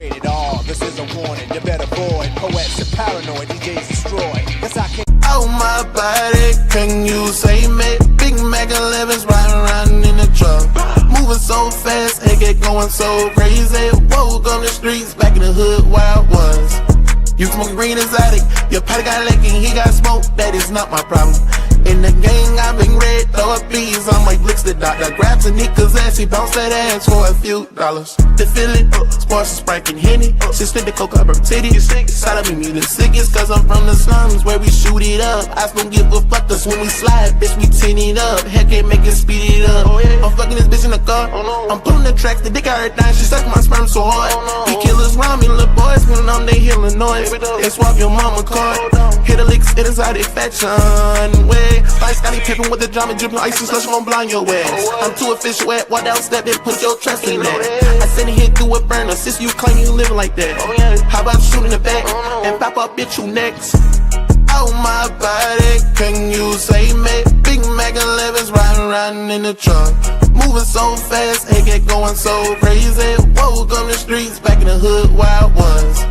It all. This is a warning. You better avoid poets and paranoid. DJs destroy. Yes, I can. Oh my body, can you say me? Big Mac 11s riding around in the truck. Moving so fast, it get going so crazy. Woke on the streets, back in the hood where I was. You smoking green exotic, your patty got licking, he got smoke, that is not my problem. In the gang, I been red, throw up bees, I'm like Blix the doctor. Grabs a nigga's ass, he bounce that ass for a few dollars. The feeling, sports is sprinkling Henny. She spit the coke up her titty. Side of me the sickest, cause I'm from the slums where we shoot it up. I don't give a fuck, cause when we slide, bitch, we tin it up. Heck, can't make it speed it up. I'm fucking this bitch in the car. I'm pulling the tracks, the dick out her thigh, she suck my sperm so hard. The killers round me, little boys, when I'm they healing noise. They swap your mama card. Hit a licks, it is how they fashion way. Like Scotty Pippen with the drama dripping ice and slush gon' blind your ass. I'm too official at what else step in, put your trust in that. I send it here through a burner, since you claim you living like that. How about shooting the back and pop up, bitch, you next? Oh my body, can you say me? Big Mac 11s riding around in the truck. Moving so fast, it get going so crazy. Woke on the streets, back in the hood where I was.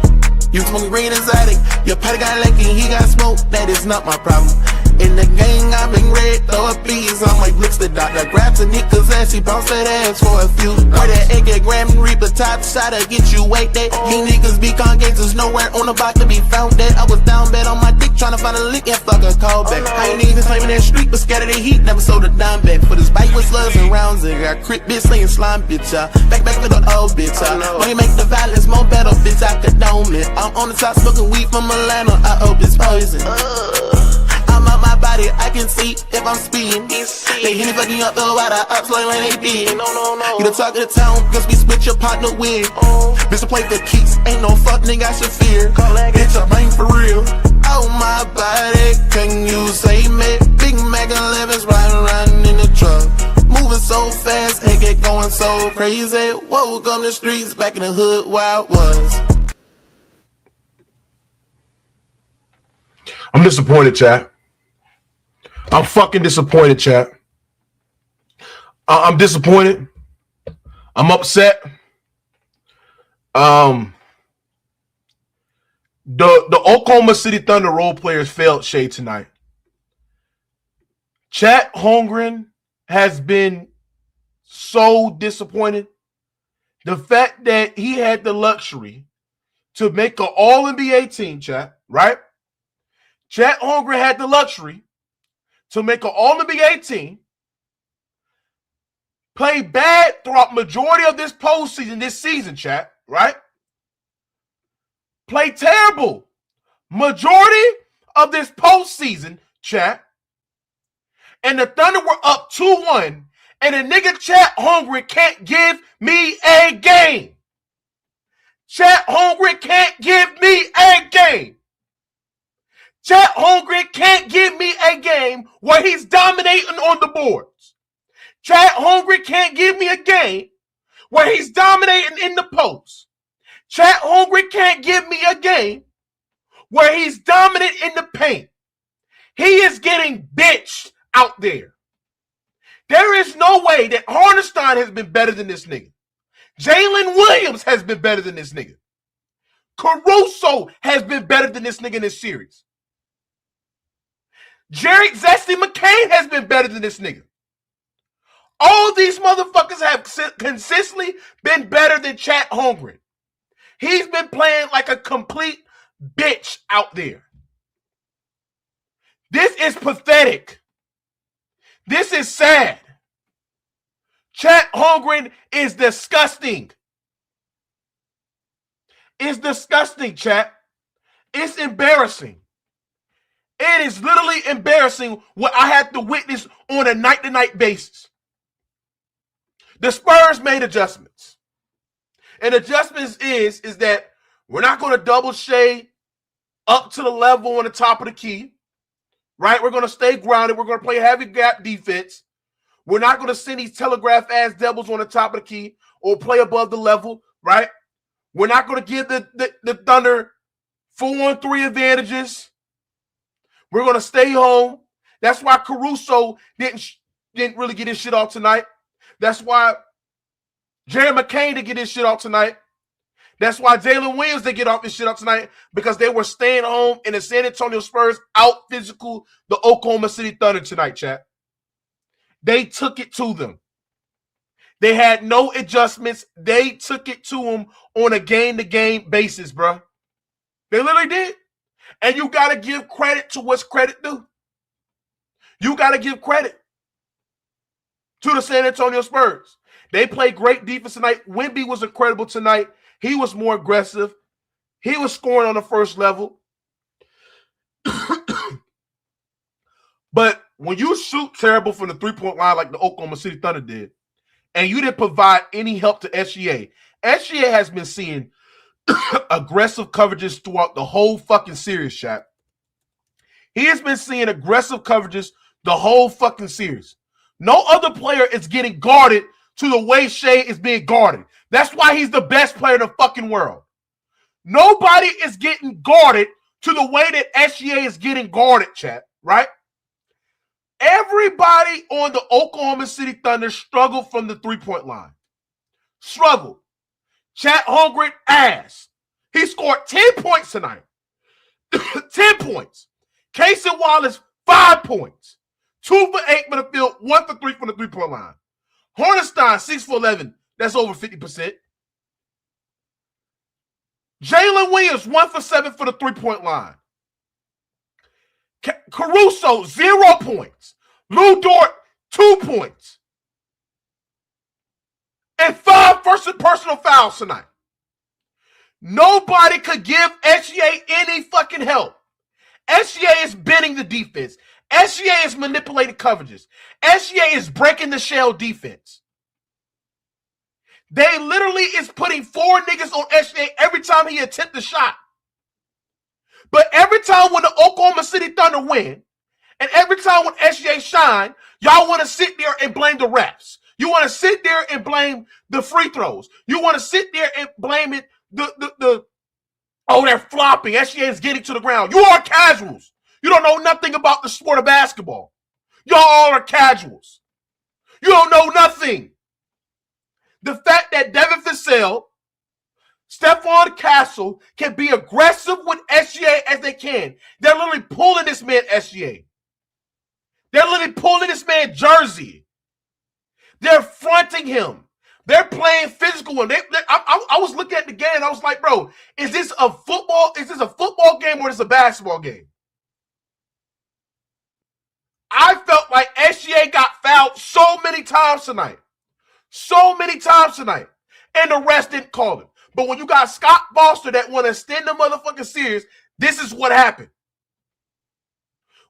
You smoking green exotic, your patty got licking, he got smoke, that is not my problem. In the gang, I been red, throw up bees, I'm like Blix the doctor. Grabs a nigga's ass, he bounce that ass for a few dollars. Where that AK Gram and Reaper top shot to get you wake that. You niggas be con gangsters, nowhere on the block to be found that. I was down bad on my dick, trying to find a lick and fuck a call back. I ain't even claiming that street, but scared of the heat, never sold a dime back. For this bike with slugs and rounds, and got crit bitch slaying slime bitch, back with the old bitch, Money make the violence more better, bitch, I condone it. I'm on the top smoking weed from Atlanta, I hope it's poison. I'm out my body, I can see if I'm speeding. They hit me fucking up the water, ups like when they did. You the talk of the town, cause we split your partner with. Bitch, to play for keeps, ain't no fuck nigga I should fear. Bitch, I'm ain't for real. Oh my body, can you say me? Big Mac 11s riding around in the truck. Moving so fast, it get going so crazy. Woke on the streets, back in the hood where I was. I'm disappointed, chat. I'm fucking disappointed, chat. I'm disappointed. I'm upset. The Oklahoma City Thunder role players failed SHAI tonight. Chet Holmgren has been so disappointed. The fact that he had the luxury to make an all-NBA team, chat, right? Chet Holmgren had the luxury to make an all-NBA team, play bad throughout majority of this postseason, this season, chat, right? Play terrible majority of this postseason, chat. And the Thunder were up 2-1, and a nigga Chet Holmgren can't give me a game. Chet Holmgren can't give me a game. Chet Holmgren can't give me a game where he's dominating on the boards. Chet Holmgren can't give me a game where he's dominating in the post. Chet Holmgren can't give me a game where he's dominant in the paint. He is getting bitched out there. There is no way that Hardenstein has been better than this nigga. Jalen Williams has been better than this nigga. Caruso has been better than this nigga in this series. Jarrett Zesty McCain has been better than this nigga. All these motherfuckers have consistently been better than Chet Holmgren. He's been playing like a complete bitch out there. This is pathetic. This is sad. Chet Holmgren is disgusting. It's disgusting, chat. It's embarrassing. It is literally embarrassing what I have to witness on a night-to-night basis. The Spurs made adjustments. And adjustments is that we're not going to double SHAI up to the level on the top of the key. Right? We're going to stay grounded. We're going to play heavy gap defense. We're not going to send these telegraph-ass devils on the top of the key or play above the level, right? We're not going to give the Thunder 4-on-3 advantages. We're going to stay home. That's why Caruso didn't really get his shit off tonight. That's why Jerry McCain didn't get his shit off tonight. That's why Jalen Williams didn't get off his shit up tonight, because they were staying home and the San Antonio Spurs out physical the Oklahoma City Thunder tonight, chat. They took it to them. They had no adjustments. They took it to them on a game-to-game basis, bro. They literally did. And you got to give credit to what's credit due. You got to give credit to the San Antonio Spurs. They played great defense tonight. Wemby was incredible tonight. He was more aggressive. He was scoring on the first level. But when you shoot terrible from the three-point line like the Oklahoma City Thunder did, and you didn't provide any help to SHAI, SHAI has been seeing aggressive coverages throughout the whole fucking series, Shaq. He has been seeing aggressive coverages the whole fucking series. No other player is getting guarded to the way SHAI is being guarded. That's why he's the best player in the fucking world. Nobody is getting guarded to the way that SHAI is getting guarded, chat, right? Everybody on the Oklahoma City Thunder struggled from the three-point line. Struggled. Chet Holmgren ass. He scored 10 points tonight. 10 points. Casey Wallace, 5 points. 2 for 8 from the field, 1 for 3 from the three-point line. Hornstein, 6 for 11. That's over 50%. Jalen Williams, 1 for 7 for the three-point line. Caruso, 0 points. Lou Dort, 2 points. And 5 personal fouls tonight. Nobody could give SHAI any fucking help. SHAI is bending the defense. SHAI is manipulating coverages. SHAI is breaking the shell defense. They literally is putting 4 niggas on SHAI every time he attempts a shot. But every time when the Oklahoma City Thunder win, and every time when SHAI shine, y'all want to sit there and blame the refs. You want to sit there and blame the free throws. You want to sit there and blame it, oh, they're flopping. SHAI is getting to the ground. You are casuals. You don't know nothing about the sport of basketball. Y'all all are casuals. You don't know nothing. The fact that Devin Vassell, Stephon Castle can be aggressive with SHAI as they can. They're literally pulling this man SHAI. They're literally pulling this man jersey. They're fronting him. They're playing physical. I was looking at the game and I was like, bro, is this a football game or is this a basketball game? I felt like SHAI got fouled so many times tonight. So many times tonight. And the rest didn't call it. But when you got Scott Foster that want to extend the motherfucking series, this is what happened.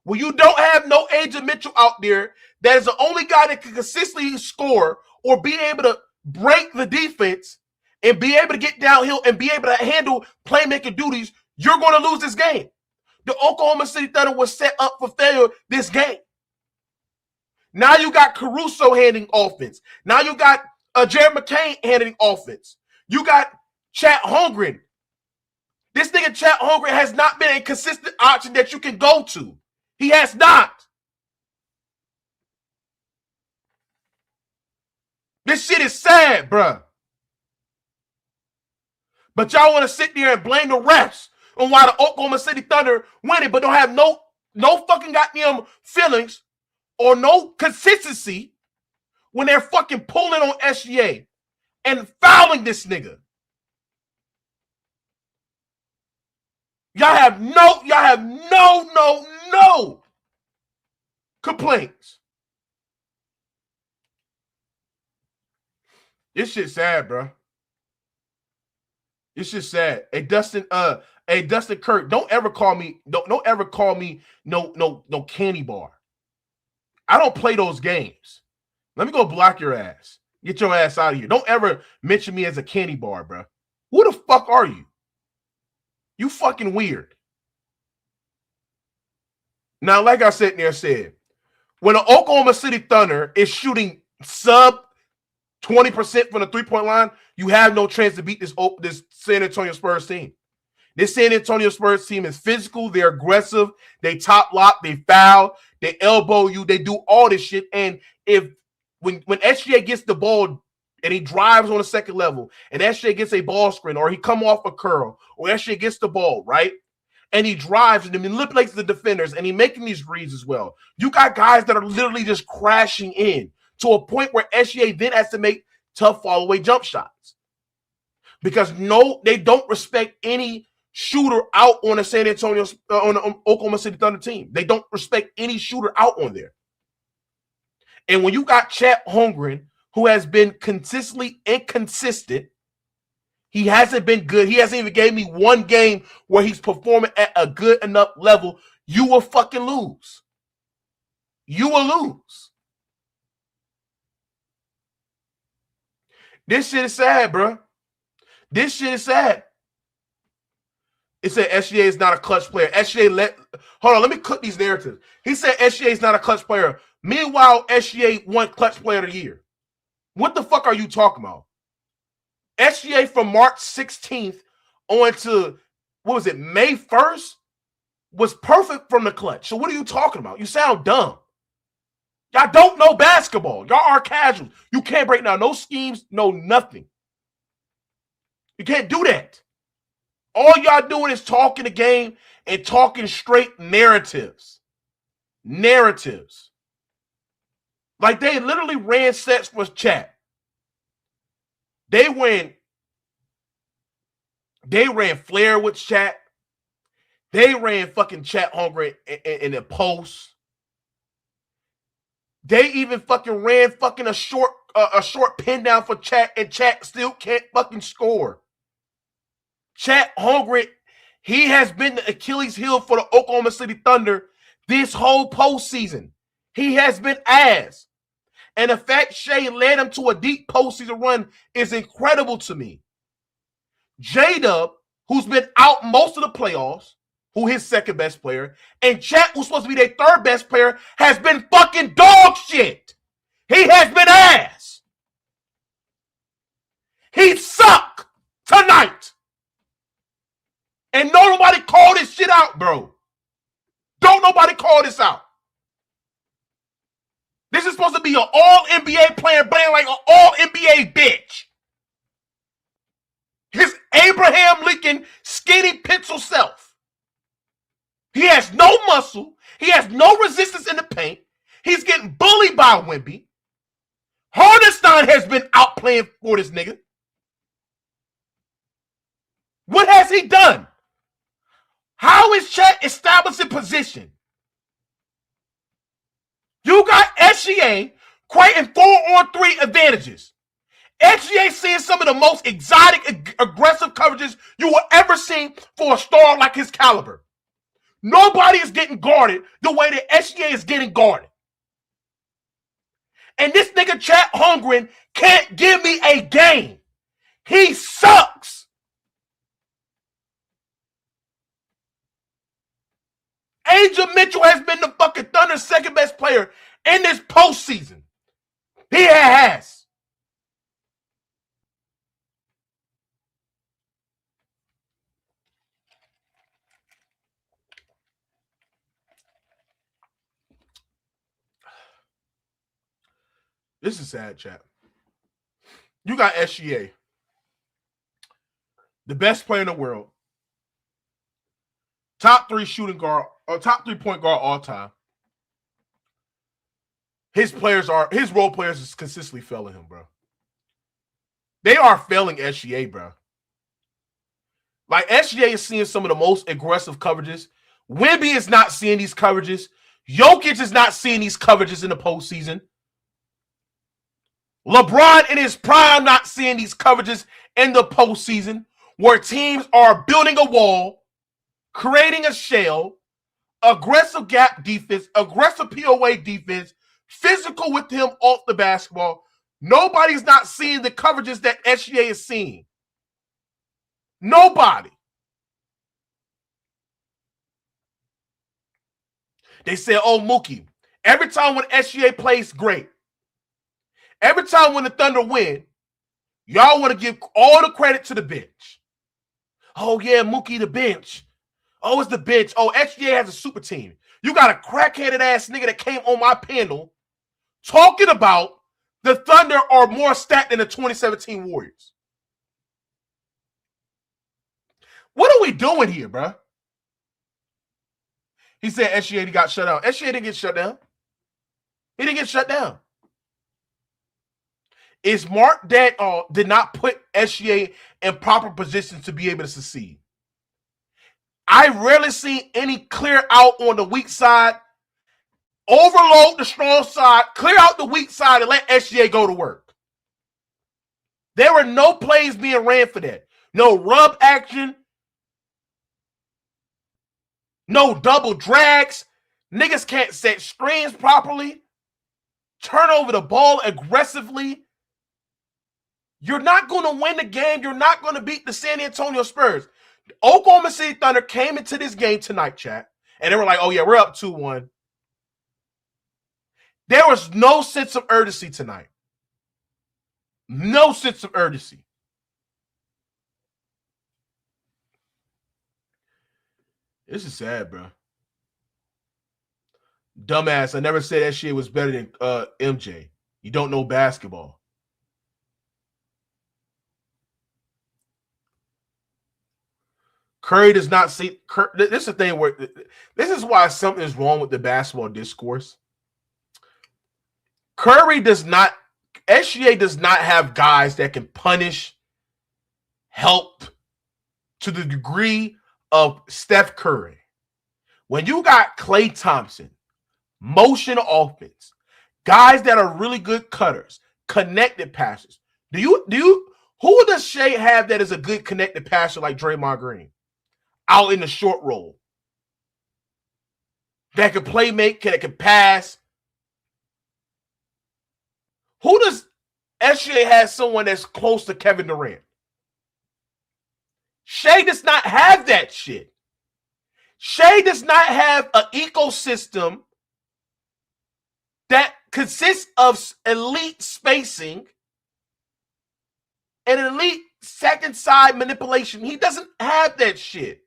When you don't have no Agent Mitchell out there, that is the only guy that can consistently score or be able to break the defense and be able to get downhill and be able to handle playmaking duties, you're going to lose this game. The Oklahoma City Thunder was set up for failure this game. Now you got Caruso handling offense. Now you got Jared McCain handling offense. You got Chet Holmgren. This nigga Chet Holmgren has not been a consistent option that you can go to. He has not. This shit is sad, bruh. But y'all want to sit there and blame the refs on why the Oklahoma City Thunder winning, but don't have no fucking goddamn feelings or no consistency when they're fucking pulling on SHAI and fouling this nigga. Y'all have no complaints. This shit's sad, bro. This shit's sad. Hey Dustin Kirk, don't ever call me no candy bar. I don't play those games. Let me go block your ass. Get your ass out of here. Don't ever mention me as a candy bar, bro. Who the fuck are you? You fucking weird. Now, like I said, when the Oklahoma City Thunder is shooting sub 20% from the three-point line, you have no chance to beat this San Antonio Spurs team. This San Antonio Spurs team is physical. They're aggressive. They top lock. They foul. They elbow you. They do all this shit. And when SHAI gets the ball and he drives on the second level, and SHAI gets a ball screen, or he come off a curl, or SHAI gets the ball, right? And he drives and manipulates the defenders, and he making these reads as well. You got guys that are literally just crashing in to a point where SHAI then has to make tough fall-away jump shots. Because no, they don't respect any shooter out on a San Antonio, on the Oklahoma City Thunder team. They don't respect any shooter out on there. And when you got Chet Holmgren, who has been consistently inconsistent, he hasn't been good. He hasn't even gave me one game where he's performing at a good enough level. You will fucking lose. You will lose. This shit is sad, bro. This shit is sad. It said SHAI is not a clutch player. Hold on, let me cook these narratives. He said SHAI is not a clutch player. Meanwhile, SHAI won clutch player of the year. What the fuck are you talking about? SHAI from March 16th on to, what was it, May 1st was perfect from the clutch. So what are you talking about? You sound dumb. Y'all don't know basketball. Y'all are casuals. You can't break down no schemes, no nothing. You can't do that. All y'all doing is talking the game and talking straight narratives. Narratives. Like they literally ran sets for Chet. They ran flare with Chet. They ran fucking Chet Holmgren in the post. They even fucking ran fucking a short pin down for Chet, and Chet still can't fucking score. Chet Holmgren, he has been the Achilles heel for the Oklahoma City Thunder this whole postseason. He has been ass. And the fact SHAI led him to a deep postseason run is incredible to me. J-Dub, who's been out most of the playoffs, who his second best player, and Chet, who's supposed to be their third best player, has been fucking dog shit. He has been ass. He sucked tonight. And nobody called this shit out, bro. Don't nobody call this out. This is supposed to be an all-NBA player playing like an all-NBA bitch. His Abraham Lincoln skinny pencil self. He has no muscle. He has no resistance in the paint. He's getting bullied by Wemby. Harden has been outplaying for this nigga. What has he done? How is Chet establishing position? You got SHAI creating 4-on-3 advantages. SHAI seeing some of the most exotic, aggressive coverages you will ever see for a star like his caliber. Nobody is getting guarded the way that SHAI is getting guarded. And this nigga Chet Holmgren can't give me a game. He sucks. Angel Mitchell has been the fucking Thunder's second best player in this postseason. He has. This is sad, chat. You got SHAI, the best player in the world, top 3 shooting guard, or top 3 point guard all time. His role players is consistently failing him, bro. They are failing SHAI, bro. Like, SHAI is seeing some of the most aggressive coverages. Wemby is not seeing these coverages. Jokic is not seeing these coverages in the postseason. LeBron in his prime not seeing these coverages in the postseason, where teams are building a wall, creating a shell, aggressive gap defense, aggressive POA defense, physical with him off the basketball. Nobody's not seeing the coverages that SHAI is seeing. Nobody. They said, oh, Mookie, every time when SHAI plays great, every time when the Thunder win, y'all want to give all the credit to the bench. Oh, yeah, Mookie, the bench. Oh, it's the bench. Oh, SHAI has a super team. You got a crackheaded ass nigga that came on my panel talking about The Thunder are more stacked than the 2017 Warriors. What are we doing here, bro? He said SHAI got shut down. SHAI didn't get shut down. He didn't get shut down. It's Mark that did not put SHAI in proper positions to be able to succeed. I rarely see any clear out on the weak side, overload the strong side, clear out the weak side, and let SHAI go to work. There were no plays being ran for that. No rub action. No double drags. Niggas can't set screens properly. Turn over the ball aggressively. You're not going to win the game. You're not going to beat the San Antonio Spurs. Oklahoma City Thunder came into this game tonight, chat, and they were like, oh, yeah, we're up 2-1. There was no sense of urgency tonight. No sense of urgency. This is sad, bro. Dumbass, I never said that shit was better than MJ. You don't know basketball. Curry does not see. This is the thing where this is why something is wrong with the basketball discourse. Curry does not. SGA does not have guys that can punish, help to the degree of Steph Curry. When you got Klay Thompson, motion offense, guys that are really good cutters, connected passes. Who does SHAI have that is a good connected passer like Draymond Green? Out in the short roll. That can play make, that can pass. Who does SGA have someone that's close to Kevin Durant? SHAI does not have that shit. SHAI does not have an ecosystem that consists of elite spacing and elite second side manipulation. He doesn't have that shit.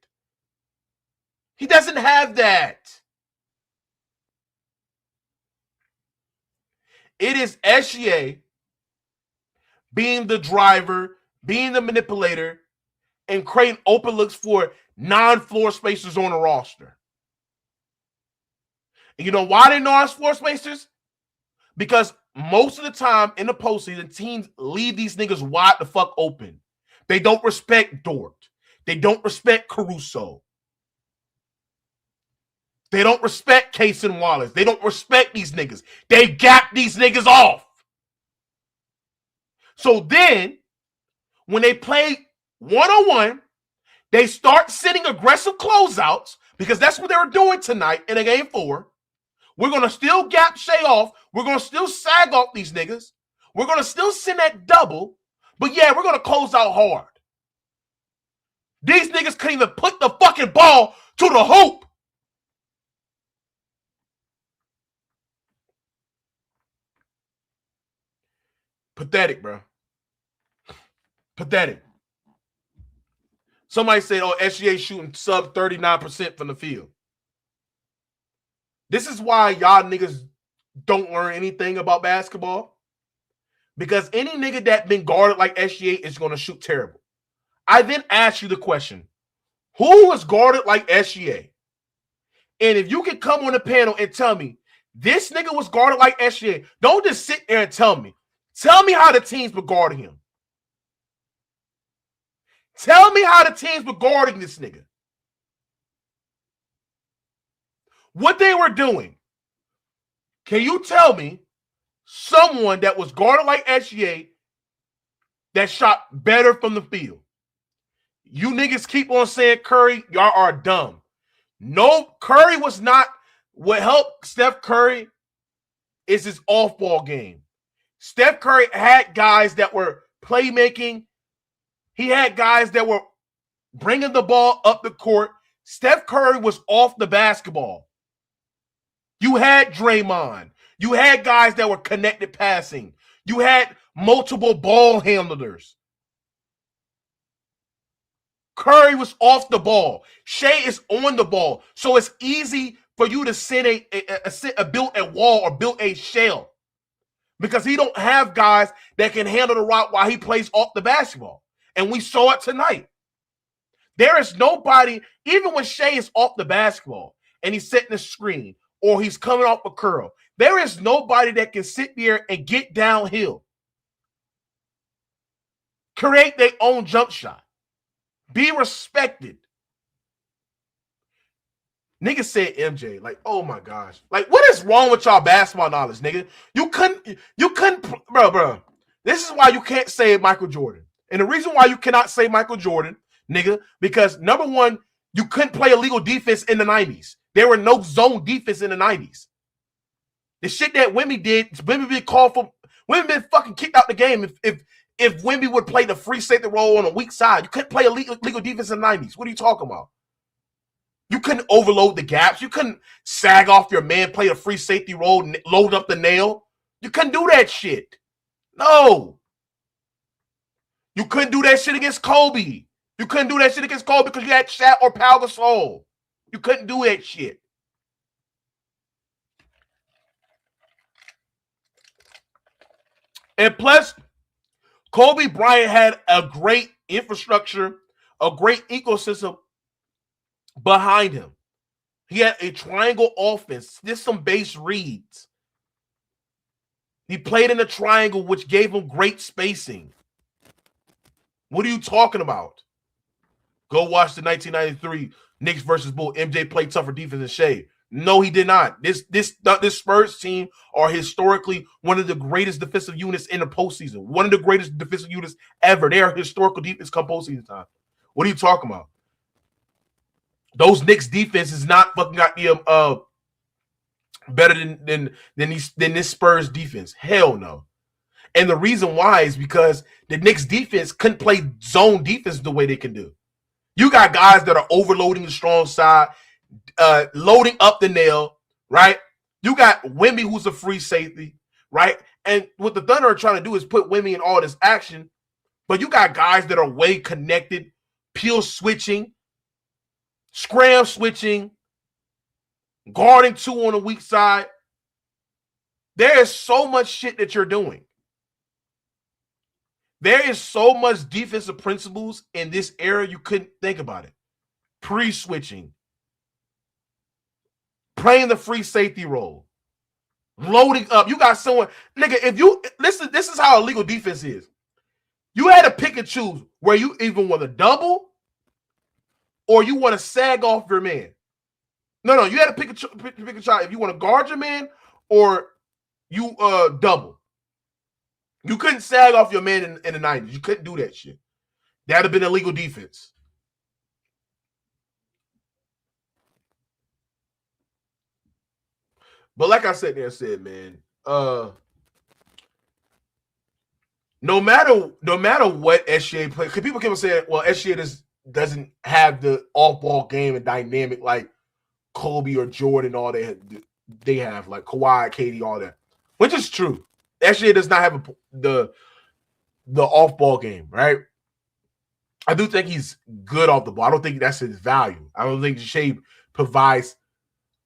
He doesn't have that. It is SGA being the driver, being the manipulator, and creating open looks for non-floor spacers on the roster. And you know why they're non-floor spacers? Because most of the time in the postseason, teams leave these niggas wide the fuck open. They don't respect Dort. They don't respect Caruso. They don't respect Cason Wallace. They don't respect these niggas. They gap these niggas off. So then, when they play one-on-one, they start sending aggressive closeouts because that's what they were doing tonight in a game 4. We're going to still gap SHAI off. We're going to still sag off these niggas. We're going to still send that double. But yeah, we're going to close out hard. These niggas couldn't even put the fucking ball to the hoop. Pathetic, bro. Pathetic. Somebody said, oh, SGA shooting sub 39% from the field. This is why y'all niggas don't learn anything about basketball. Because any nigga that been guarded like SGA is going to shoot terrible. I then ask you the question, who was guarded like SGA? And if you can come on the panel and tell me, this nigga was guarded like SGA, don't just sit there and tell me. Tell me how the teams were guarding him. Tell me how the teams were guarding this nigga. What they were doing. Can you tell me someone that was guarded like SGA that shot better from the field? You niggas keep on saying Curry, y'all are dumb. No, Curry was not. What helped Steph Curry is his off-ball game. Steph Curry had guys that were playmaking. He had guys that were bringing the ball up the court. Steph Curry was off the basketball. You had Draymond. You had guys that were connected passing. You had multiple ball handlers. Curry was off the ball. SHAI is on the ball. So it's easy for you to send build a wall or build a shell. because he don't have guys that can handle the rock while he plays off the basketball. And we saw it tonight. There is nobody, even when SHAI is off the basketball and he's setting a screen or he's coming off a curl, there is nobody that can sit there and get downhill, create their own jump shot, be respected. Niggas said MJ, like, oh my gosh. Like, what is wrong with y'all basketball knowledge, nigga? You couldn't, bro. This is why you can't say Michael Jordan. And the reason why you cannot say Michael Jordan, nigga, because number one, you couldn't play illegal defense in the 90s. There were no zone defense in the 90s. The shit that Wemby did, Wemby been called for, Wemby been fucking kicked out the game if Wemby would play the free safety role on a weak side. You couldn't play illegal defense in the 90s. What are you talking about? You couldn't overload the gaps. You couldn't sag off your man, play a free safety role, load up the nail. You couldn't do that shit. No. You couldn't do that shit against Kobe. You couldn't do that shit against Kobe because you had Chet or Pau Gasol. You couldn't do that shit. And plus, Kobe Bryant had a great infrastructure, a great ecosystem behind him. He had a triangle offense, did some base reads. He played in a triangle, which gave him great spacing. What are you talking about? Go watch the 1993 Knicks versus Bulls. MJ played tougher defense than SHAI. No, he did not. This Spurs team are historically one of the greatest defensive units in the postseason. One of the greatest defensive units ever. They are historical defense come postseason time. What are you talking about? Those Knicks defense is not fucking goddamn better than this Spurs defense. Hell no. And the reason why is because the Knicks defense couldn't play zone defense the way they can do. You got guys that are overloading the strong side, loading up the nail, right? You got Wemby, who's a free safety, right? And what the Thunder are trying to do is put Wemby in all this action, but you got guys that are way connected, peel switching, scram switching, guarding two on the weak side. There is so much shit that you're doing. There is so much defensive principles in this era, you couldn't think about it. Pre-switching, playing the free safety role, loading up. You got someone, nigga, if you, listen, this is how illegal defense is. You had to pick and choose where you even want to double or you want to sag off your man. No, you had to pick a shot if you want to guard your man or you double. You couldn't sag off your man in the 90s. You couldn't do that shit. That'd have been illegal defense. But like I said there, man, no matter what SHAI plays, because people keep saying, well, SHAI doesn't have the off-ball game and dynamic like Kobe or Jordan, all they have, like Kawhi, KD, all that, which is true. SHAI does not have the off-ball game, right? I do think he's good off the ball. I don't think that's his value. I don't think SHAI provides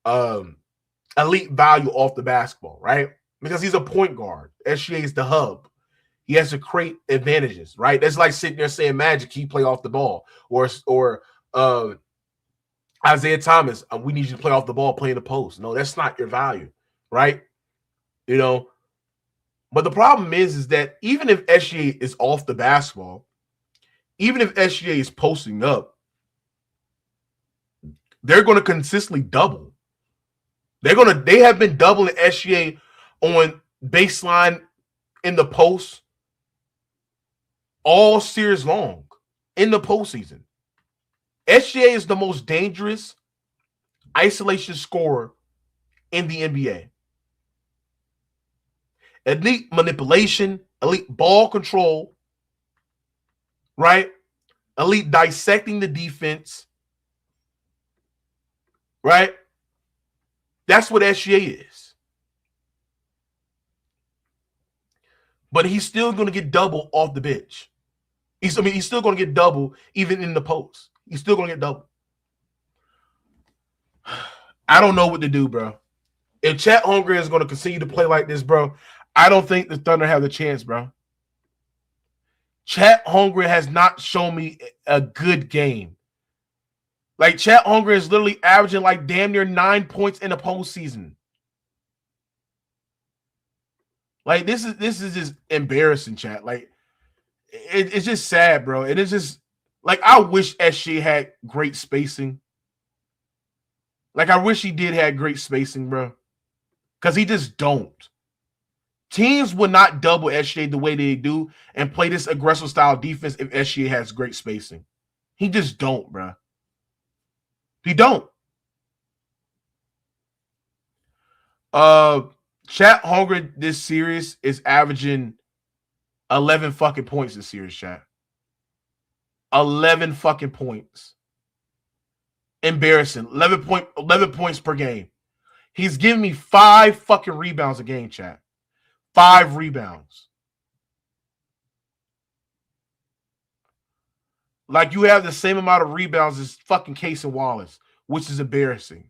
elite value off the basketball, right? Because he's a point guard. SHAI is the hub. He has to create advantages, right? That's like sitting there saying Magic, he play off the ball, or Isaiah Thomas, we need you to play off the ball, play in the post. No, that's not your value, right? You know. But the problem is that even if SHAI is off the basketball, even if SHAI is posting up, they're going to consistently double. They have been doubling SHAI on baseline in the post all series long in the postseason. SHAI is the most dangerous isolation scorer in the NBA. Elite manipulation, elite ball control, right? Elite dissecting the defense, right? That's what SHAI is. But he's still going to get double off the bench. He's still going to get double even in the post. He's still going to get double. I don't know what to do, bro. If Chet Holmgren is going to continue to play like this, bro, I don't think the Thunder have the chance, bro. Chet Holmgren has not shown me a good game. Like, Chet Holmgren is literally averaging like damn near 9 points in the postseason. Like, this is just embarrassing, chat. Like, it's just sad, bro. And it's just like, I wish SHAI had great spacing. Like, I wish he did have great spacing, bro. Because he just don't. Teams would not double SHAI the way they do and play this aggressive style defense if SHAI has great spacing. He just don't, bro. He don't. Chet Holmgren this series is averaging 11 fucking points this series, chat. 11 fucking points. Embarrassing. 11 points per game. He's giving me 5 fucking rebounds a game, chat. 5 rebounds. Like, you have the same amount of rebounds as fucking Case and Wallace, which is embarrassing.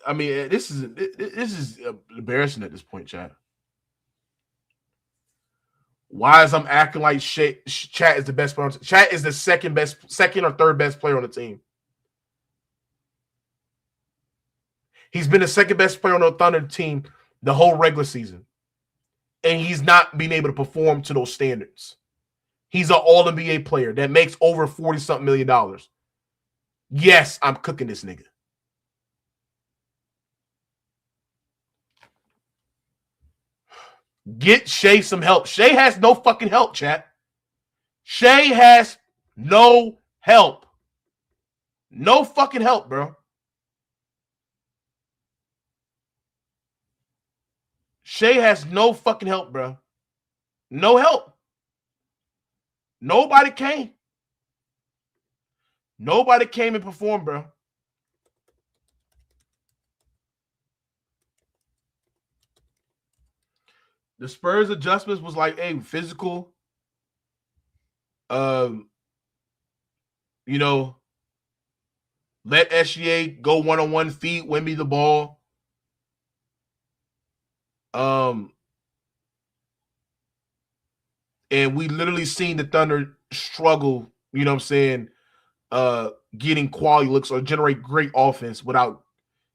I mean, this is embarrassing at this point, chat. Why is I'm acting like Chat is the best player? Chat is the second or third best player on the team. He's been the second best player on the Thunder team the whole regular season. And he's not been able to perform to those standards. He's an all-NBA player that makes over $40-something million. Yes, I'm cooking this nigga. Get SHAI some help. SHAI has no fucking help, chat. SHAI has no help. No fucking help, bro. SHAI has no fucking help, bro. No help. Nobody came. Nobody came and performed, bro. The Spurs adjustments was like, hey, physical. You know, let SHAI go one-on-one, feed Wemby the ball. And we literally seen the Thunder struggle, you know what I'm saying, getting quality looks or generate great offense without,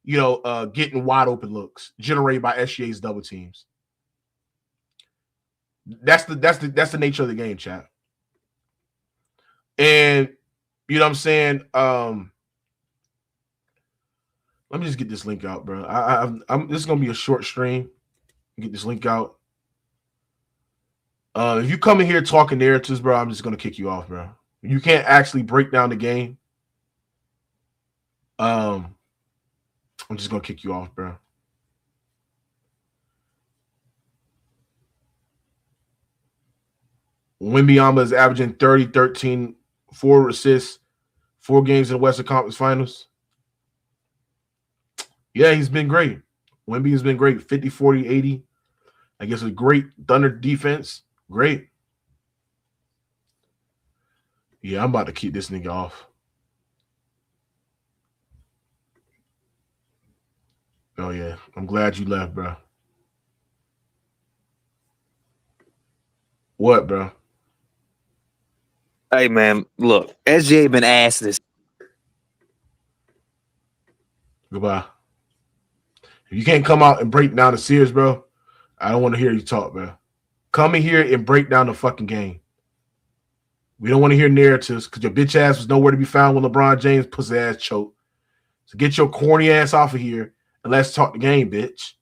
you know, getting wide open looks generated by SHAI's double teams. That's the nature of the game, chat. And you know what I'm saying? Let me just get this link out, bro. This is gonna be a short stream. Get this link out. If you come in here talking narratives, bro, I'm just gonna kick you off, bro. You can't actually break down the game. I'm just gonna kick you off, bro. Wembanyama is averaging 30, 13, 4 assists, 4 games in the Western Conference Finals. Yeah, he's been great. Wemby has been great. 50, 40, 80. I guess a great Thunder defense. Great. Yeah, I'm about to keep this nigga off. Oh, yeah. I'm glad you left, bro. What, bro? Hey, man, look, SGA been asked this. Goodbye. If you can't come out and break down the series, bro, I don't want to hear you talk, bro. Come in here and break down the fucking game. We don't want to hear narratives because your bitch ass was nowhere to be found when LeBron James pussy ass choked. So get your corny ass off of here and let's talk the game, bitch.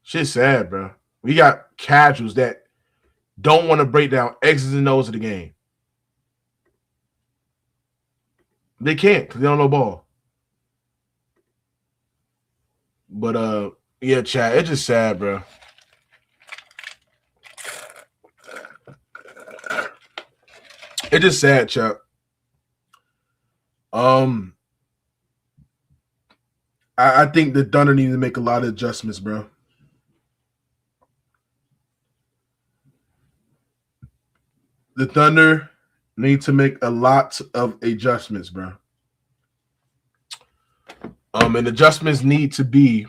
Shit's sad, bro. We got casuals that don't want to break down X's and O's of the game. They can't because they don't know ball. But yeah, chat, it's just sad, bro. It's just sad, chat. I think the Thunder need to make a lot of adjustments, bro. The Thunder need to make a lot of adjustments, bro. And adjustments need to be.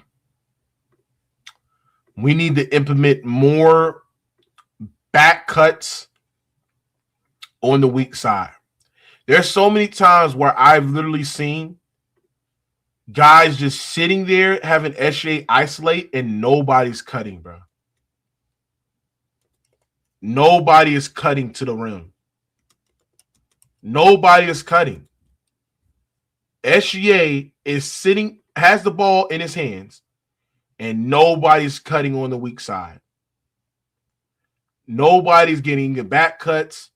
We need to implement more back cuts on the weak side. There's so many times where I've literally seen guys just sitting there having SHAI isolate and nobody's cutting, bro. Nobody is cutting to the rim. Nobody is cutting. SGA is sitting, has the ball in his hands, and nobody's cutting on the weak side. Nobody's getting the back cuts.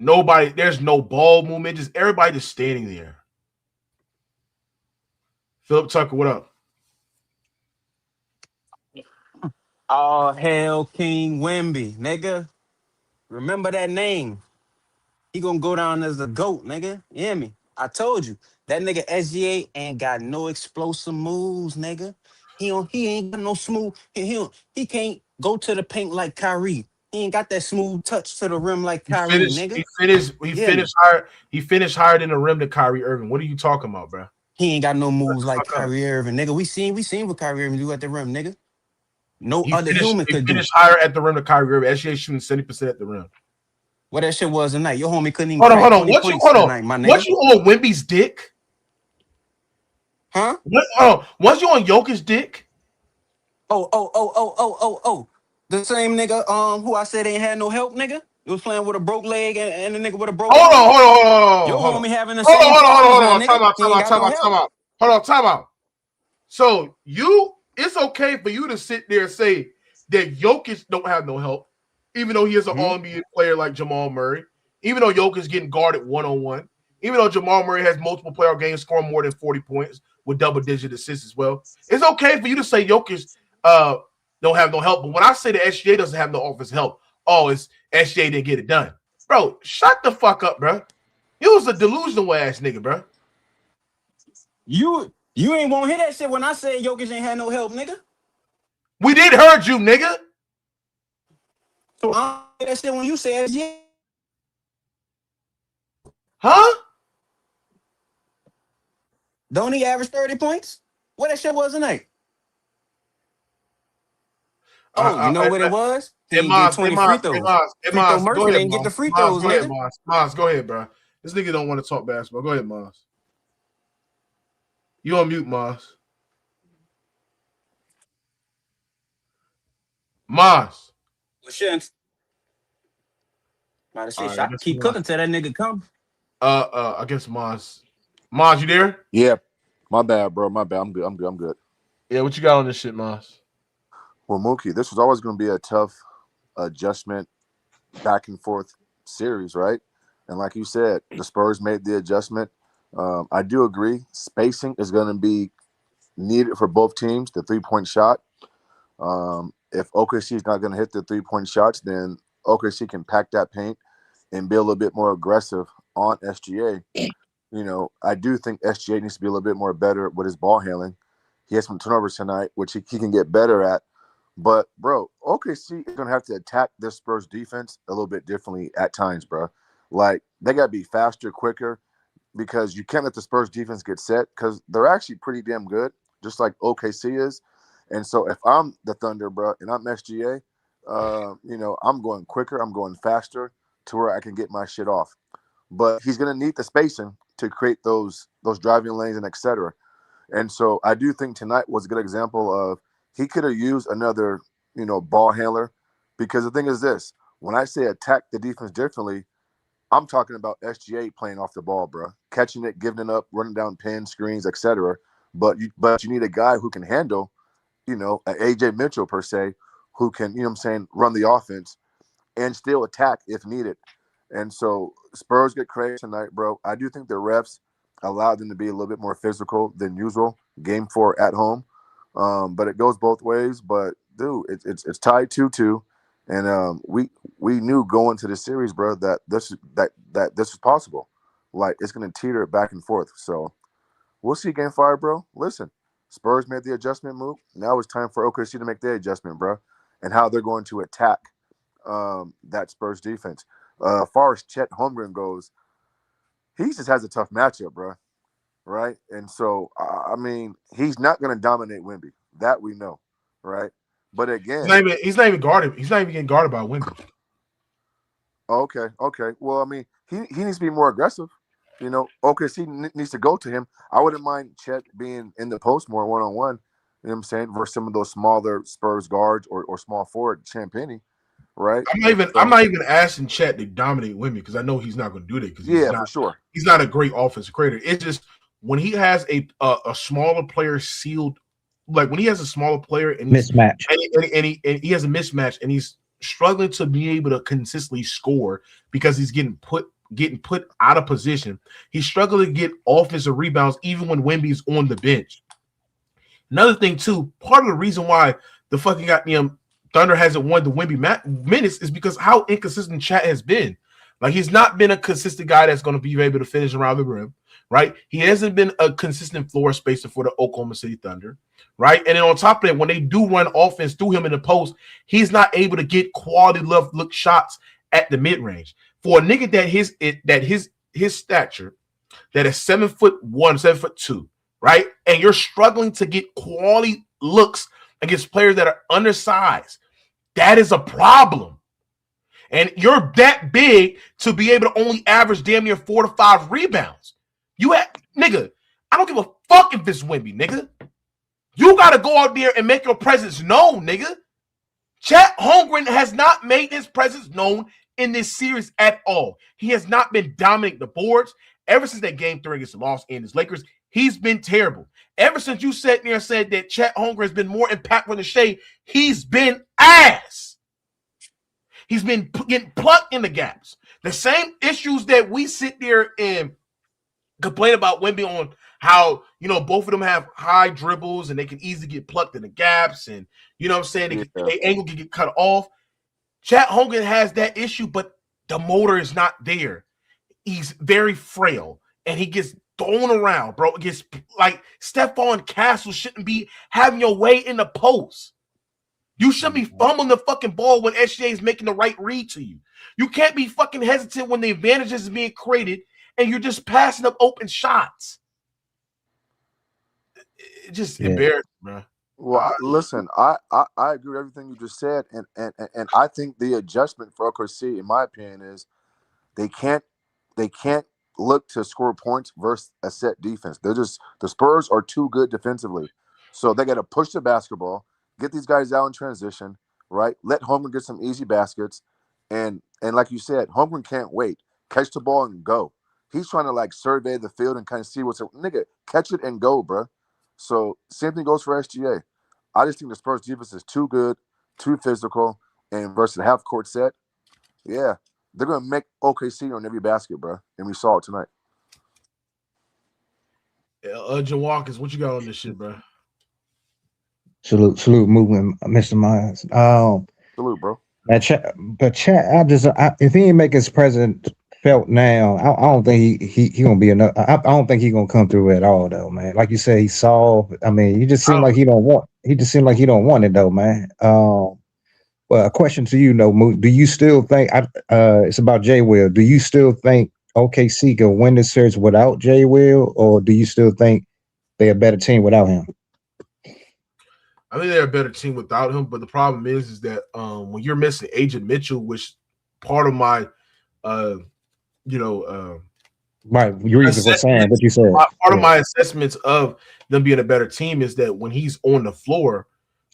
Nobody, there's no ball movement. Just everybody just standing there. Philip Tucker, what up? Oh, hell, King Wemby, nigga. Remember that name. He gonna go down as the GOAT, nigga. You hear me? I told you. That nigga SGA ain't got no explosive moves, nigga. He ain't got no smooth. He can't go to the paint like Kyrie. He ain't got that smooth touch to the rim like Kyrie, nigga. He finished higher than the rim than Kyrie Irving. What are you talking about, bro? He ain't got no moves like Fuck up. Kyrie Irving, nigga. We seen what Kyrie Irving do at the rim, nigga. No other human He could do. finished higher at the rim than Kyrie Irving. SGA shooting 70% at the rim. What that shit was tonight. Your homie couldn't even Hold on. crack 20 What points tonight, my nigga. Once you on Wemby's dick? Huh? Once you on Jokic's dick? Oh. The same nigga who I said ain't had no help, nigga. He was playing with a broke leg and the nigga with a broke arm. Your Hold on. homie having the same problems now, nigga. He ain't got no help. Time out. So it's okay for you to sit there and say that Jokic don't have no help, even though he is an all-NBA player like Jamal Murray, even though Jokic is getting guarded one-on-one, even though Jamal Murray has multiple playoff games scoring more than 40 points with double-digit assists as well. It's okay for you to say Jokic don't have no help, but when I say that SGA doesn't have no offensive help, it's SGA didn't get it done. Bro, shut the fuck up, bro. You was a delusional ass nigga, bro. You ain't won't hear that shit when I say Jokic ain't had no help, nigga. We did heard you, nigga. So I don't hear that shit when you say SGA. Huh? Don't he average 30 points? What that shit was tonight? You know what it was? He didn't get 20 free throws. Free throw Mercy didn't get the free throws, nigga. Maz, go ahead, bro. This nigga don't want to talk basketball. Go ahead, Maz. You on mute, Maz. Maz. Shit. I keep cooking till that nigga come. I guess Maz. Maz, you there? Yeah. My bad, bro. My bad. I'm good. Yeah, what you got on this shit, Maz? Well, Mookie, this was always going to be a tough adjustment, back and forth series, right? And like you said, the Spurs made the adjustment. I do agree. Spacing is going to be needed for both teams, the three-point shot. If OKC is not going to hit the three-point shots, then OKC can pack that paint and be a little bit more aggressive on SGA. You know, I do think SGA needs to be a little bit more better with his ball handling. He has some turnovers tonight, which he can get better at. But, bro, OKC is going to have to attack this Spurs defense a little bit differently at times, bro. Like, they got to be faster, quicker, because you can't let the Spurs defense get set because they're actually pretty damn good, just like OKC is. And so if I'm the Thunder, bro, and I'm SGA, I'm going quicker, I'm going faster to where I can get my shit off. But he's going to need the spacing to create those driving lanes and et cetera. And so I do think tonight was a good example of he could have used another, ball handler, because the thing is this: when I say attack the defense differently, I'm talking about SGA playing off the ball, bro, catching it, giving it up, running down pins, screens, etc. But you need a guy who can handle, an AJ Mitchell per se, who can, run the offense and still attack if needed. And so Spurs get crazy tonight, bro. I do think the refs allowed them to be a little bit more physical than usual. Game 4 at home. But it goes both ways. But dude, it's tied 2-2, and we knew going to the series, bro, that this was possible. Like, it's gonna teeter back and forth. So we'll see Game 5, bro. Listen, Spurs made the adjustment move. Now it's time for OKC to make their adjustment, bro, and how they're going to attack that Spurs defense. As far as Chet Holmgren goes, he just has a tough matchup, bro. right? And so, I mean, he's not going to dominate Wemby. That we know, right? But again, He's not even guarded. He's not even getting guarded by Wemby. okay. Well, I mean, he needs to be more aggressive. You know, OKC needs to go to him. I wouldn't mind Chet being in the post more one-on-one, you know what I'm saying, versus some of those smaller Spurs guards or small forward Champagny, right? I'm not even asking Chet to dominate Wemby because I know he's not going to do that because for sure. He's not a great offensive creator. It's just when he has a smaller player sealed, like when he has a smaller player and mismatch, and he has a mismatch and he's struggling to be able to consistently score because he's getting put out of position. He's struggling to get offensive rebounds even when Wemby's on the bench. Another thing too, part of the reason why the fucking goddamn Thunder hasn't won the Wemby minutes is because how inconsistent Chet has been. Like he's not been a consistent guy that's going to be able to finish around the rim, right? He hasn't been a consistent floor spacer for the Oklahoma City Thunder, right? And then on top of that, when they do run offense through him in the post, he's not able to get quality look shots at the mid range. For a nigga that his stature, that is 7'1", 7'2", right? And you're struggling to get quality looks against players that are undersized. That is a problem. And you're that big to be able to only average damn near 4 to 5 rebounds. Nigga, I don't give a fuck if this Wemby, nigga. You got to go out there and make your presence known, nigga. Chet Holmgren has not made his presence known in this series at all. He has not been dominating the boards ever since that game 3 against the Los Angeles Lakers. He's been terrible. Ever since you sat there and said that Chet Holmgren has been more impactful than SHAI, he's been ass. He's been getting plucked in the gaps. The same issues that we sit there and complain about Wemby on how, you know, both of them have high dribbles and they can easily get plucked in the gaps and, you know what I'm saying, their angle can get cut off. Chet Holmgren has that issue, but the motor is not there. He's very frail and he gets thrown around, bro. It gets like Stephon Castle shouldn't be having your way in the post. You should be fumbling the fucking ball when SHAI is making the right read to you. You can't be fucking hesitant when the advantages is being created and you're just passing up open shots. It's just embarrassing, bro. Well, listen, I agree with everything you just said, and I think the adjustment for OKC, in my opinion, is they can't look to score points versus a set defense. The Spurs are too good defensively, so they got to push the basketball, get these guys out in transition, right? Let Holmgren get some easy baskets, and like you said, Holmgren can't wait. Catch the ball and go. He's trying to like survey the field and kind of see what's nigga. Catch it and go, bro. So same thing goes for SGA. I just think the Spurs defense is too good, too physical, and versus the half court set. Yeah, they're gonna make OKC on every basket, bro. And we saw it tonight. Jawakis, what you got on this shit, bro? Salute, movement, Mr. Myers. Salute, bro. But Chet, if he ain't make his presence felt now, I don't think he gonna be enough. I don't think he gonna come through at all, though, man. Like you said, he saw. I mean, he just seemed like he don't want. He just seemed like he don't want it, though, man. Well, a question to you, though, do you still think? It's about J. Will. Do you still think OKC can win this series without J. Will, or do you still think they're a better team without him? I think they're a better team without him, but the problem is that when you're missing Agent Mitchell, which part of my, right, your reason for saying what you said. Part of my assessments of them being a better team is that when he's on the floor,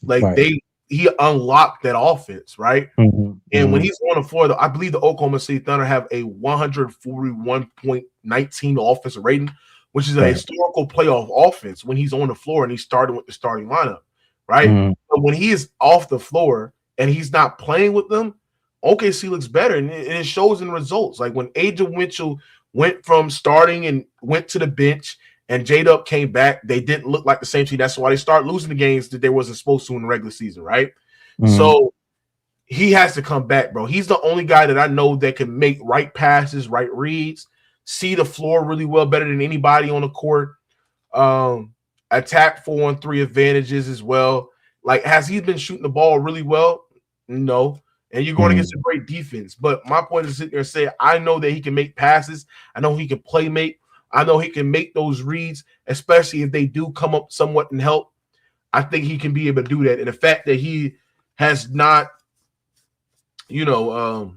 like he unlocked that offense, right? And when he's on the floor, I believe the Oklahoma City Thunder have a 141.19 offensive rating, which is a historical playoff offense when he's on the floor and he's starting with the starting lineup. Right, but when he is off the floor and he's not playing with them, OKC looks better, and it shows in results. Like when Agent Mitchell went from starting and went to the bench, and J-Dub came back, they didn't look like the same team. That's why they start losing the games that they wasn't supposed to in the regular season, right? So he has to come back, bro. He's the only guy that I know that can make right passes, right reads, see the floor really well, better than anybody on the court. Attack 4-on-3 advantages as well. Like, has he been shooting the ball really well? No. And you're going against a great defense. But my point is to sit there and say, I know that he can make passes. I know he can play make. I know he can make those reads, especially if they do come up somewhat and help. I think he can be able to do that. And the fact that he has not, he didn't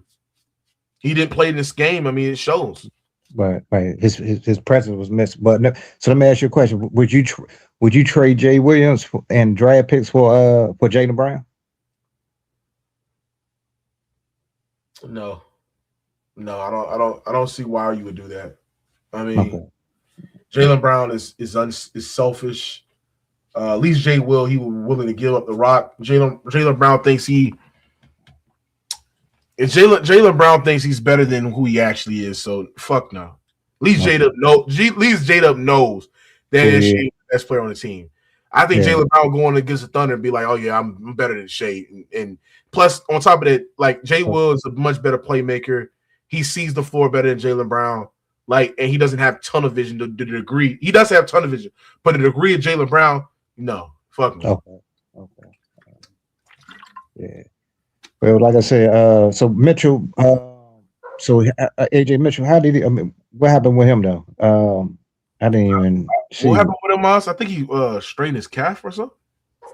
play in this game. I mean, it shows. Right. His presence was missed. But no, so let me ask you a question: Would you trade Jay Williams and draft picks for Jaylen Brown? No, I don't see why you would do that. I mean, Jaylen Brown is selfish. At least he was willing to give up the rock. Jaylen Brown thinks Jaylen Brown thinks he's better than who he actually is. So fuck no. At least J-Dub knows that he's the best player on the team. I think Jaylen Brown going against the Thunder and be like, oh yeah, I'm better than Shea. And plus, on top of that, like Jay Will is a much better playmaker. He sees the floor better than Jaylen Brown. And he doesn't have a ton of vision to the degree. He does have a ton of vision, but the degree of Jaylen Brown, no, fuck no. Okay. Yeah. Well, like I said, so Mitchell, AJ Mitchell, how did he? I mean, what happened with him though? I didn't even see. What happened with him, Moss? I think he strained his calf or something.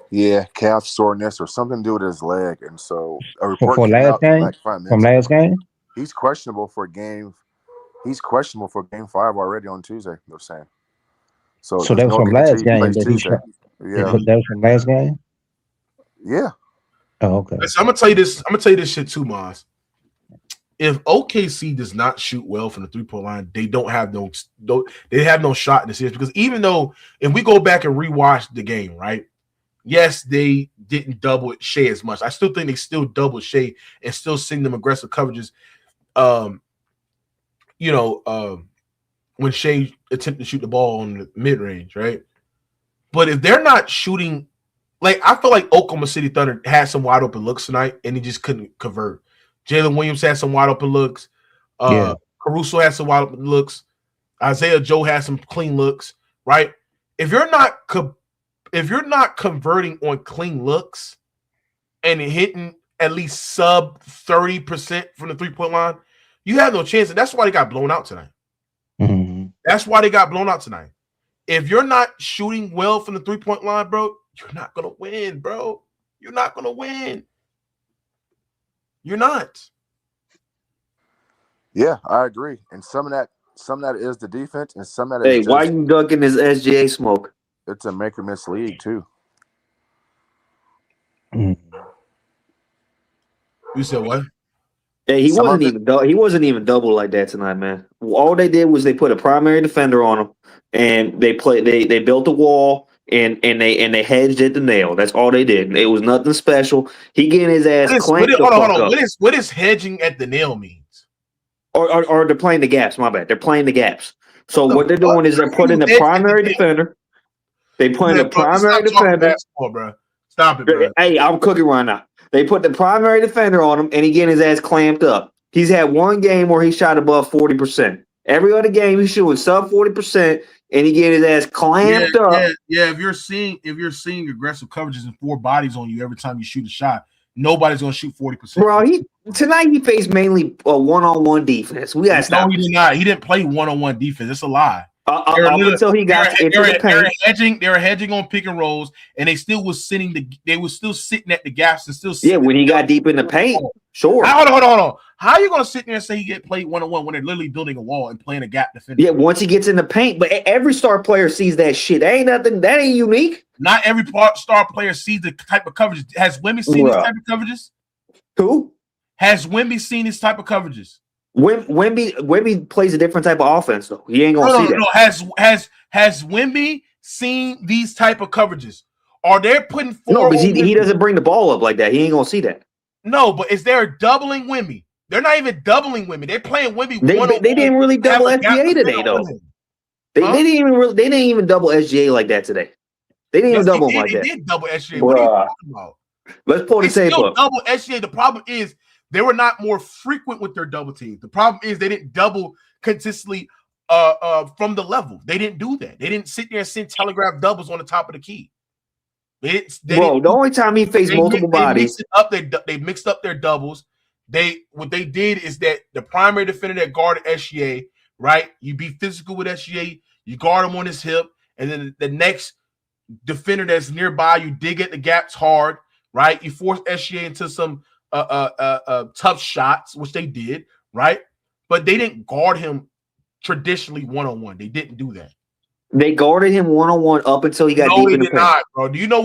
Yeah, calf soreness or something to do with his leg, and so a report from last game. He's questionable for game. He's questionable for game 5 already on Tuesday. They're saying. So that was from last game. That was from last game. Yeah. Oh, okay. So I'm gonna tell you this shit too, Moss. If OKC does not shoot well from the 3-point line, they have no shot in the series. Because even though if we go back and rewatch the game, right? Yes, they didn't double Shea as much. I still think they still double Shea and still send them aggressive coverages. When Shea attempted to shoot the ball on the mid-range, right? But if they're not shooting, I feel like Oklahoma City Thunder had some wide open looks tonight, and he just couldn't convert. Jalen Williams had some wide open looks. Caruso had some wide open looks. Isaiah Joe had some clean looks, right? If you're not converting on clean looks and hitting at least sub 30% from the 3-point line, you have no chance. And that's why they got blown out tonight. Mm-hmm. That's why they got blown out tonight. If you're not shooting well from the 3-point line, bro, you're not going to win, bro. You're not going to win. You're not. Yeah, I agree. And some of that is the defense, and some of that is why you ducking this SGA smoke? It's a make or miss league too. You said what? Hey, he wasn't even double like that tonight, man. All they did was they put a primary defender on him, and they built a wall, and they hedged at the nail. That's all they did. It was nothing special. He getting his ass clamped. Hold on. What is hedging at the nail means? Or they're playing the gaps. My bad. They're playing the gaps. So what they're doing is they're putting the primary defender. They putting the primary defender. Bro. Stop it, bro. Hey, I'm cooking right now. They put the primary defender on him, and he getting his ass clamped up. He's had one game where he shot above 40%. Every other game he's shooting sub 40%, and he getting his ass clamped up. Yeah. If you're seeing aggressive coverages and 4 bodies on you every time you shoot a shot, nobody's gonna shoot 40%. Bro, tonight he faced mainly a one-on-one defense. We gotta stop. No, he did not. He didn't play one-on-one defense. It's a lie. Until he got into the paint. They were hedging on pick and rolls, and they was sitting at the gaps and still. Yeah, when he got deep in the paint, sure. Hold on. How are you gonna sit there and say he get played one-on-one when they're literally building a wall and playing a gap defender? Yeah, once he gets in the paint, but every star player sees that shit. That ain't nothing. That ain't unique. Not every star player sees the type of coverage. Has Wemby seen these type of coverages? Who? Has Wemby seen this type of coverages? Wemby plays a different type of offense, though. He ain't gonna see that. No. Has Wemby seen these type of coverages? Are they putting 4? No, but he doesn't bring the ball up like that. He ain't gonna see that. No, but is there doubling Wemby? They're not even doubling Wemby. They're playing Wemby. They didn't really double SGA today, though. They didn't even double SGA like that today. They didn't even double him like that. They did double SGA. What are you talking about? Let's pull the tape up. Double SGA. The problem is they were not more frequent with their double teams. The problem is they didn't double consistently from the level. They didn't do that. They didn't sit there and send telegraph doubles on the top of the key. The only time he faced multiple bodies, they mixed up their doubles. What they did is that the primary defender that guarded SGA right? You be physical with SGA, you guard him on his hip, and then the next defender that's nearby, you dig at the gaps hard, right? You force SGA into some tough shots, which they did, right? But they didn't guard him traditionally one-on-one. They didn't do that. They guarded him one-on-one up until he got No, deep they in the did paint. not, bro. Do you know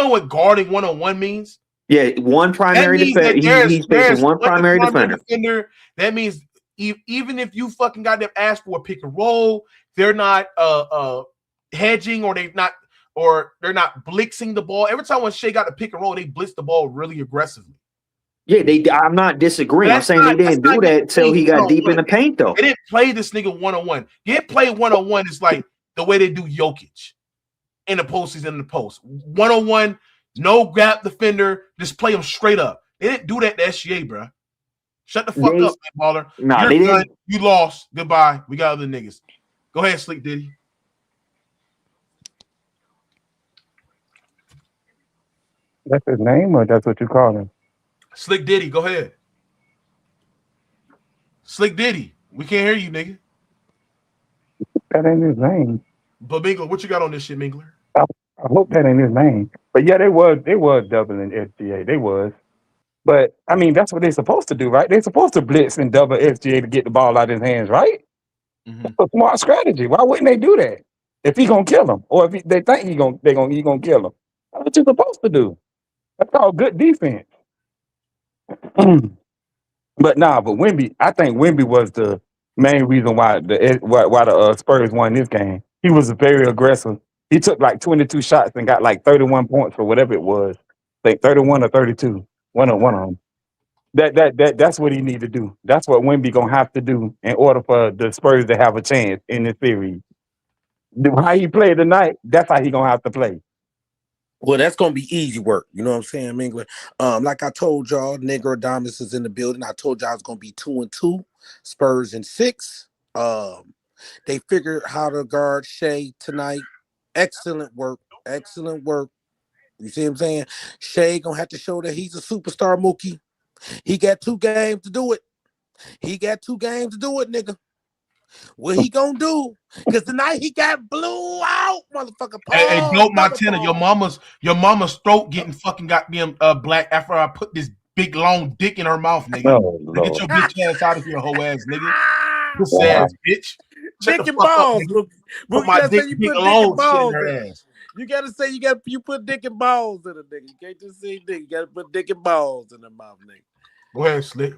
what guarding one-on-one means? Yeah, one primary defender. He's facing one primary defender. That means even if you fucking got them asked for a pick and roll, they're not hedging or they're not blitzing the ball. Every time when SHAI got the pick and roll, they blitz the ball really aggressively. Yeah, I'm not disagreeing. I'm saying they didn't do that until he got deep in the paint, though. They didn't play this nigga one-on-one. Get played one-on-one is like the way they do Jokic in the postseason in the post. One-on-one, no gap defender, just play him straight up. They didn't do that to SGA, bro. Shut the fuck up, man, baller. Nah, You're done. You lost. Goodbye. We got other niggas. Go ahead, Slick Diddy. That's his name, or that's what you call him? Slick Diddy, go ahead. Slick Diddy. We can't hear you, nigga. That ain't his name. But Mingler, what you got on this shit, Mingler? I hope that ain't his name. But yeah, they was doubling SGA. They was. But I mean, that's what they're supposed to do, right? They're supposed to blitz and double SGA to get the ball out of his hands, right? Mm-hmm. That's a smart strategy. Why wouldn't they do that? If he gonna kill him, or if they think he gonna kill him, that's what you're supposed to do. That's called good defense. But Wemby, I think Wemby was the main reason why the Spurs won this game. He was very aggressive. He took like 22 shots and got like 31 points for whatever it was. I think 31 or 32. One of them. That's what he need to do. That's what Wemby gonna have to do in order for the Spurs to have a chance in this series. How he played tonight, that's how he gonna have to play. Well, that's gonna be easy work. You know what I'm saying, Mingler? Like I told y'all, Negro Adamas is in the building. I told y'all it's gonna be 2-2, Spurs in 6. They figured how to guard SHAI tonight. Excellent work. Excellent work. You see what I'm saying? SHAI gonna have to show that he's a superstar, Mookie. He got 2 games to do it. Nigga. What he gonna do? Because tonight he got blew out, motherfucker. Hey, Dope Montana, your mama's throat getting fucking goddamn black after I put this big long dick in her mouth, nigga. Get your bitch ass out of here, hoe ass nigga. This ass bitch. Dick and balls. Put my dick long shit in her ass. You gotta say you put dick and balls in a nigga. You can't just say dick. You gotta put dick and balls in the mouth, nigga. Go ahead, Slick.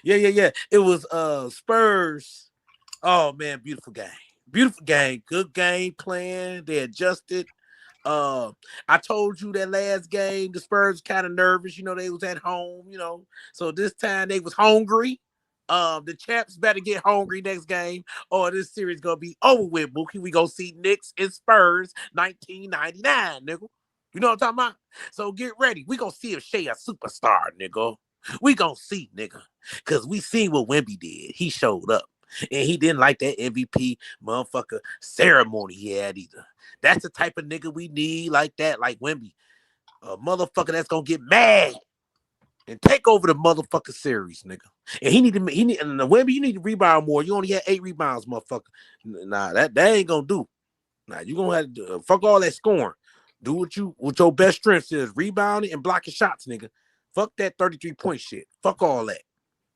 Yeah. It was Spurs. Oh man, beautiful game. Good game plan. They adjusted. I told you that last game the Spurs kind of nervous. They was at home. So this time they was hungry. The champs better get hungry next game, or this series gonna be over with, Mookie. We gonna see Knicks and Spurs 1999, nigga. You know what I'm talking about? So get ready. We gonna see if SHAI a superstar, nigga. We gonna see, nigga. Cause we seen what Wemby did. He showed up. And he didn't like that MVP motherfucker ceremony he had either. That's the type of nigga we need like that, like Wemby. A motherfucker that's gonna get mad and take over the motherfucker series, nigga. And and Wemby, you need to rebound more. You only had 8 rebounds, motherfucker. Nah, that ain't gonna do. Nah, you gonna have to fuck all that scoring. Do what your best strength is, rebounding and blocking shots, nigga. Fuck that 33-point shit. Fuck all that.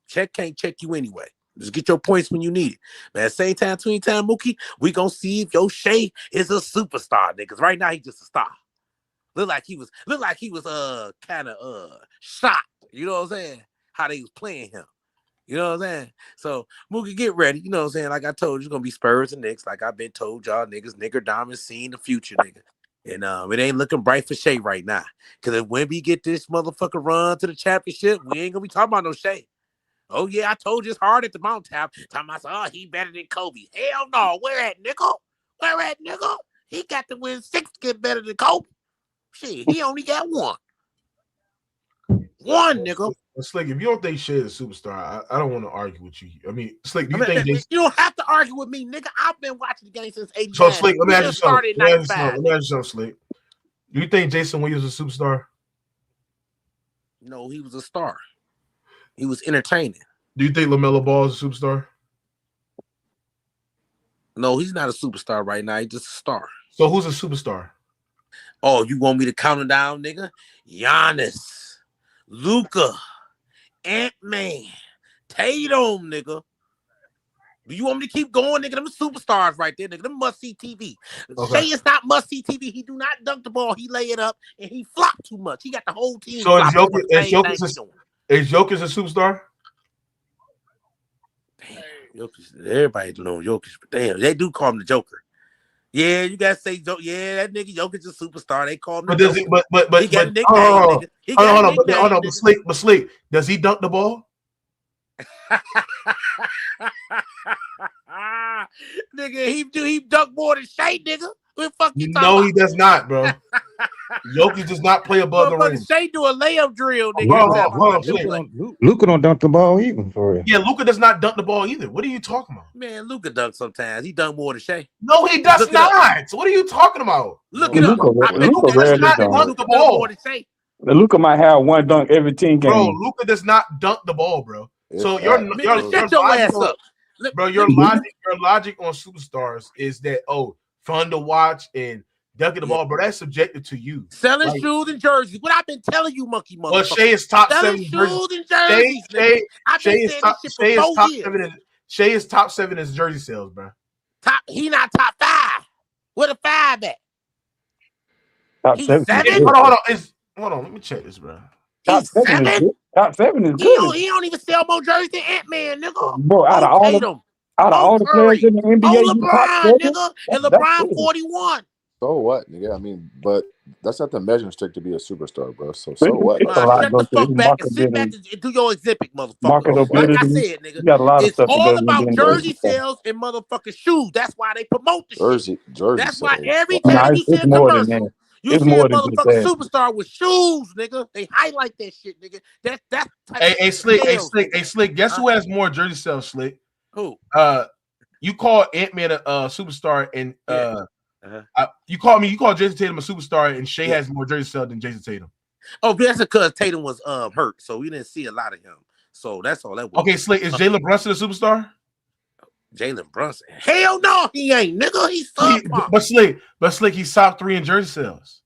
Chet can't check you anyway. Just get your points when you need it. But at the same time, Mookie, we gonna see if your SHAI is a superstar, niggas. Right now, he just a star. Look like he was kind of shocked. You know what I'm saying? How they was playing him. You know what I'm saying? So Mookie, get ready. You know what I'm saying? Like I told you, it's gonna be Spurs and Knicks. Like I've been told y'all niggas, nigger diamond seeing the future, nigga. And it ain't looking bright for SHAI right now. Cause if Wemby get this motherfucker run to the championship, we ain't gonna be talking about no SHAI. Oh, yeah, I told you it's hard at the mountaintop. Talking about, he better than Kobe. Hell no. Where at, nigga? He got to win 6 to get better than Kobe. Shit, he only got 1. 1, nigga. Slick, if you don't think SHAI is a superstar, I don't want to argue with you. I mean, Slick, do you think you don't have to argue with me, nigga. I've been watching the game since 89. So, Slick, let me ask you something. Slick. Do you think Jason Williams is a superstar? No, he was a star. He was entertaining. Do you think LaMelo Ball is a superstar? No, he's not a superstar right now. He's just a star. So who's a superstar? Oh, you want me to count it down, nigga? Giannis, Luka, Ant-Man, Tatum, nigga. Do you want me to keep going, nigga? Them superstars right there, nigga. Them must-see TV. Okay. Shai is not must-see TV. He do not dunk the ball. He lay it up, and he flop too much. He got the whole team. So is flopping Jokic a superstar? Damn, Jokic. Everybody know Jokic, but damn, they do call him the Joker. Yeah, you gotta say, yeah, that nigga Jokic is a superstar. They call him the Joker. He got a nickname, nigga. He got a nickname, but Slick, does he dunk the ball? Nigga, he dunk more than Shai, nigga. What the fuck you talking No, about? he does not, bro. Jokic does not play above the rim. Shai do a layup drill, nigga. Luka don't dunk the ball even for real. Yeah, Luka does not dunk the ball either. What are you talking about? Man, Luka dunks sometimes. He dunk more than Shai. No, he does not. What are you talking about? Look it up. Luka rarely not dunk. dunk the ball. Luka might have one dunk every 10 games. Bro, Luka does not dunk the ball, bro. So your logic on superstars is that fun to watch and dunking the ball, bro. That's subjective to you. Selling shoes and jerseys. What I've been telling you, monkey motherfucker. Well, Shai is top selling 7 shoes and jerseys. Shai is top 7 in jersey sales, bro. He not top 5. Where the 5 at? Top He's 7. 7? Hold on, let me check this, bro. Top 7 is good. Top 7 is good. He don't even sell more jerseys than Ant-Man, nigga. Bro, out of all the players in the NBA, LeBron, nigga, and LeBron 41. So what, nigga? I mean, but that's not the measuring stick to be a superstar, bro. So what? Shut the fuck back and sit back and do your exhibit, motherfucker. Like I said, nigga, it's all about jersey sales and motherfucking shoes. That's why they promote the jersey. That's why every time you see a commercial, you see a motherfucking superstar with shoes, nigga. They highlight that shit, nigga. That's hey, Slick. Guess who has more jersey sales, Slick? Who? You call Ant-Man a superstar, and you call Jason Tatum a superstar, and Shai has more jersey sales than Jason Tatum. Oh, that's because Tatum was hurt, so we didn't see a lot of him. So that's all that was. Okay, Slick, is Jalen Brunson a superstar? Jalen Brunson? Hell no, he ain't, nigga. He's but Slick, he's top 3 in jersey sales.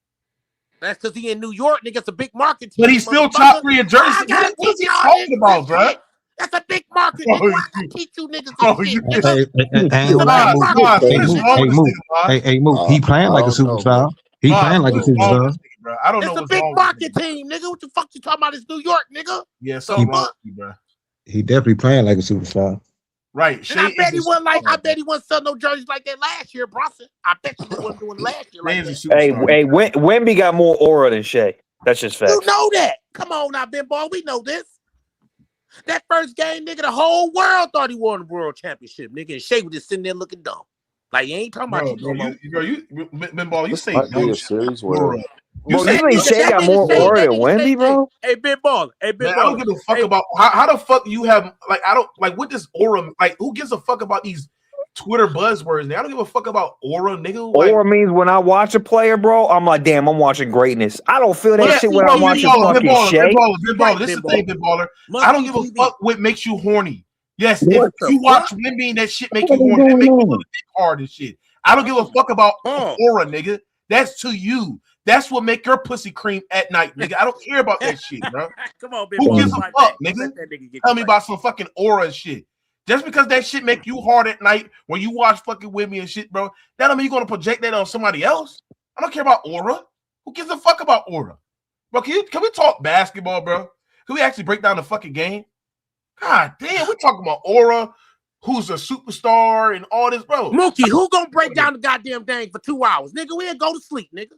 That's because he in New York, nigga. It's a big market. But he's still top 3 in jersey sales. What is he talking about, bro? That's a big market. I teach you niggas this shit. Hey, Mook. He playing like a superstar. He playing like a superstar. I don't know. It's a big market team, nigga. What the fuck you talking about? It's New York, nigga. Yeah, something wrong with you, bro. He definitely playing like a superstar. Right. I bet he wasn't selling no jerseys like that last year, Bronson. I bet he wasn't doing last year like that. Hey, Wemby got more aura than Shai. That's just fact. You know that. Come on now, Ben Ball. We know this. That first game, nigga, the whole world thought he won the world championship, nigga. And Shai was just sitting there looking dumb. Like, you ain't talking about Ben Ball, you say a series where you think Shai got more aura than Wemby, bro? Hey, Ben Ball. I don't give a fuck about how the fuck you have what does aura who gives a fuck about these Twitter buzzwords? I don't give a fuck about aura, nigga. Aura means when I watch a player, bro, I'm like, damn, I'm watching greatness. I don't feel that shit when I'm watching fucking Shai. This is the thing, Ben Baller. I don't give a fuck what makes you horny. Yes, if you watch Wemby and that shit make you horny, that make you look hard and shit. I don't give a fuck about aura, nigga. That's to you. That's what make your pussy cream at night, nigga. I don't care about that shit, bro. Come on, Ben. Who gives a fuck, nigga? Tell me about some fucking aura and shit. Just because that shit make you hard at night when you watch fucking with me and shit, bro, that don't mean you're gonna project that on somebody else. I don't care about aura. Who gives a fuck about aura? Bro, can we talk basketball, bro? Can we actually break down the fucking game? God damn, we're talking about aura, who's a superstar and all this, bro. Mookie, who gonna break down the goddamn thing for 2 hours? Nigga, we'll go to sleep, nigga.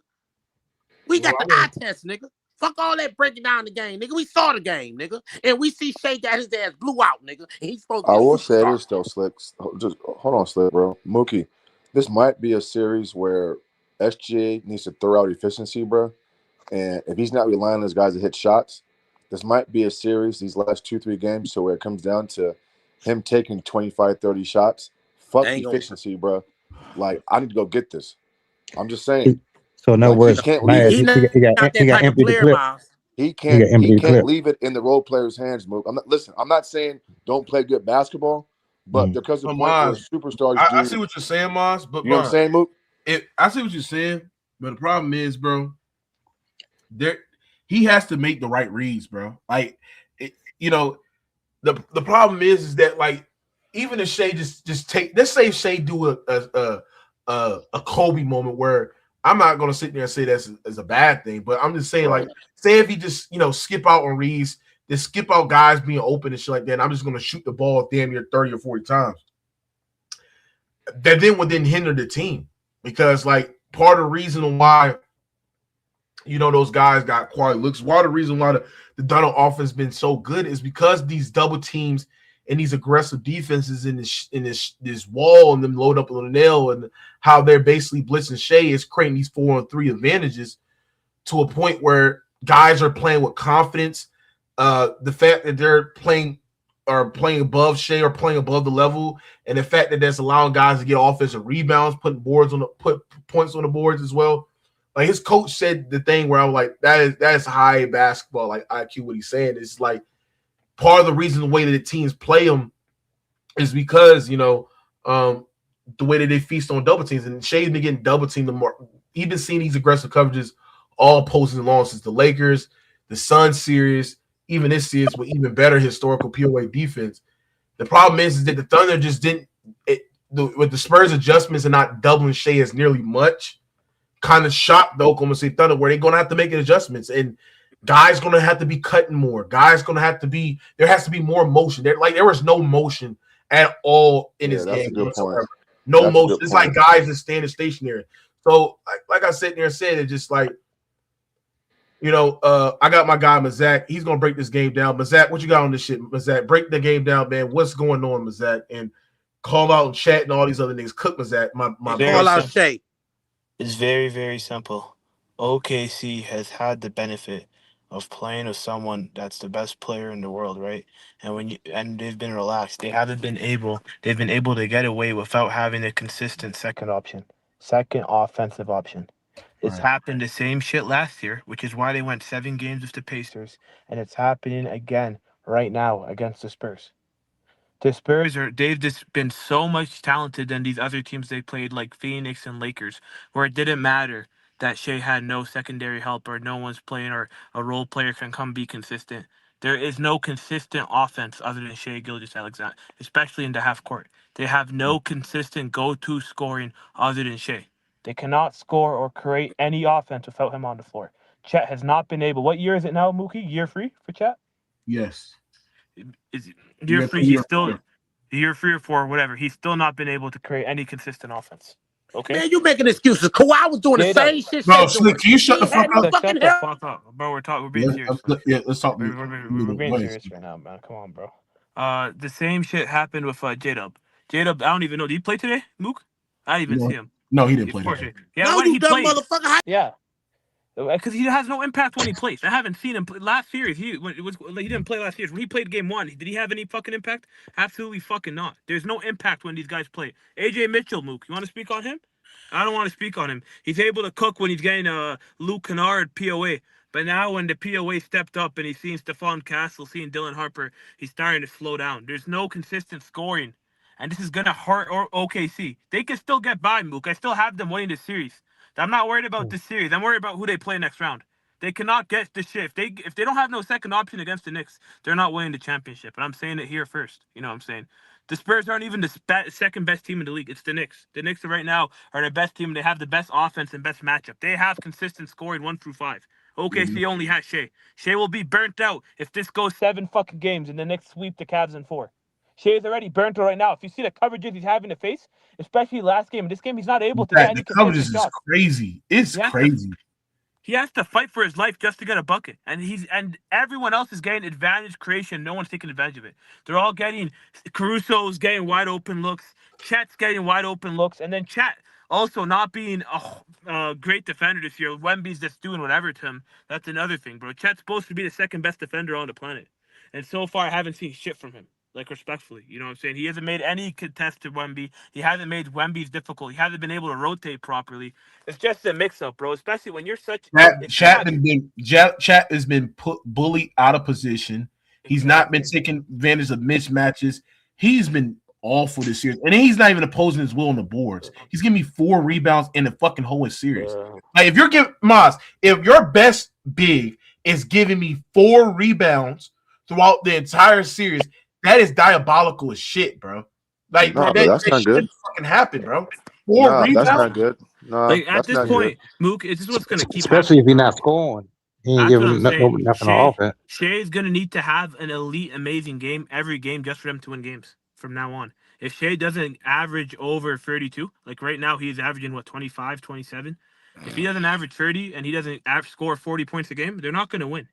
We got the eye test, nigga. Fuck all that breaking down the game, nigga. We saw the game, nigga. And we see Shai got his ass blew out, nigga. And he's supposed to be I will say this, though, Slick. Just hold on, Slick, bro. Mookie, this might be a series where SGA needs to throw out efficiency, bro. And if he's not relying on his guys to hit shots, this might be a series, these last 2-3 games, so where it comes down to him taking 25, 30 shots. Fuck efficiency, bro. Like, I need to go get this. I'm just saying. So in other words, he got empty the clip. He can't leave it in the role player's hands. I'm not saying don't play good basketball, But there comes a But point where Maz, superstars I do. see what you're saying, Maz. But You know what I'm saying, Mook? I see what you're saying. But the problem is, bro, he has to make the right reads, bro. Like, the problem is that like even if SHAI just take, let's say SHAI do a Kobe moment where I'm not gonna sit there and say that's a bad thing, but I'm just saying, Right. like, say if he just skip out on reads, just skip out guys being open and shit like that, and I'm just gonna shoot the ball damn near 30 or 40 times. That then would then hinder the team, because like part of the reason why those guys got quality looks, why the reason why the Dunham offense been so good is because these double teams and these aggressive defenses in this wall and them load up on the nail, and how they're basically blitzing SHAI is creating these 4-on-3 advantages to a point where guys are playing with confidence. The fact that they're playing above SHAI or playing above the level, and the fact that that's allowing guys to get offensive rebounds, put points on the boards as well. Like his coach said the thing where I'm like, that is high basketball, like IQ. What he's saying is like part of the reason the way that the teams play them is because the way that they feast on double teams, and SHAI's been getting double teamed more. He's been seeing these aggressive coverages all postseason long since the Lakers, the Suns series, even this series with even better historical POA defense. The problem is that the Thunder just didn't with the Spurs adjustments and not doubling SHAI as nearly much. Kind of shocked the Oklahoma City Thunder, where they're going to have to make adjustments, and guys going to have to be cutting more. Guys going to have to be, there has to be more motion. There was no motion at all in this game. No motion. It's like guys just standing stationary. So, like I sat there and said, it's just like, I got my guy Mazak. He's gonna break this game down. Mazak, what you got on this shit? Mazak, break the game down, man. What's going on, Mazak? And call out and chat and all these other niggas. Cook Mazak. My call out SHAI. It's very, very simple. OKC has had the benefit of playing with someone that's the best player in the world, right? And they've been relaxed. They've been able to get away without having a consistent second offensive option. It's happened the same shit last year, which is why they went 7 games with the Pacers, and it's happening again right now against the Spurs. The Spurs they've just been so much talented than these other teams they played, like Phoenix and Lakers, where it didn't matter that SHAI had no secondary help or no one's playing or a role player can come be consistent. There is no consistent offense other than SHAI Gilgeous-Alexander, especially in the half court. They have no consistent go-to scoring other than SHAI. They cannot score or create any offense without him on the floor. Chet has not been able. What year is it now, Mookie? Year 3 for Chet? Yes. Is year 3? He's still year 3 or 4, whatever. He's still not been able to create any consistent offense. Okay. Man, you making excuses. Kawhi was doing the same shit. Bro, Slick, can you shut the fuck up? Shut the fuck up, bro. We're being serious. Let's talk. We're being serious right now, man. Come on, bro. The same shit happened with J-Dub. J-Dub, I don't even know. Did he play today, Mook? I didn't even see him. No, he didn't play today. Yeah, no, when you he dumb played. motherfucker. Yeah. Because he has no impact when he plays. I haven't seen him play. Last series. He didn't play last series. When he played game 1, did he have any fucking impact? Absolutely fucking not. There's no impact when these guys play. AJ Mitchell, Mook, you want to speak on him? I don't want to speak on him. He's able to cook when he's getting Luke Kennard POA. But now when the POA stepped up and he's seeing Stephon Castle, seeing Dylan Harper, he's starting to slow down. There's no consistent scoring. And this is going to hurt OKC. They can still get by, Mook. I still have them winning this series. I'm not worried about this series. I'm worried about who they play next round. They cannot get the shit. If they don't have no second option against the Knicks, they're not winning the championship. And I'm saying it here first. You know what I'm saying? The Spurs aren't even the second best team in the league. It's the Knicks. The Knicks right now are the best team. They have the best offense and best matchup. They have consistent scoring 1 through 5. OKC only has SHAI. SHAI will be burnt out if this goes 7 fucking games and the Knicks sweep the Cavs in 4. SHAI is already burnt out right now. If you see the coverages he's having to face, especially last game, this game he's not able to get any coverage is crazy. It's crazy. He has to fight for his life just to get a bucket, and everyone else is getting advantage creation. No one's taking advantage of it. They're all getting Caruso's getting wide open looks, Chet's getting wide open looks, and then Chet also not being a great defender this year. Wemby's just doing whatever to him. That's another thing, bro. Chet's supposed to be the second best defender on the planet, and so far I haven't seen shit from him. Like, respectfully, you know what I'm saying? He hasn't made any contest to Wemby. He hasn't made Wemby's difficult. He hasn't been able to rotate properly. It's just a mix-up, bro, especially when you're such... Chat has been bullied out of position. He's not been taking advantage of mismatches. He's been awful this series. And then he's not even opposing his will on the boards. He's giving me 4 rebounds in the fucking whole series. Like if you're giving Maz, if your best big is giving me 4 rebounds throughout the entire series, that is diabolical as shit, bro. Like No, that that's not good. fucking happen, bro. 4 No, rebounds. that's not good. No, Like at that's this not point, Mook, it's just what's gonna keep especially happening. if he's not scoring. He ain't That's what I'm giving saying. nothing on offense. Shea's gonna need to have an elite, amazing game every game just for them to win games from now on. If SHAI doesn't average over 32, like right now he's averaging what 25, 27. If he doesn't average 30 and he doesn't score 40 points a game, they're not gonna win.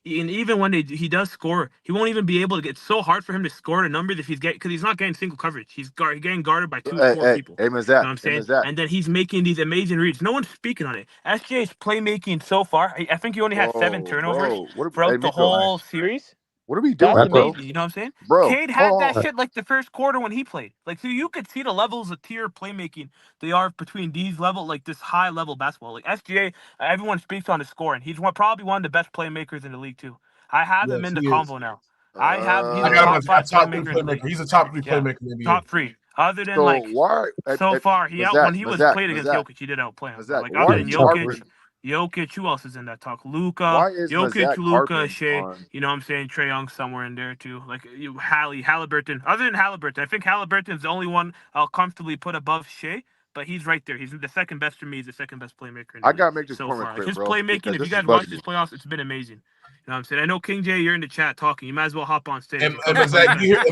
And even when he does score, he won't even be able to get. It's so hard for him to score the numbers if because he's not getting single coverage. He's getting guarded by 2 good. to 4 people. Hey, You know Mazak, what I'm hey, saying? Mazak. And then he's making these amazing reads. No one's speaking on it. SJ's playmaking so far, I think he only had 7 Whoa, turnovers bro. throughout the Miko, whole series. what are we That's doing, bro? amazing. You know what I'm saying? Bro, Cade had hold that on. shit like the first quarter when he played. Like, so you could see the levels of tier playmaking they are between these level, like this high level basketball. Like SGA, everyone speaks on his scoring. He's probably one of the best playmakers in the league too. I have him Yes, in the he is. combo now. He's I a got him top as a 5 top 3 playmaker in the league. playmaker. He's a top 3 Yeah, playmaker in the NBA. top 3. Other than So like why, so far, when he was played against Mazak, Jokic, he did outplay him. But Mazak, like why other are than you harping? Jokic, who else is in that talk? Luca, Why is Jokic, Mazak Luca, harping SHAI. on? You know what I'm saying? Trae Young somewhere in there too. Like Halliburton. Other than Halliburton, I think Halliburton's the only one I'll comfortably put above SHAI. But he's right there. He's the second best for me. He's the second best playmaker in the I league gotta make this so point real far. Like quick, his bro, playmaking, because if you this is guys watch bugging this me. playoffs, it's been amazing. You know what I'm saying? I know King J, you're in the chat talking. You might as well hop on stage. And Mazak, do you hear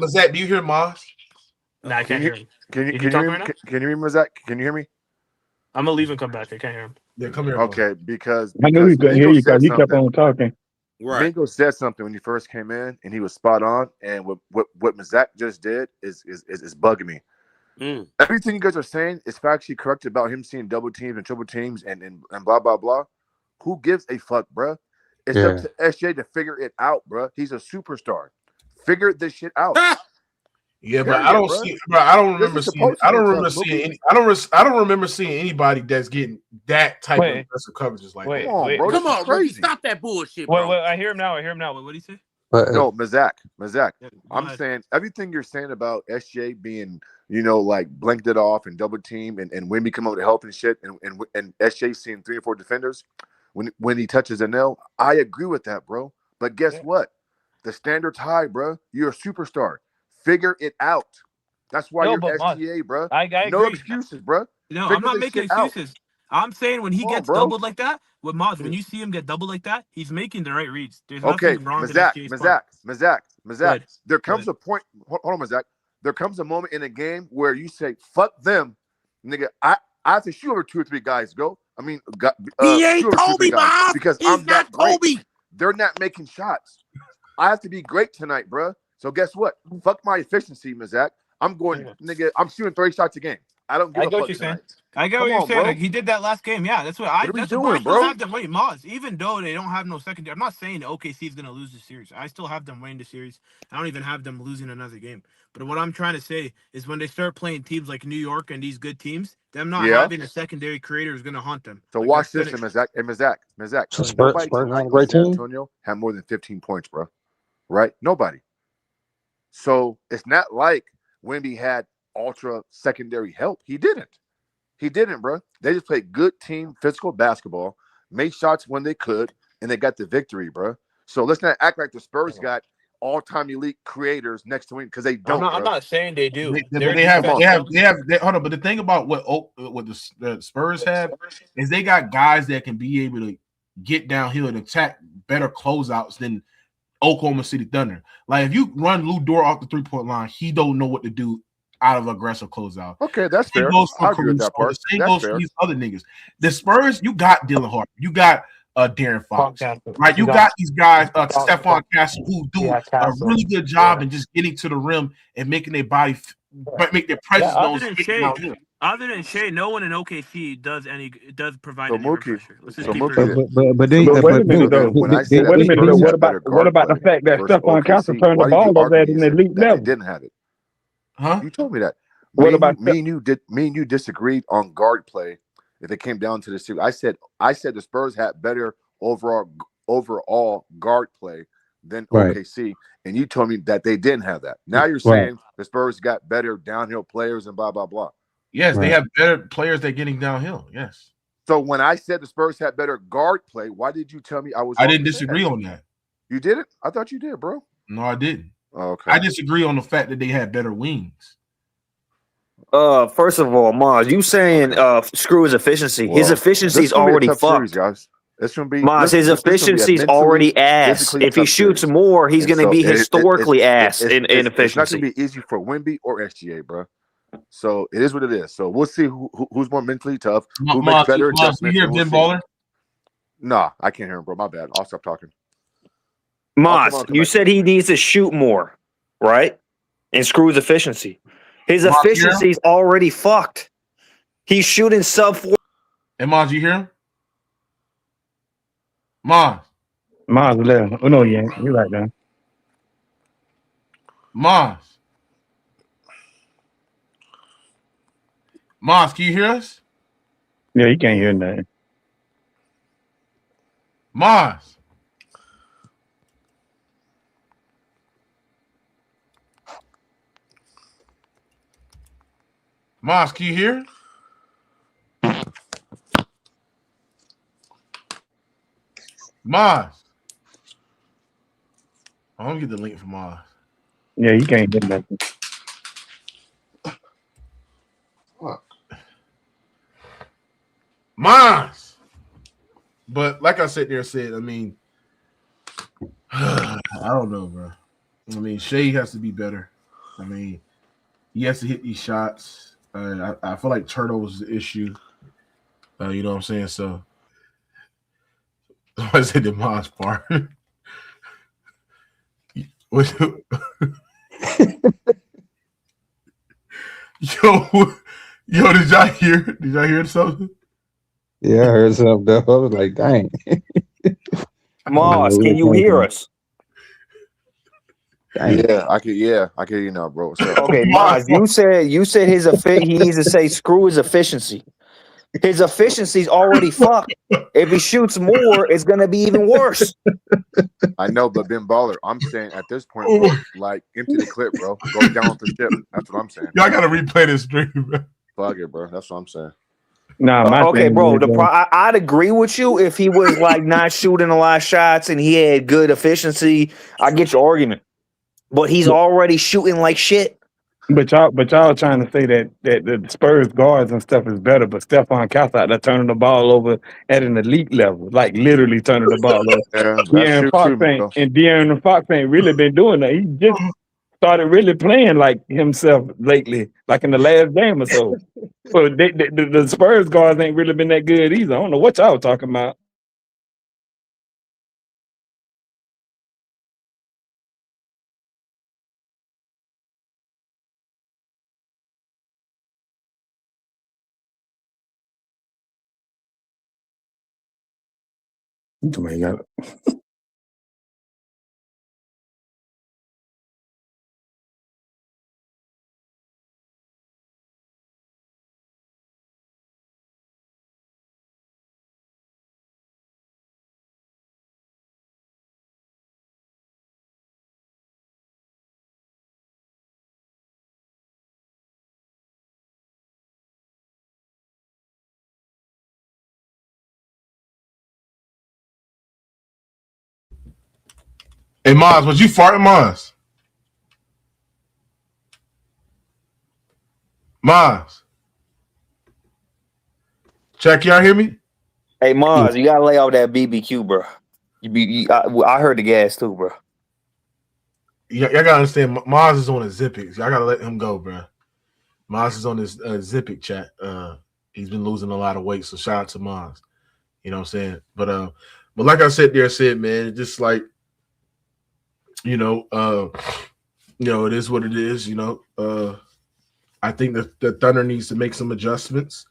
Mazak, do you hear Maz? Nah, I can't hear him. Can you Is he can you talking hear right me? now? Can you hear me, Mazak? Can you hear me? I'm gonna leave and come back. I can't hear him. Yeah, come here, Maz. Okay, because I knew he couldn't hear Mingo you because said he kept something. on talking. Right. Mingo said something when he first came in, and he was spot on. And what Mazak just did is bugging me. Everything you guys are saying is factually correct about him seeing double teams and triple teams and blah blah blah. Who gives a fuck, bruh? It's up to SJ to figure it out, bruh. He's a superstar. Figure this shit out. Yeah, but Period, I don't bruh. see. Bro, I don't This remember is seeing. supposed to I be don't tough, remember Mookie. seeing any. I don't remember seeing anybody that's getting that type of aggressive coverages like Wait, that. Come on, bro. Come This is on, Rookie. crazy. Stop that bullshit, bro. Wait, I hear him now. What did he say? But No, Mazak. Yeah, go I'm ahead. saying everything you're saying about SJ being, like blanked it off and double team and Wemby come up to help and shit, and SJ seeing 3 or 4 defenders when he touches a nail. I agree with that, bro. But guess what? The standard's high, bro. You're a superstar. Figure it out. That's why you're SGA, bro. I No agree. excuses, bro. No, Figure I'm not this making shit out. excuses. I'm saying when he Come on, gets bro. doubled like that, with Maz, when you see him get doubled like that, he's making the right reads. There's Okay, nothing wrong with SGA's part. Mazak. Good. There comes a point. Hold on, Mazak. There comes a moment in a game where you say, "Fuck them, nigga." I have to shoot over 2 or 3 guys. He Shoot ain't over 2 or 3 Kobe, guys Bob. because He's I'm not that great. Kobe. They're not making shots. I have to be great tonight, bro. So guess what? Fuck my efficiency, Mazak. I'm going, nigga. I'm shooting 30 shots a game. I don't give I a get what fuck you're saying. tonight. I get Come what you're on, saying. bro. Like he did that last game. Yeah, that's what What are we doing, I still bro? have them winning Maz, even though they don't have no secondary. I'm not saying that OKC is gonna lose the series. I still have them winning the series. I don't even have them losing another game. But what I'm trying to say is when they start playing teams like New York and these good teams, them not having a secondary creator is gonna haunt them. So Like, watch that's this, gonna- Mazak. so Spurs, Nobody Spurs tonight not a on great San team. Antonio had more than 15 points, bro. Right? Nobody. So it's not like Wemby had ultra secondary help. He didn't, bro. They just played good team physical basketball, made shots when they could, and they got the victory, bro. So let's not act like the Spurs got all-time elite creators next to him because they don't. I'm not saying they do. They have. Hold on, but the thing about what the Spurs have is they got guys that can be able to get downhill and attack better closeouts than Oklahoma City Thunder. Like if you run Lou Dort off the 3-point line, he don't know what to do out of aggressive closeout. Okay, that's fair. It goes for I agree with that part. The same That's goes fair. for these other niggas. The Spurs, you got Dylan Harper, you got Darren Fox, Castle. right? You got these guys, Stephon Castle, who do a really good job in just getting to the rim and making their body, make their presence known. Other than SHAI, no one in OKC does provide So any rim Mookie, pressure. Let's just so keep it Mookie, real. But then, But wait a minute though. when I said Wait a that minute though. Spurs had better What about the guard fact that versus Stephon Castle OKC, turned why the did you ball over argue at me an and said elite that they level? didn't have it? Huh? You told me that. What about Me and you disagreed on guard play if it came down to the series. I said the Spurs had better overall guard play than Right. OKC, and you told me that they didn't have that. Now you're Right. saying the Spurs got better downhill players and blah blah blah. Yes, they Right. have better players that getting downhill. Yes, So when I said the Spurs had better guard play, why did you tell me I was I wrong didn't to say disagree that? on that. You did it? I thought you did, bro. No, I didn't. Okay. I disagree on the fact that they had better wings. First of all, Maz, you saying screw his efficiency. His Well, efficiency's this gonna be a already tough series, fucked. guys. It's gonna be Maz, his this gonna be a efficiency's mentally, already ass. physically If he tough shoots series. more, he's And going to so be historically ass in It's not efficiency. gonna be easy for Wemby or SGA, bro. So it is what it is. So we'll see who's more mentally tough, who makes better Maz, you adjustments. hear and we'll Ben see. Baller? Nah, I can't hear him, bro. My bad. I'll stop talking. Maz, you said he needs to shoot more, right? And screw his efficiency. His Maz, efficiency's already fucked. He's shooting sub 4. Hey, Maz, you hear him? Maz. Maz left. Oh no, yeah, you're right there. Maz. Maz, can you hear us? Yeah, you can't hear nothing. Maz. Maz, can you hear? Maz. I'm gonna get the link from Maz. Yeah, you can't hear nothing. Maz. But like I said, I mean, I don't know, bro. I mean, SHAI has to be better. I mean, he has to hit these shots. I feel like turnovers is the issue. You know what I'm saying? So I said the Maz part. Yo, did y'all hear? Did y'all hear something? Yeah, I heard something. I was like, dang. Maz, can you hear us? Dang. Yeah, I can hear you now, bro. What's up? Okay, Maz, you said he needs to say screw his efficiency. His efficiency's already fucked. If he shoots more, it's gonna be even worse. I know, but Ben Baller, I'm saying at this point, bro, like empty the clip, bro. Go down with the ship. That's what I'm saying. Y'all gotta replay this stream, bro. Fuck it, bro. That's what I'm saying. Nah, my Okay, thing bro. is, I'd agree with you if he was like not shooting a lot of shots and he had good efficiency. I get your argument, but he's already shooting like shit. but y'all trying to say that the Spurs guards and stuff is better, but Stephon Castle out there turning the ball over at an elite level, like literally turning the ball over. Yeah, that's De'Aaron true Fox too, bro. De'Aaron Fox ain't really been doing that. He just started really playing like himself lately, like in the last game or so. So the Spurs guards ain't really been that good either. I don't know what y'all talking about. Hey, Maz, was you farting, Maz? Maz. Check, y'all hear me? Hey, Maz, you gotta lay off that BBQ, bro. I heard the gas too, bro. Y'all gotta understand, Maz is on a Zipic. Y'all gotta let him go, bro. Maz is on this Zipic chat. He's been losing a lot of weight, so shout out to Maz. You know what I'm saying? But like I said, man, it's just like, it is what it is. I think the Thunder needs to make some adjustments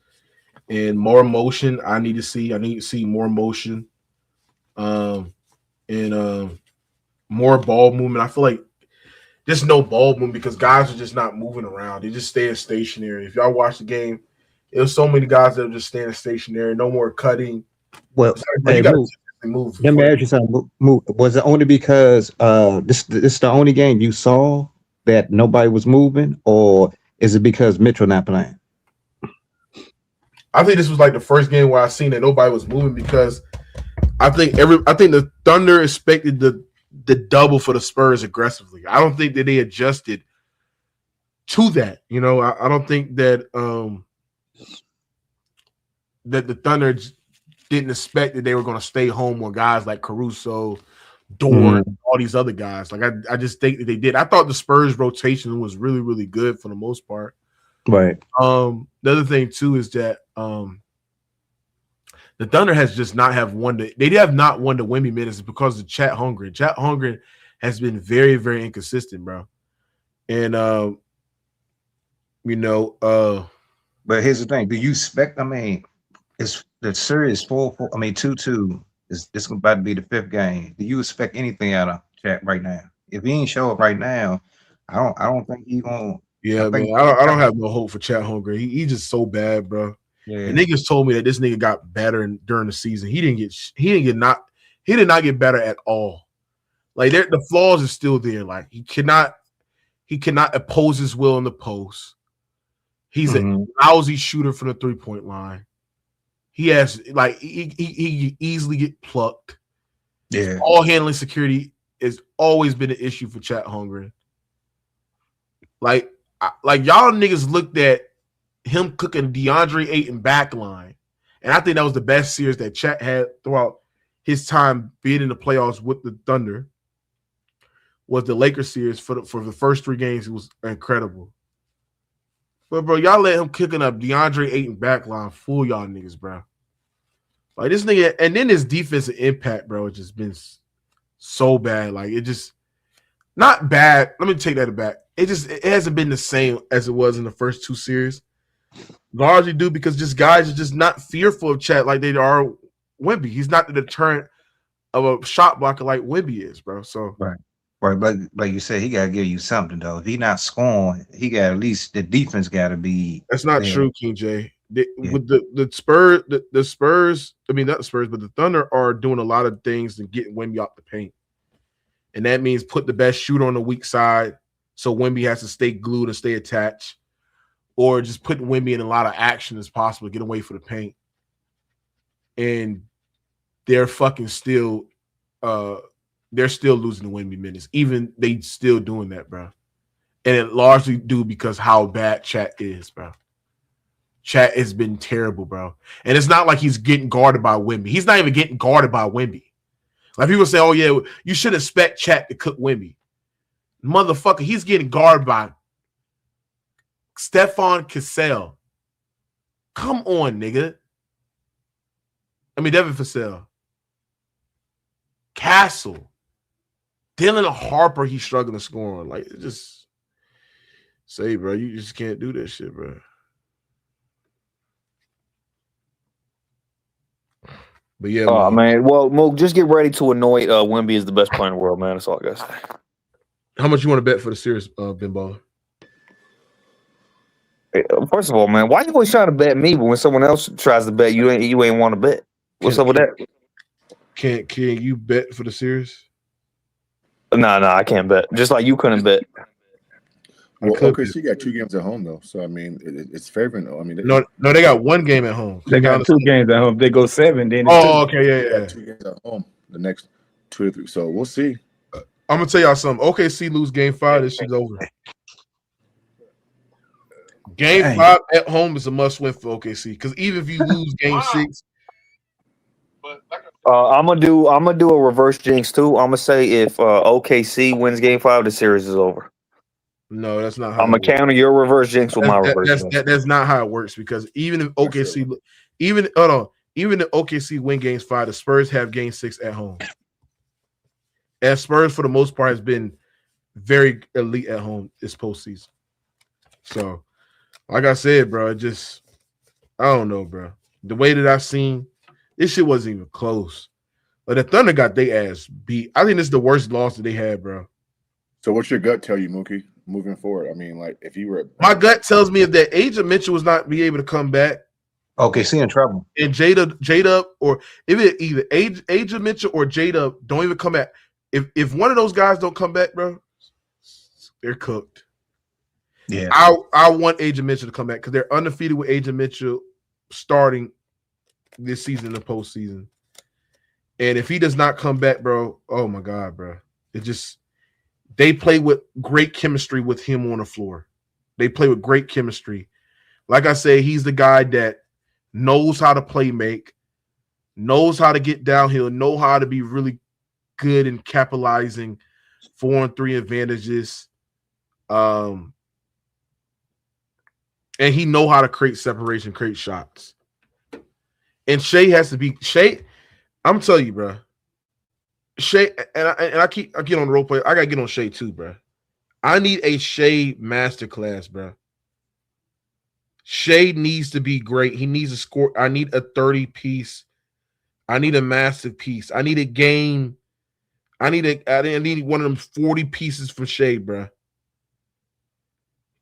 and more motion. I need to see more motion, and more ball movement. I feel like there's no ball movement because guys are just not moving around. They're just staying stationary. If y'all watch the game, there was so many guys that are just standing stationary. No more cutting. Well, You got to move Let me ask you something. Was it only because this the only game you saw that nobody was moving, or is it because Mitchell not playing? I think this was like the first game where I seen that nobody was moving because I think the Thunder expected the double for the Spurs aggressively. I don't think that they adjusted to that. You know, I don't think that that the Thunder didn't expect that they were going to stay home on guys like Caruso, Dort, all these other guys. Like I just think that they did. I thought the Spurs rotation was really, really good for the most part. Right. The other thing too is that the Thunder has just not have won they have not won the wemby minutes because of Chet Holmgren. Chet Holmgren has been very, very inconsistent, bro. And but here's the thing: do you expect? I mean, it's the series 4-4. I mean, 2-2 is this about to be the 5th game. Do you expect anything out of Chet right now? If he ain't show up right now, I don't think he gonna. Yeah, man. I don't have no hope for Chet Holmgren. He just so bad, bro. Yeah. And niggas told me that this nigga got better during the season. He did not get better at all. Like the flaws are still there. Like he cannot oppose his will in the post. He's a lousy shooter from the 3-point line. He has like he easily get plucked. Yeah. All handling security has always been an issue for Chet Holmgren. Like y'all niggas looked at him cooking DeAndre Ayton backline, and I think that was the best series that Chet had throughout his time being in the playoffs with the Thunder. Was the Lakers series for the first 3 games? It was incredible. But bro, y'all let him kicking up DeAndre Ayton backline, fool y'all niggas, bro. Like this nigga, and then his defensive impact, bro, it's just been so bad. Like it just not bad. Let me take that back. It hasn't been the same as it was in the first 2 series. Largely due because just guys are just not fearful of Chet like they are Wemby. He's not the deterrent of a shot blocker like Wemby is, bro. So Right. But like you said, he gotta give you something though. If he not scoring, he got at least the defense gotta be. That's not true, King J. With the Spurs, the Spurs, I mean not the Spurs, but the Thunder are doing a lot of things and getting Wemby off the paint. And that means put the best shooter on the weak side so Wemby has to stay glued and stay attached. Or just putting Wemby in a lot of action as possible to get away from the paint. And they're fucking still they're still losing the Wemby minutes. Even they still doing that, bro. And it largely due because how bad Chet is, bro. Chet has been terrible, bro. And it's not like he's getting guarded by Wemby. He's not even getting guarded by Wemby. Like people say, oh yeah, you should expect Chet to cook Wemby. Motherfucker, he's getting guarded by Stephon Cassell. Come on, nigga. I mean, Devin Vassell. Castle. Dylan Harper, he's struggling to score on. Like, just say, bro, you just can't do that shit, bro. But yeah, man. Well, Mook, just get ready to anoint Wemby as the best player in the world, man. That's all I got to say. How much you want to bet for the series, Ben Baller? First of all, man, why you always trying to bet me, but when someone else tries to bet, you ain't want to bet? What's up with that? Can you bet for the series? No, I can't bet. Just like you couldn't bet. Well, OKC got 2 games at home though, so I mean, it's favoring though. I mean, no, they got 1 game at home. They got 2 games at home. They go 7, then. Okay, yeah. 2 games at home. The next 2 or 3. So we'll see. I'm gonna tell y'all something. OKC lose game 5. This shit's over. Game 5 at home is a must-win for OKC because even if you lose game 6, I'm gonna do a reverse jinx too. I'm gonna say if OKC wins game 5, the series is over. No, that's not how I'm gonna counter your reverse jinx with my reverse jinx. That's not how it works because even if OKC, even if OKC win games 5, the Spurs have game 6 at home. And Spurs, for the most part, has been very elite at home this postseason. So, like I said, bro, I don't know, bro. The way that I've seen, this shit wasn't even close. But the Thunder got their ass beat. I think this is the worst loss that they had, bro. So what's your gut tell you, Mookie, moving forward? I mean, like, if you were... My gut tells me if that Agent Mitchell was not be able to come back, Okay, see in trouble. And Jada, or if it either Aja Mitchell or Jada don't even come back. If one of those guys don't come back, bro, they're cooked. Yeah. I want Aja Mitchell to come back because they're undefeated with Aja Mitchell starting this season in the postseason. And if he does not come back, bro, oh my God, bro. It just they play with great chemistry with him on the floor. They play with great chemistry. Like I say, he's the guy that knows how to play make, knows how to get downhill, know how to be really good in capitalizing 4-on-3 advantages. And he know how to create separation, create shots. And SHAI has to be SHAI. I'm telling you, bro. SHAI, and I get on the role play. I gotta get on SHAI too, bro. I need a SHAI masterclass, bro. SHAI needs to be great. He needs to score. I need a 30-piece. I need a massive piece. I need a game. I need one of them 40 pieces from SHAI, bro.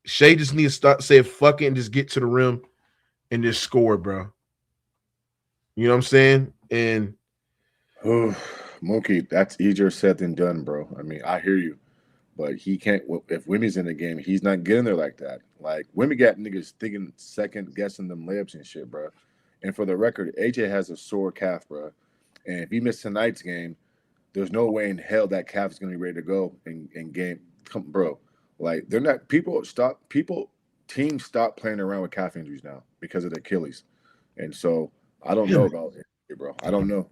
SHAI just needs to start saying fuck it and just get to the rim and just score, bro. You know what I'm saying? And Mookie, that's easier said than done, bro. I mean, I hear you, but he can't. If Wemmy's in the game, he's not getting there like that. Like Wemby got niggas thinking, second guessing them layups and shit, bro. And for the record, AJ has a sore calf, bro. And if he missed tonight's game, there's no way in hell that calf is gonna be ready to go in game. Come, bro. Like they're not. Teams stop playing around with calf injuries now because of the Achilles. And so I don't know about it, bro. I don't know.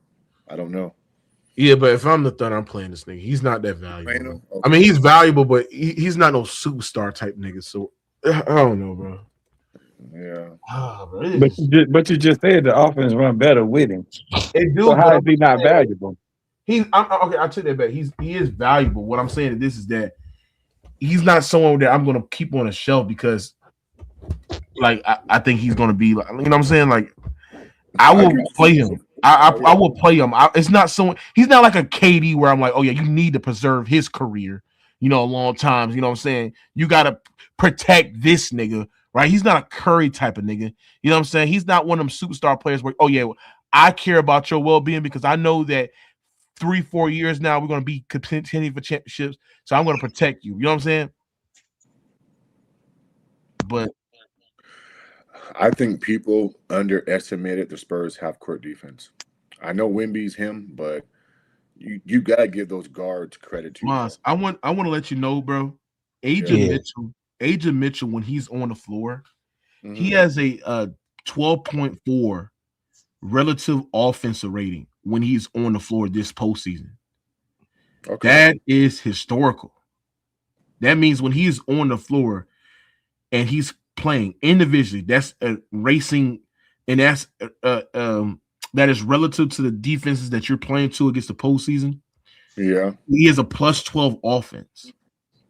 Yeah, but if I'm the Thunder, I'm playing this nigga. He's not that valuable. Okay. I mean, he's valuable, but he's not no superstar type nigga. So I don't know, bro. Yeah. Bro, But you just said the offense run better with him. They do, So how is he not valuable? Okay, I took that back. He is valuable. What I'm saying is that he's not someone that I'm gonna keep on a shelf because, like, I think he's gonna be like, you know what I'm saying? Like, I will play him. I will play him. It's not someone. He's not like a KD where I'm like, oh yeah, you need to preserve his career. You know, a long time. You know what I'm saying? You gotta protect this nigga, right? He's not a Curry type of nigga. You know what I'm saying? He's not one of them superstar players where, oh yeah, I care about your well-being because I know that 3-4 years now we're gonna be contending for championships. So I'm gonna protect you. You know what I'm saying? But I think people underestimated the Spurs half-court defense. I know Wemby's him, but you gotta give those guards credit too. Moss, I want to let you know, bro. Aja Mitchell, when he's on the floor, he has a 12.4 relative offensive rating when he's on the floor this postseason. Okay. That is historical. That means when he's on the floor and he's playing individually, that's racing, and that's that is relative to the defenses that you're playing to against the postseason. Yeah, he has a plus 12 offense.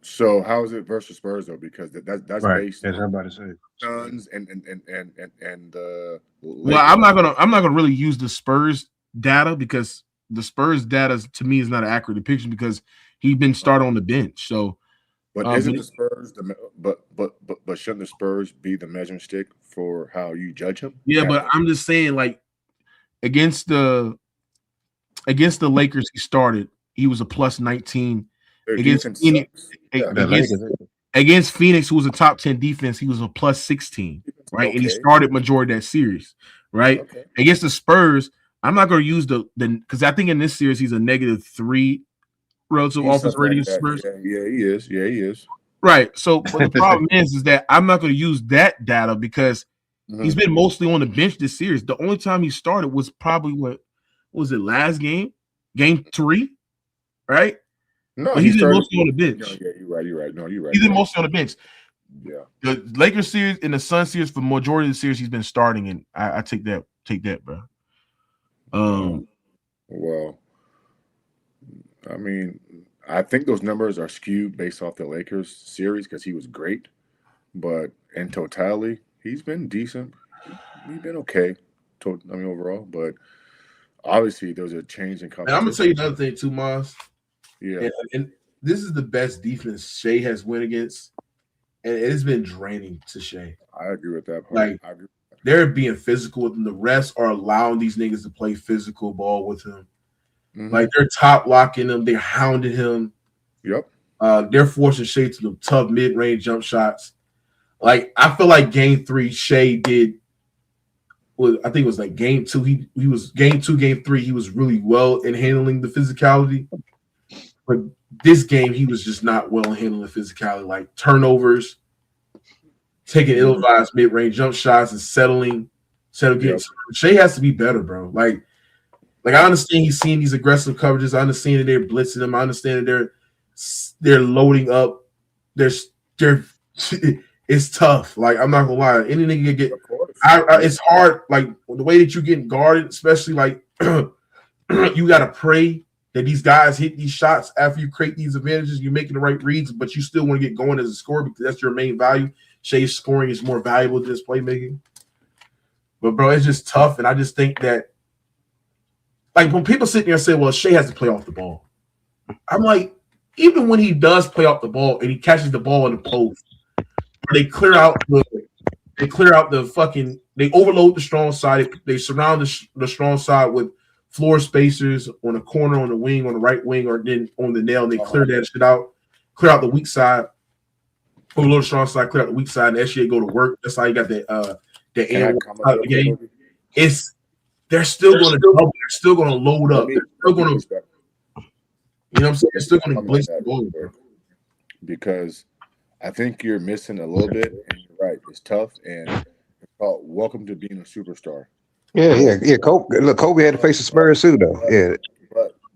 So how is it versus Spurs though? Because that's right. based That's on everybody say. Suns and well, I'm not gonna really use the Spurs data because the Spurs data to me is not an accurate depiction because he's been started on the bench. So, but isn't the Spurs but shouldn't the Spurs be the measuring stick for how you judge him? Yeah, but I'm just saying, like against the Lakers, he started. He was a plus 19. Against Phoenix, who was a top 10 defense, he was a plus 16, right? Okay. And he started majority of that series, right? Okay. Against the Spurs, I'm not going to use the because I think in this series he's a -3 relative offense rating. Spurs. Yeah, he is. Yeah, he is. Right. So, but the problem is that I'm not going to use that data because he's been mostly on the bench this series. The only time he started was probably what was it last game 3, right? No, but he's been mostly on the bench. No, yeah, you're right. No, you're right. He's been mostly on the bench. Yeah. The Lakers series and the Sun series for majority of the series he's been starting, and I take that, bro. Well, I mean, I think those numbers are skewed based off the Lakers series because he was great, but in totality, he's been decent. He's been okay. Overall, but obviously there's a change in competition. And I'm gonna tell you another thing too, Moss. Yeah, and this is the best defense SHAI has went against, and it's been draining to SHAI. I agree with that part. Like, they're being physical with him. The refs are allowing these niggas to play physical ball with him. Mhm. Like they're top locking him, they're hounding him. Yep. They're forcing SHAI to the tough mid-range jump shots. Like I feel like game 3, SHAI did. Well, I think it was like game 2. He was game 2, game 3. He was really well in handling the physicality, but this game he was just not well in handling the physicality. Like turnovers, taking ill-advised mid-range jump shots, and settling. Getting SHAI has to be better, bro. Like I understand he's seeing these aggressive coverages. I understand that they're blitzing him. I understand that they're loading up. They're it's tough. Like I'm not gonna lie, any nigga can get. It's hard. Like the way that you're getting guarded, especially like you gotta pray that these guys hit these shots after you create these advantages. You're making the right reads, but you still want to get going as a scorer because that's your main value. SHAI's scoring is more valuable than his playmaking. But bro, it's just tough, and I just think that. Like when people sit there and say, well, SHAI has to play off the ball. I'm like, even when he does play off the ball and he catches the ball in the post, they clear out the fucking, they overload the strong side. They surround the strong side with floor spacers on the corner, on the wing, on the right wing, or then on the nail, and they clear that shit out, clear out the weak side, overload the strong side, clear out the weak side, and SHAI go to work. That's how you got the end of the game. They're still going to double. They're still going to load up. They're still going to, you know what I'm saying? They're still going to blitz the ball. Because I think you're missing a little bit, and you're right. It's tough, and it's called welcome to being a superstar. Yeah. Kobe had to face the Spurs too, though. Yeah.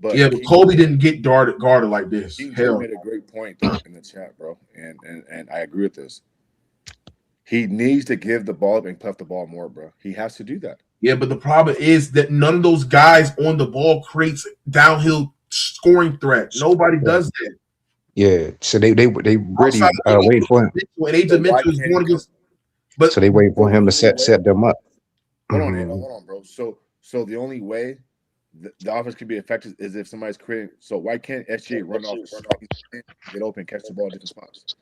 But Kobe didn't get guarded like this. He made a great point in the chat, bro, and I agree with this. He needs to give the ball up and puff the ball more, bro. He has to do that. Yeah, but the problem is that none of those guys on the ball creates downhill scoring threat. Nobody does that. Yeah, so they really wait for him. When AJ Mitchell is going against, so they wait for him to set them up. Hold on, bro. So the only way the offense can be effective is if somebody's creating. So why can't SGA run off, get open, catch the ball in different spots?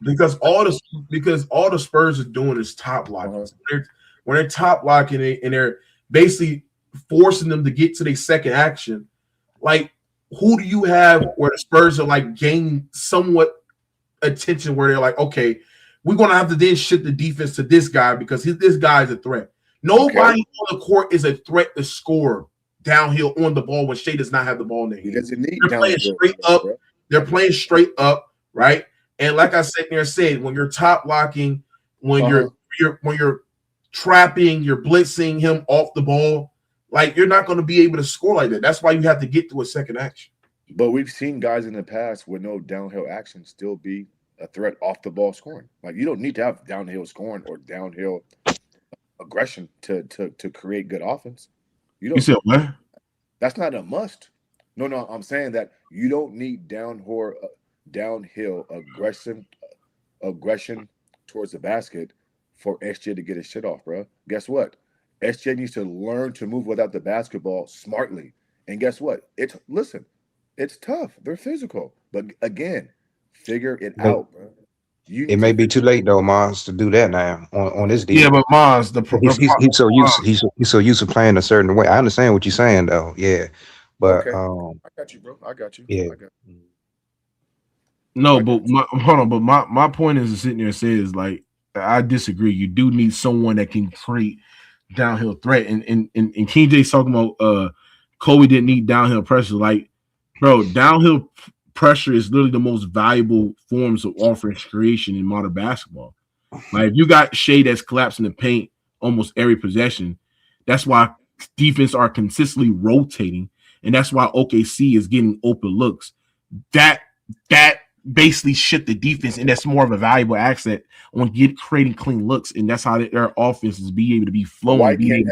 Because all the Spurs are doing is top locking. When they're top locking it and they're basically forcing them to get to their second action, like who do you have where the Spurs are like gaining somewhat attention where they're like, okay, we're gonna have to then shift the defense to this guy because this guy is a threat. Nobody on the court is a threat to score downhill on the ball when SHAI does not have the ball in their hands. They're playing straight up. They're playing straight up, right? And like I said there said, when you're top locking, when you're trapping, you're blitzing him off the ball, like you're not going to be able to score like that. That's why you have to get to a second action. But we've seen guys in the past with no downhill action still be a threat off the ball scoring. Like you don't need to have downhill scoring or downhill aggression to create good offense. You said what? That's not a must. No, I'm saying that you don't need downhill aggression towards the basket for SJ to get his shit off, bro. Guess what? SJ needs to learn to move without the basketball smartly. And guess what? It's tough. They're physical. But again, figure it out, bro. It may be too late though, Mons, to do that now on this deal. Yeah, but Mons, he's so used to playing a certain way. I understand what you're saying though. Yeah. But I got you, bro. I got you. Yeah. No, but my point is sitting there says like I disagree. You do need someone that can create downhill threat. And King J's talking about Kobe didn't need downhill pressure. Like, bro, downhill pressure is literally the most valuable forms of offense creation in modern basketball. Like, if you got SHAI that's collapsing the paint almost every possession, that's why defense are consistently rotating, and that's why OKC is getting open looks. That basically shit the defense, and that's more of a valuable asset on creating clean looks, and that's how their offenses be able to be flowing. Why can't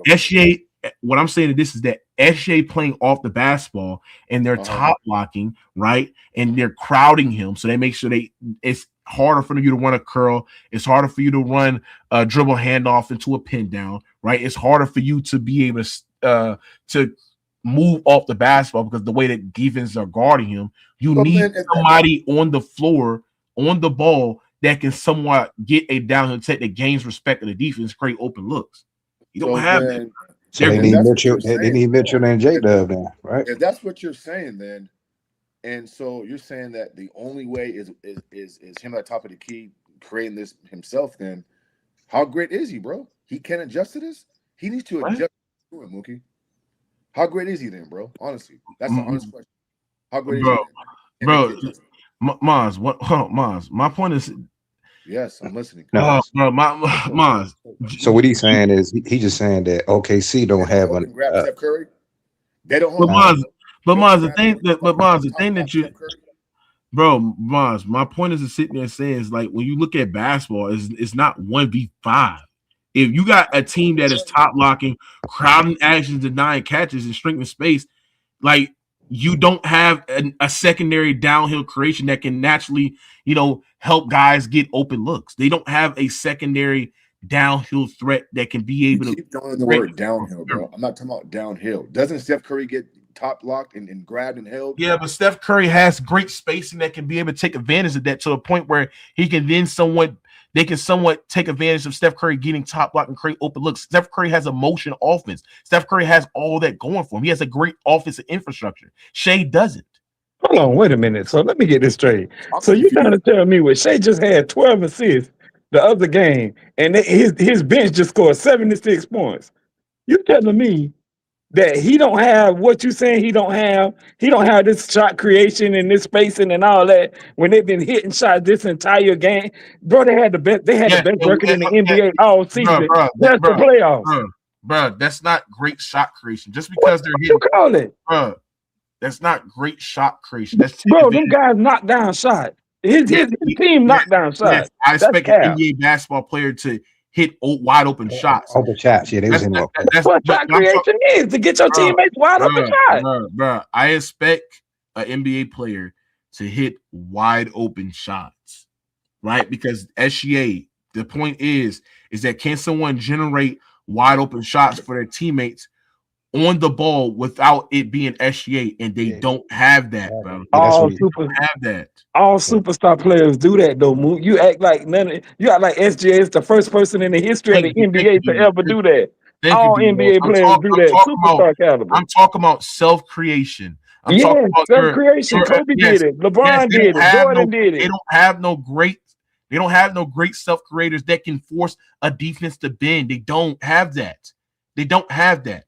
SGA, what I'm saying to this is that SGA playing off the basketball and they're top blocking, right? And they're crowding him, so they make sure it's harder for you to run a curl. It's harder for you to run a dribble handoff into a pin down, right? It's harder for you to be able to move off the basketball because the way that defenses are guarding him, you need somebody on the floor, on the ball, that can somewhat get a downhill tech that gains respect of the defense, create open looks. You don't have that. So they need Mitchell. They need Mitchell and J-Dub now, right? If that's what you're saying, then, and so you're saying that the only way is him at the top of the key creating this himself. Then, how great is he, bro? He can't adjust to this. He needs to adjust to it, Mookie. How great is he then, bro? Honestly, that's the honest question. How great is he then? Bro, Maz, what? Maz, my point is. Yes, I'm listening. No, bro, Maz. So what he's saying is he's just saying that OKC don't have a. Steph Curry. They don't. But Maz, the thing that you, bro, Maz, my point is to sit there and say is like when you look at basketball, it's not 1v5. If you got a team that is top locking, crowding actions, denying catches, and shrinking space, like you don't have a secondary downhill creation that can naturally, help guys get open looks. They don't have a secondary downhill threat that can be able to keep throwing the word downhill, bro. I'm not talking about downhill. Doesn't Steph Curry get top locked and grabbed and held? Yeah, but Steph Curry has great spacing that can be able to take advantage of that to a point where he can then somewhat take advantage of Steph Curry getting top block and create open looks. Steph Curry has a motion offense. Steph Curry has all that going for him. He has a great offensive infrastructure. SHAI doesn't. Hold on, wait a minute. So let me get this straight. So you trying to tell me what SHAI just had 12 assists the other game, and his bench just scored 76 points. You telling me that he don't have what you saying he don't have this shot creation and this spacing and all that when they've been hitting shots this entire game? Bro, they had the best record in the NBA all season. That's the playoffs. Bro, that's not great shot creation. Just because they're hitting, you call it? Bro, that's not great shot creation. That's them guys knock down shot. His team knocked down shots. Yes, I expect an NBA basketball player to hit wide open shots. Open shots, yeah. That's what shot creation is, to get your teammates wide open shots. Bro, I expect an NBA player to hit wide open shots, right? Because SHAI, the point is that can someone generate wide open shots for their teammates on the ball without it being SHAI, and they don't have that, bro. All superstar players do that though. You act like SGA is the first person in the history of the NBA to ever do that. All NBA players do that. Superstar caliber. I'm talking about self-creation. Self-creation. Kobe did it. LeBron did it. Jordan did it. They don't have no great self-creators that can force a defense to bend. They don't have that. They don't have that.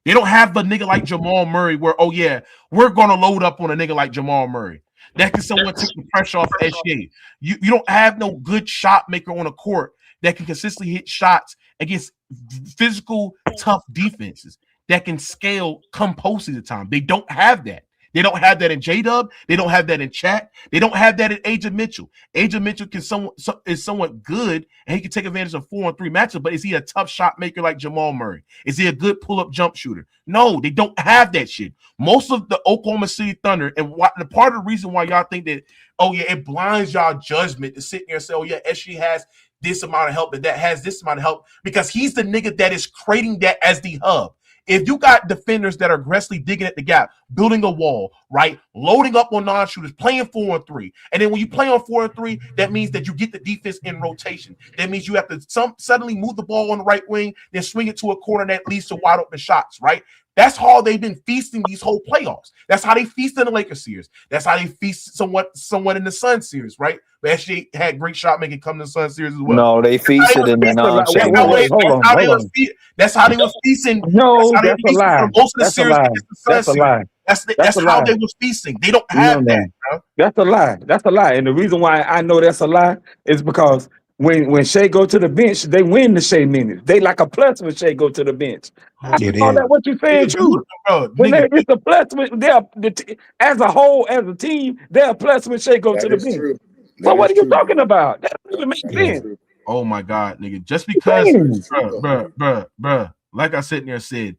They don't have the nigga like Jamal Murray where, we're going to load up on a nigga like Jamal Murray. That can somewhat take the pressure off SHAI. You don't have no good shot maker on a court that can consistently hit shots against physical, tough defenses that can scale come postseason time. They don't have that. They don't have that in J-Dub. They don't have that in Chet. They don't have that in Agent Mitchell. Agent Mitchell is somewhat good, and he can take advantage of 4-on-3 matchup, but is he a tough shot maker like Jamal Murray? Is he a good pull-up jump shooter? No, they don't have that shit. Most of the Oklahoma City Thunder, and the part of the reason why y'all think that, it blinds y'all judgment to sit there and say, SHAI has this amount of help and that has this amount of help, because he's the nigga that is creating that as the hub. If you got defenders that are aggressively digging at the gap, building a wall, right, loading up on non-shooters, playing 4-on-3, and then when you play on 4-on-3, that means that you get the defense in rotation. That means you have to suddenly move the ball on the right wing, then swing it to a corner that leads to wide open shots, right? That's how they've been feasting these whole playoffs. That's how they feast in the Lakers series. That's how they feast somewhat in the Sun series, right? But SHAI had great shot making come to the Sun series as well. No, they feasted in the non-shot. That's how they was feasting. No, that's a lie. That's a lie. That's how they was feasting. They don't have that, bro. That's a lie. That's a lie. And the reason why I know that's a lie is because when SHAI go to the bench, they win the SHAI minutes. They like a plus when SHAI go to the bench. I know that what you're saying true. It's a plus when as a whole, as a team, they're a plus when SHAI go to the bench. So what are you talking about? That doesn't make sense. Oh my God, nigga. Just because, bro, like I sat there and said,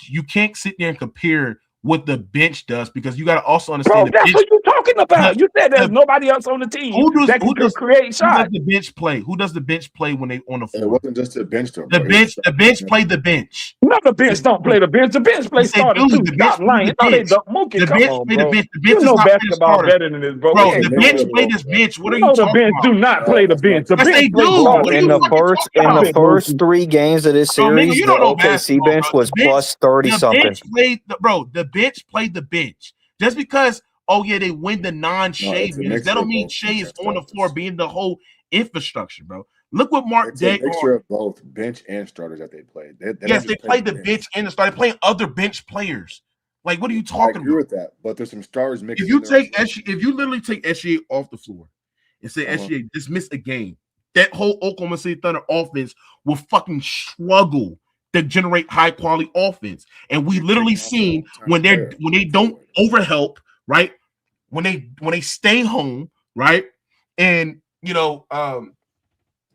you can't sit there and compare what the bench does, because you got to also understand that's what you're talking about? You said there's nobody else on the team that can create shots. Who does the bench play? Who does the bench play when they on the floor? It wasn't just the bench, though. The bench played the bench. No, the bench don't play the bench. The bench play starters too. Stop lying. No, they don't. Mookie, come on, bro. You know basketball better than this, bro. Bro, the bench play this bench. What are you talking about? The bench do not play the bench. The bench do. In the first 3 games of this series, the OKC bench was plus 30 something. The bench played the bench. Just because, they win the non-SHAI minutes, that don't mean SHAI is on the floor being the whole infrastructure, bro. Look what Mark did. It's a mixture of both bench and starters that they played. They played the bench and they started playing other bench players. Like, what are you talking about? I agree with that, but there's some stars mixed. If you literally take SHAI off the floor and say SHAI dismiss a game, that whole Oklahoma City Thunder offense will fucking struggle to generate high quality offense. And we literally seen when they don't overhelp, right? When they stay home, right? And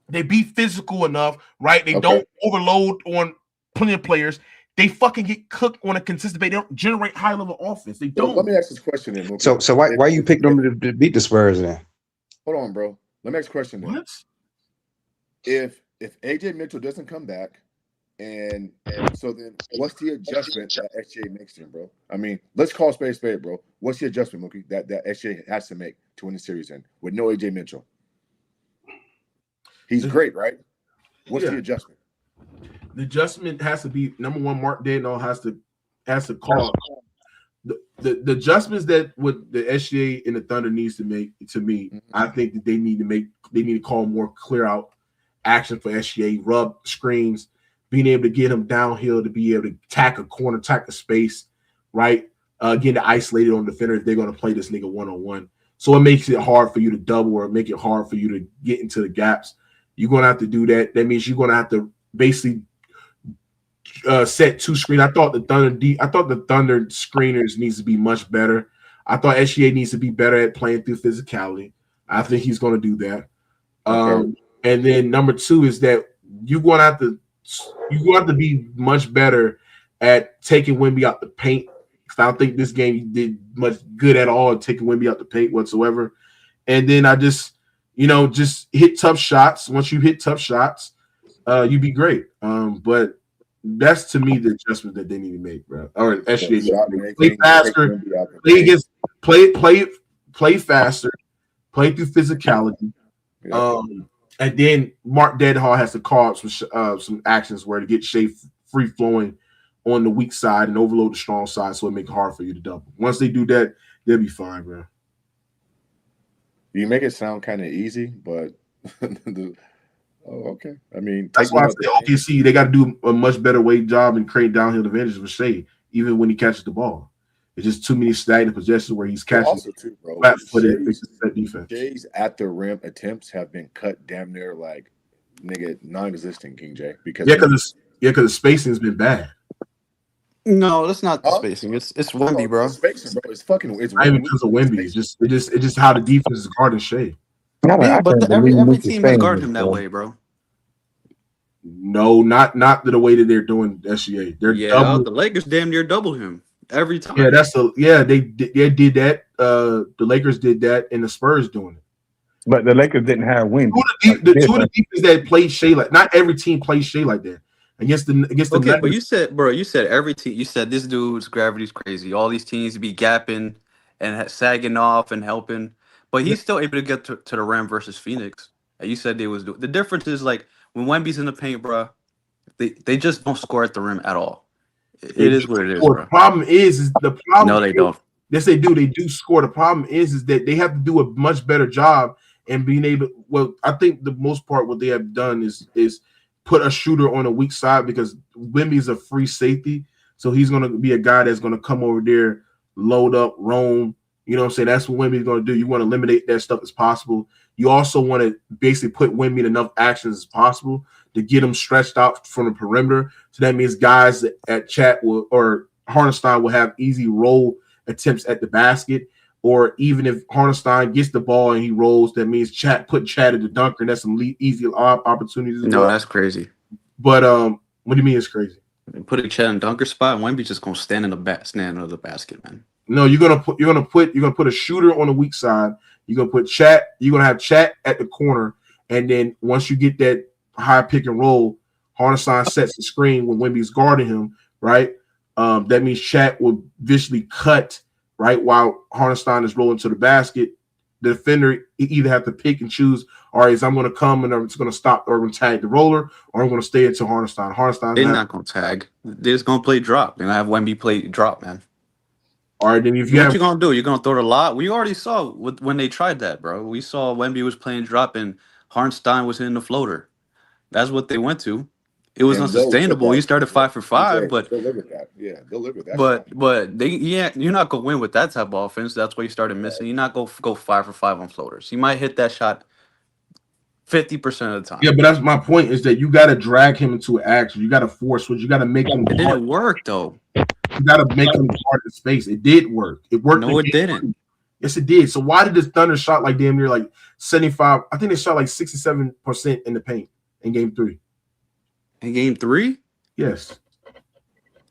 they be physical enough, right? They don't overload on plenty of players. They fucking get cooked on a consistent basis. They don't generate high level offense. They don't. Let me ask this question then. So why you pick them to beat the Spurs then? Hold on, bro. Let me ask a question then. What? If AJ Mitchell doesn't come back, and so then what's the adjustment that SHAI makes then, bro? I mean, let's call spade, bro. What's the adjustment, Mookie, that SHAI has to make to win the series in with no AJ Mitchell? He's great, right? What's the adjustment? The adjustment has to be number one. Mark Daigneault has to call the adjustments that what the SHAI and the Thunder needs to make. To me, I think that they need to call more clear out action for SHAI, rub screens, being able to get him downhill to be able to attack a corner, attack a space, right? Getting isolated on the defender if they're going to play this nigga one-on-one. So it makes it hard for you to double or make it hard for you to get into the gaps. You're going to have to do that. That means you're going to have to basically set 2 screen. I thought the Thunder screeners needs to be much better. I thought SHAI needs to be better at playing through physicality. I think he's going to do that. And then number 2 is that you're going to have to be much better at taking Wemby out the paint. I don't think this game you did much good at all at taking Wemby out the paint whatsoever. And then I just hit tough shots. Once you hit tough shots, you'd be great. But that's to me the adjustment that they need to make, bro. Or SHAI play faster, play faster, play through physicality. And then Mark Daigneault has to call up some actions where to get SHAI free flowing on the weak side and overload the strong side, so it make it hard for you to double. Once they do that, they'll be fine, bro. You make it sound kind of easy, but okay. I mean, that's why I say OKC they got to do a much better job in creating downhill advantages for SHAI, even when he catches the ball. It's just too many stagnant possessions where he's catching also too, bro. flat-footed defense. SHAI's at the rim attempts have been cut damn near like non-existent, King J. Because the spacing has been bad. No, that's not the spacing. It's Wemby, bro. Spacing, bro. It's not even because of Wemby. It's just how the defense is guarding SHAI. Yeah, but every team is guarding him that way, bro. No, not the way that they're doing SHAI. The Lakers damn near double him every time. Yeah, they did that. The Lakers did that, and the Spurs doing it. But the Lakers didn't have Wemby. Two of the defenses that played SHAI like not every team plays SHAI like that. Against the but you said every team. You said this dude's gravity's crazy. All these teams be gapping and sagging off and helping, but he's still able to get to the rim versus Phoenix. And you said they was the difference is like when Wemby's in the paint, bro. They just don't score at the rim at all. It is what it is. Bro. The problem is the problem. No, they don't. Yes, they do. They do score. The problem is that they have to do a much better job and being able. Well, I think the most part what they have done is put a shooter on a weak side because Wemby is a free safety. So he's going to be a guy that's going to come over there, load up, roam. You know what I'm saying? That's what Wemby's going to do. You want to eliminate that stuff as possible. You also want to basically put Wemby in enough actions as possible to get him stretched out from the perimeter. So that means guys at Chet or Hardenstein will have easy roll attempts at the basket. Or even if Hardenstein gets the ball and he rolls, that means put Chet at the dunker. And that's some easy opportunities. No, that's crazy. But what do you mean it's crazy? Putting Chet in dunker spot, Wemby's just gonna stand in the basket, man. No, you're gonna put a shooter on the weak side. You're gonna put Chet. You're gonna have Chet at the corner, and then once you get that high pick and roll, Harden sets the screen when Wemby's guarding him, right? That means Chet will visually cut right while Harden is rolling to the basket. The defender either have to pick and choose. All right, I'm going to come and it's going to stop, or I'm going to tag the roller, or I'm going to stay into Harden. They're not going to tag. They're just going to play drop. They're going to have Wemby play drop, man. All right, then if what you going to do? You're going to throw the lot? We already saw when they tried that, bro. We saw Wemby was playing drop and Harden was hitting the floater. That's what they went to. It was unsustainable. He started 5 for 5, but they'll live with that. Yeah, they'll live with that. But you're not gonna win with that type of offense. That's why you started missing. You're not gonna go 5 for 5 on floaters. You might hit that shot 50% of the time. Yeah, but that's my point. Is that you got to drag him into action. You got to force what you got to make him. It didn't work though. You got to make him part of the space. It did work. It worked. No, it didn't. Yes, it did. So why did the Thunder shot like damn near like 75? I think they shot like 67% in the paint in Game 3. In Game 3? Yes.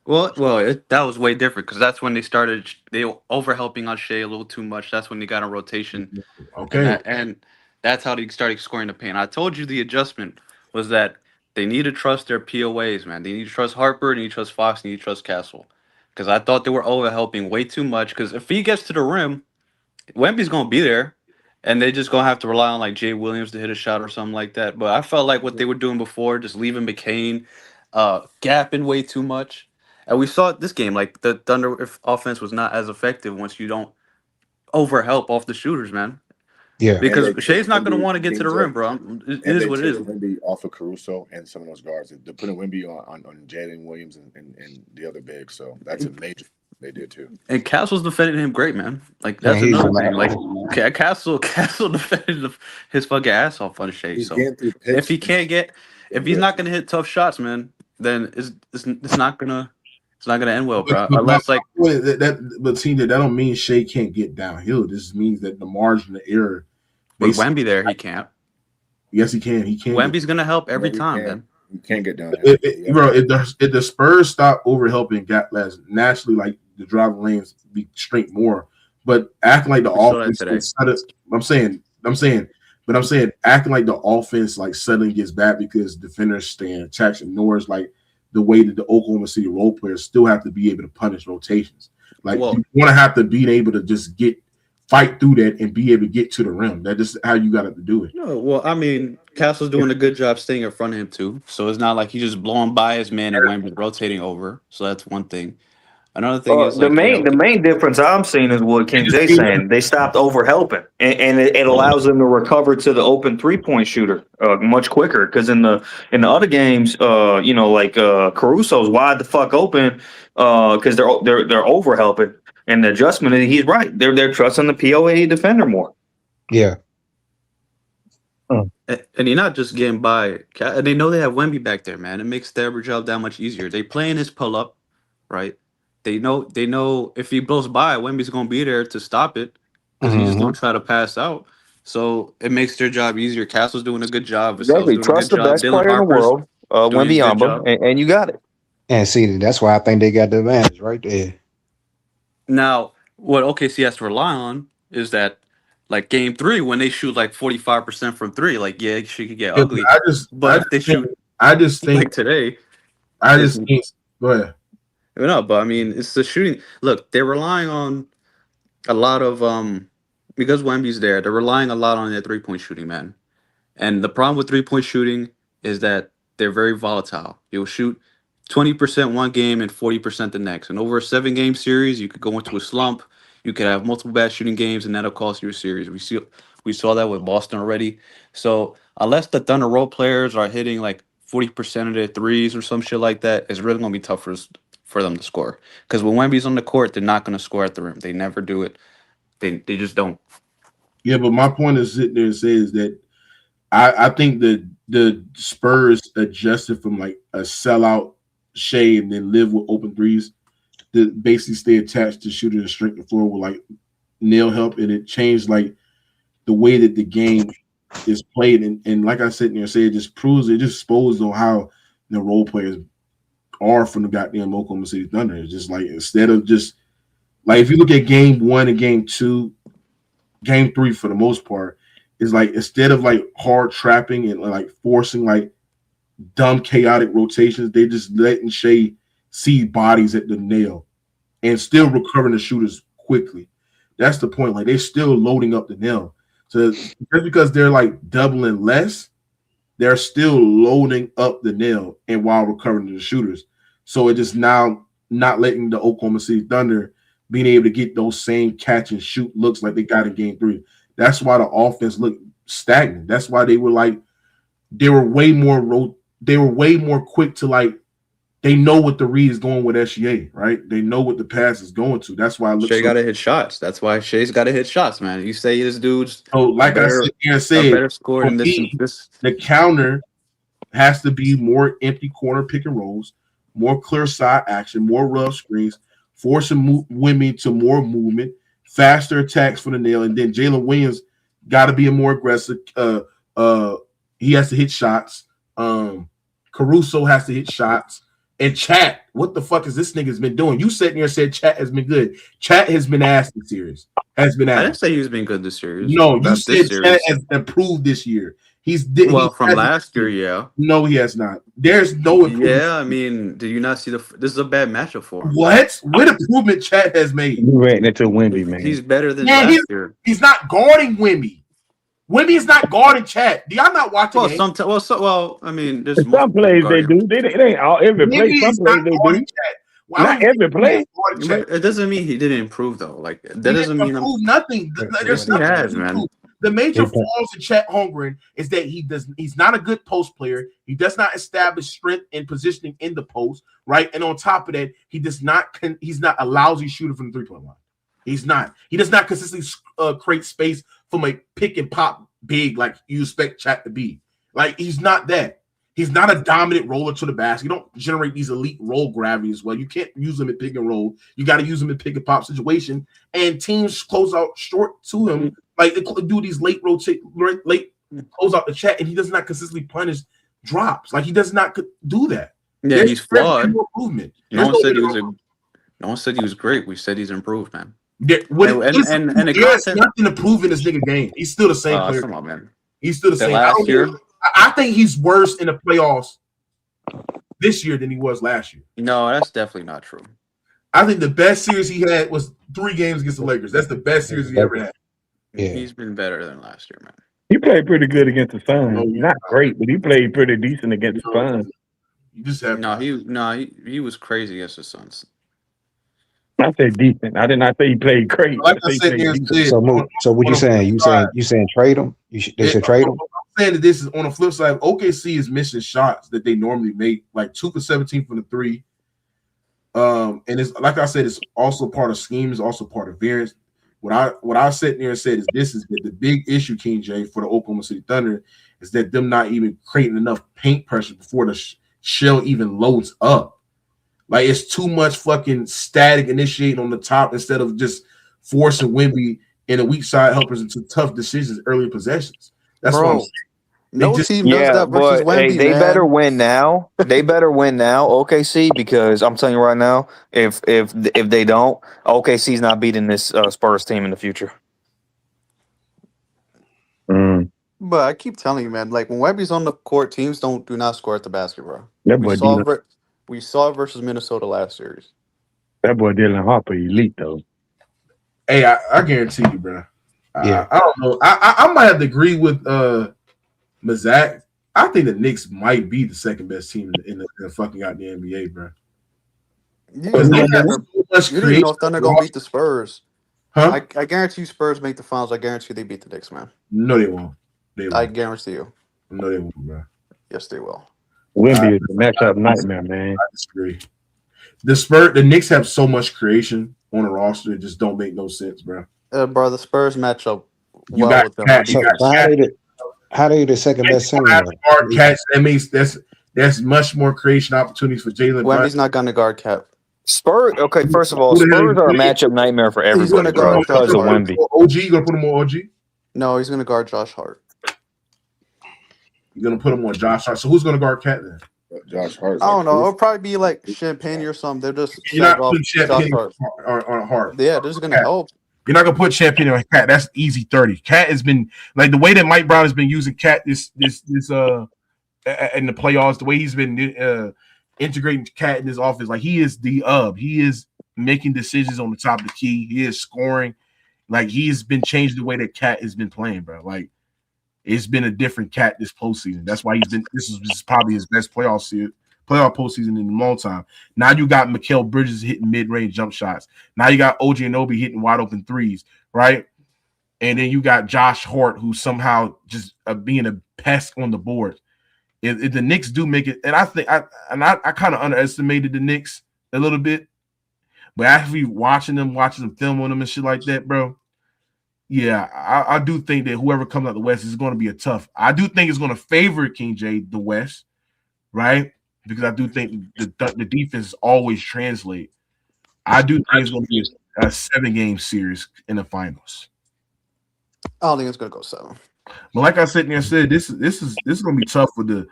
Well, that was way different because that's when they were overhelping on SHAI a little too much. That's when they got in rotation. Okay. And that's how they started scoring the paint. I told you the adjustment was that they need to trust their POAs, man. They need to trust Harper, they need to trust Fox, they need to trust Castle. Because I thought they were overhelping way too much. Because if he gets to the rim, Wemby's going to be there. And they just going to have to rely on like Jalen Williams to hit a shot or something like that. But I felt like what they were doing before, just leaving McCain, gapping way too much. And we saw it this game, like the Thunder offense was not as effective once you don't overhelp off the shooters, man. Yeah. Because SHAI's not going to want to get to the rim, bro. It is what it is. Wemby off of Caruso and some of those guards. They're putting Wemby on Jalen Williams and the other big. So that's a major. They did too. And Castle's defending him great, man. Like that's another thing. Like Castle defended his fucking ass off on SHAI. So if he can't if he's not gonna hit tough shots, man, then it's not gonna end well, bro. Unless like but see that don't mean SHAI can't get downhill. This means that the margin of error. With Wemby there, he can't. Yes, he can. He can. Wemby's gonna help every time, man. You can't get down. Bro, if the Spurs stop over helping gap last, naturally, like the driving lanes be straight more. But acting like the offense, I'm saying, acting like the offense like suddenly gets bad because defenders stand attached, ignores like the way that the Oklahoma City role players still have to be able to punish rotations. Like you want to have to be able to just fight through that and be able to get to the rim. That's just how you got to do it. No, well, I mean, Castle's doing a good job staying in front of him too. So it's not like he's just blowing by his man and Wemby's rotating over. So that's one thing. Another thing is the main difference I'm seeing is what King Jay's saying. They stopped overhelping, and it allows them to recover to the open 3-point shooter much quicker. Because in the other games, Caruso's wide the fuck open because they're overhelping. And the adjustment, he's right. They're trusting the POA defender more. Yeah. And you're not just getting by. They know they have Wemby back there, man. It makes their job that much easier. They playing his pull up, right? They know if he blows by, Wemby's gonna be there to stop it because he's just gonna try to pass out. So it makes their job easier. Castle's doing a good job. Exactly. Trust the best player in the world, wembanyama, and you got it. And see, that's why I think they got the advantage right there. Now, what OKC has to rely on is that, like Game 3, when they shoot like 45% from 3, like she could get ugly. If they shoot, I just think like today. Go ahead. No, but I mean, it's the shooting. Look, they're relying on a lot of because Wemby's there. They're relying a lot on their 3-point shooting, man. And the problem with 3-point shooting is that they're very volatile. You'll shoot 20% one game and 40% the next. And over a 7-game series, you could go into a slump. You could have multiple bad shooting games, and that'll cost you a series. We saw that with Boston already. So unless the Thunder role players are hitting like 40% of their threes or some shit like that, it's really gonna be tough for them to score. Because when Wemby's on the court, they're not gonna score at the rim. They never do it. They just don't. Yeah, but my point is sitting there and says that I think that the Spurs adjusted from like a sellout SHAI and then live with open threes to basically stay attached to shooting and strength the floor with like nail help, and it changed like the way that the game is played. And like I said there and said, it just exposed on how the role players are from the goddamn Oklahoma City Thunder. It's just like instead of just Like if you look at game 1 and game 2, game 3 for the most part is like instead of like hard trapping and like forcing like dumb chaotic rotations, they just letting SHAI see bodies at the nail and still recovering the shooters quickly. That's the point. Like they're still loading up the nail. So just because they're like doubling less, they're still loading up the nail and while recovering the shooters. So it just now not letting the Oklahoma City Thunder being able to get those same catch and shoot looks like they got in game 3. That's why the offense looked stagnant. That's why they were way more quick to like they know what the read is going with SHAI, right? They know what the pass is going to. That's why it looks SHAI got to hit shots. That's why SHAI's got to hit shots, man. You say this dude's like better, I said, a better score than this. The counter has to be more empty corner pick and rolls, more clear side action, more rough screens, forcing women to more movement, faster attacks for the nail, and then Jalen Williams got to be a more aggressive. He has to hit shots. Caruso has to hit shots. And Chet, what the fuck is this nigga's been doing? You sitting here and said Chet has been good. Chet has been ass this series. Has been ass. I didn't say he was being good this series. No, you said Chet has improved this year. From last year, yeah. No, he has not. There's no improvement. Yeah, I mean, did you not see this is a bad matchup for him. What improvement Chet has made? You ran into Wemby, man. He's better than last year. He's not guarding Wemby. Wemby is not guarding Chet. Do y'all not watch the game? I mean, there's some plays they do. It ain't all every play. Some plays they do. Not every play. It doesn't mean he didn't improve though. Like that doesn't mean nothing. There's nothing. He has, man. The major flaws in Chet Holmgren is that he's not a good post player. He does not establish strength and positioning in the post, right? And on top of that, he's not a lousy shooter from the 3-point line. He's not. He does not consistently create space from a pick and pop big like you expect Chet to be. Like he's not that. He's not a dominant roller to the basket. You don't generate these elite roll gravities. Well, you can't use them in pick and roll. You got to use them in pick and pop situation. And teams close out short to him. Like they do these late close out the Chet, and he does not consistently punish drops. Like he does not do that. Yeah, he's flawed. Improvement. No one said he was great. We said he's improved, man. There's nothing to prove in this nigga game. He's still the same player. Come on, man. He's still the same. Last year, I think he's worse in the playoffs this year than he was last year. No, that's definitely not true. I think the best series he had was 3 games against the Lakers. That's the best series he ever had. Yeah. He's been better than last year, man. He played pretty good against the Suns. Not great, but he played pretty decent against the Suns. You just have he was crazy against the Suns. I said decent. I did not say he played great. Like I said, so what you saying? You saying trade him? They should trade him? I'm saying that this is on the flip side. OKC is missing shots that they normally make, like 2 for 17 from the 3. And it's like I said, it's also part of scheme, it's also part of variance. What I sat there and said is the big issue, King J, for the Oklahoma City Thunder is that them not even creating enough paint pressure before the shell even loads up. Like it's too much fucking static initiating on the top instead of just forcing Wemby and the weak side helpers into tough decisions early possessions. That's why no team does that versus Wemby. They better win now. They better win now, OKC, because I'm telling you right now, if they don't, OKC's not beating this Spurs team in the future. But I keep telling you, man, like when Wemby's on the court, teams do not score at the basket, bro. We saw it versus Minnesota last series. That boy Dylan Harper elite though. Hey, I guarantee you, bro. I don't know. I might have to agree with Mazak. I think the Knicks might be the second best team in the fucking out the NBA, bro. You don't even know if Thunder gonna beat the Spurs. Huh? I guarantee you Spurs make the finals. I guarantee you they beat the Knicks, man. No, they won't. I guarantee you. No, they won't, bro. Yes, they will. Wemby is a matchup nightmare, man. I disagree. The Knicks have so much creation on the roster, it just don't make no sense, bro. Bro, the Spurs matchup. You got Cat. How they the second best team? Guard Cat. That means that's much more creation opportunities for Jalen. Wemby's not gonna guard Cat. Spurs. Okay, first of all, Spurs are a matchup nightmare for everybody, bro, because of Wemby. OG, you gonna put him on OG? No, he's gonna guard Josh Hart. You're gonna put him on Josh Hart. So who's gonna guard Cat then? Josh Hart. I don't know. It'll probably be like Champagne or something. They'll just You're set not off putting Josh Champagne Hart. on a Hart. Yeah, they're just gonna help. You're not gonna put Champagne on Cat. That's easy 30. Cat has been like the way that Mike Brown has been using Cat this in the playoffs. The way he's been integrating Cat in his offense, like he is he is making decisions on the top of the key. He is scoring. Like he's been changing the way that Cat has been playing, bro. Like it's been a different Cat this postseason. That's why he's been. This is probably his best playoff postseason in a long time. Now you got Mikal Bridges hitting mid-range jump shots. Now you got OG Anunoby hitting wide open threes, right? And then you got Josh Hart, who's somehow just being a pest on the board. If the Knicks do make it, and I think I kind of underestimated the Knicks a little bit, but after watching them film on them and shit like that, bro. Yeah, I do think that whoever comes out the West is going to be a tough. I do think it's going to favor King J the West, right? Because I do think the defense always translate. I do think it's going to be a 7-game series in the finals. I don't think it's gonna go 7. But like I said, this is going to be tough for the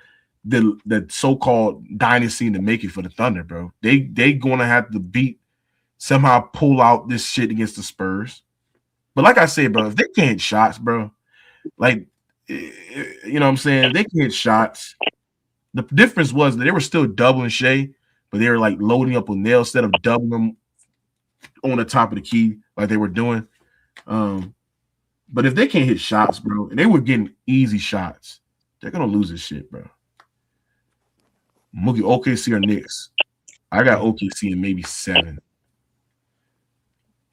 so-called dynasty to make it for the Thunder, bro. They going to have to somehow pull out this shit against the Spurs. But like I said, bro, if they can't hit shots, bro, like you know what I'm saying, they can hit shots. The difference was that they were still doubling SHAI, but they were like loading up on nails instead of doubling them on the top of the key like they were doing. But if they can't hit shots, bro, and they were getting easy shots, they're gonna lose this shit, bro. Mookie, OKC or Knicks. I got OKC in maybe 7.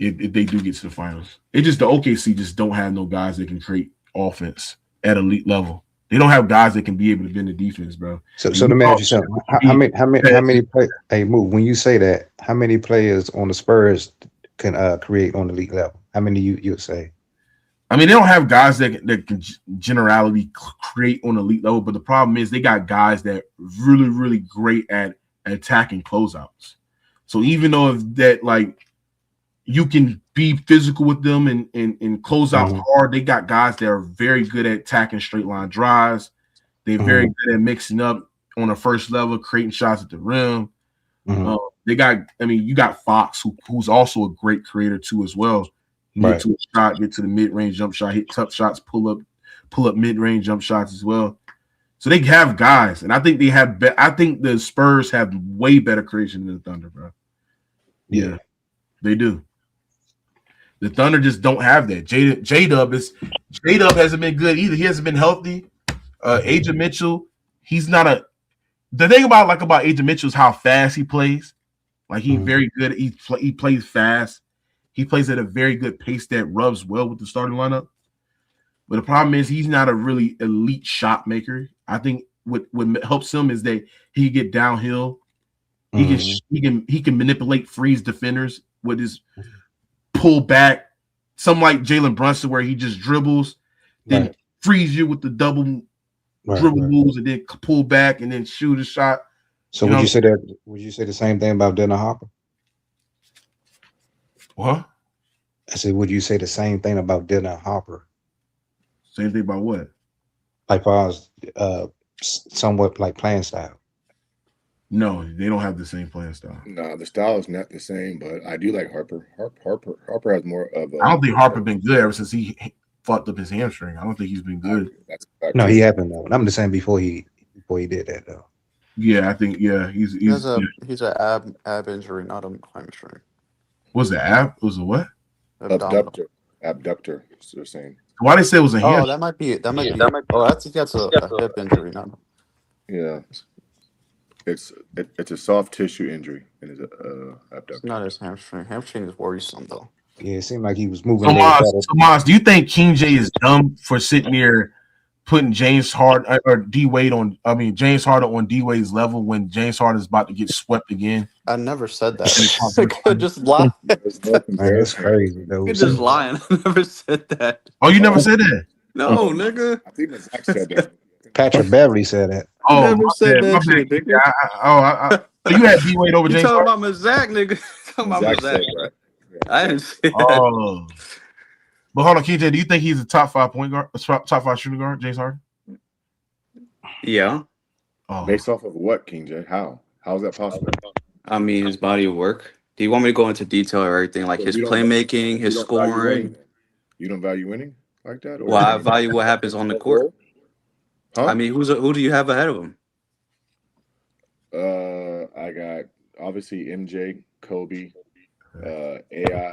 If they do get to the finals. It just the OKC just don't have no guys that can create offense at elite level. They don't have guys that can be able to bend the defense, bro. So let me ask you something. How many players? Hey, Move. When you say that, how many players on the Spurs can create on the elite level? How many you would say? I mean, they don't have guys that can generally create on the elite level, but the problem is they got guys that really, really great at attacking closeouts. So even though that like you can be physical with them and close out hard, they got guys that are very good at attacking straight line drives. They're very good at mixing up on the first level, creating shots at the rim. You got Fox, who's also a great creator too as well. Get to a shot, get to the mid-range jump shot, hit tough shots, pull up mid-range jump shots as well. So they have guys, and I think I think the Spurs have way better creation than the Thunder, bro. Yeah, they do. The Thunder just don't have that. J-Dub hasn't been good either. He hasn't been healthy. Aja Mitchell, he's not the thing about Aja Mitchell is how fast he plays. Like he's very good. He plays fast. He plays at a very good pace that rubs well with the starting lineup. But the problem is he's not a really elite shot maker. I think what helps him is that he can get downhill. He can manipulate freeze defenders with his pull back. Some like Jalen Brunson where he just dribbles, then freeze you with the double dribble moves and then pull back and then shoot a shot. So would you say the same thing about Dennis Hopper? What? I said, would you say the same thing about Dennis Hopper? Same thing about what? Like far as somewhat like playing style. No, they don't have the same playing style. No, the style is not the same, but I do like Harper. Harper has more of a... I don't think Harper been good ever since he fucked up his hamstring. I don't think he's been good. No, he hasn't though. I'm just saying before he did that though. Yeah, I think he's an ab injury, not a hamstring. Was the ab? Was it what? Abductor. So they're saying. Why they say it was a hamstring? Oh, that might be. Oh, that's a hip injury, not. Yeah, it's a soft tissue injury and it's abductor. It's not his hamstring. Hamstring is worrisome though. Yeah, it seemed like he was moving. So Maz, do you think King J is dumb for sitting there putting James Harden or D-Wade on? I mean James Harden on D-Wade's level when James Harden is about to get swept again. I never said that. I just lied. That's crazy though. You're just lying. I never said that. Oh, you never said that? No, nigga. I think Zach said that. Patrick Beverly said that. Oh, never said that shit, nigga. So you had D-Wade over James Harden? Harden? You talking about Zach, nigga? Talking about Zach. Right? I didn't say that. Oh. But hold on, KJ, do you think he's a top 5 point guard, top 5 shooting guard, James Harden? Yeah. Oh. Based off of what, King J? How? How is that possible? I mean, his body of work. Do you want me to go into detail or everything, like So his you don't playmaking, you his don't value winning. scoring? Then? You don't value winning like that, Well, or I value what happens on the court. Huh? I mean, who do you have ahead of him? I got obviously MJ, Kobe, AI.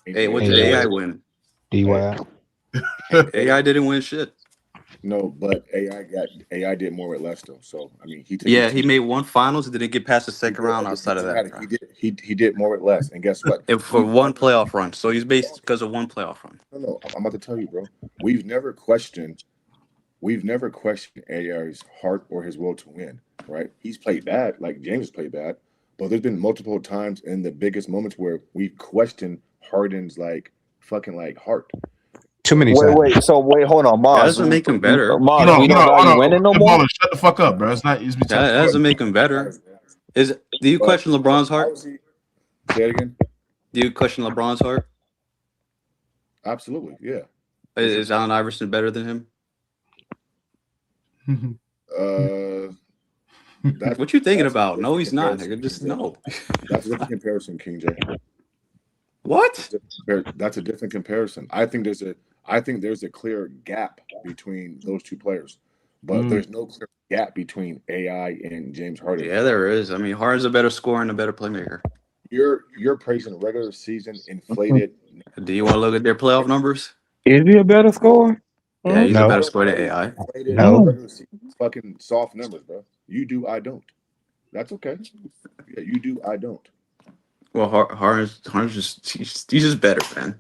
Hey, what did AI win? DY. AI didn't win shit. No, but AI did more with less though. So I mean, he took Yeah, he made one finals and didn't get past the second round outside of that. He did more with less, and guess what? And for one playoff run. So he's based because of one playoff run. No, I'm about to tell you, bro. We've never questioned AI's heart or his will to win, right? He's played bad, like James has played bad, but there's been multiple times in the biggest moments where we've questioned Harden's fucking heart. Too many times. Wait, hold on, Mars. That doesn't make him better. Mars, we don't value winning no more. Shut the fuck up, bro. It's not. That doesn't make him better. Do you question LeBron's heart? Say it again. Do you question LeBron's heart? Absolutely, yeah. Is Allen Iverson better than him? What you thinking about? No, he's not. Nigga. Just no. That's a different comparison, King J. What? That's a different comparison. I think there's a clear gap between those two players, but there's no clear gap between AI and James Harden. Yeah, there is. I mean, Harden's a better scorer and a better playmaker. You're praising regular season inflated. Do you want to look at their playoff numbers? Is he a better scorer? Yeah, he's a better scorer than AI. No, fucking soft numbers, bro. You do, I don't. That's okay. Yeah, you do, I don't. Well, Harden's just he's just better, man.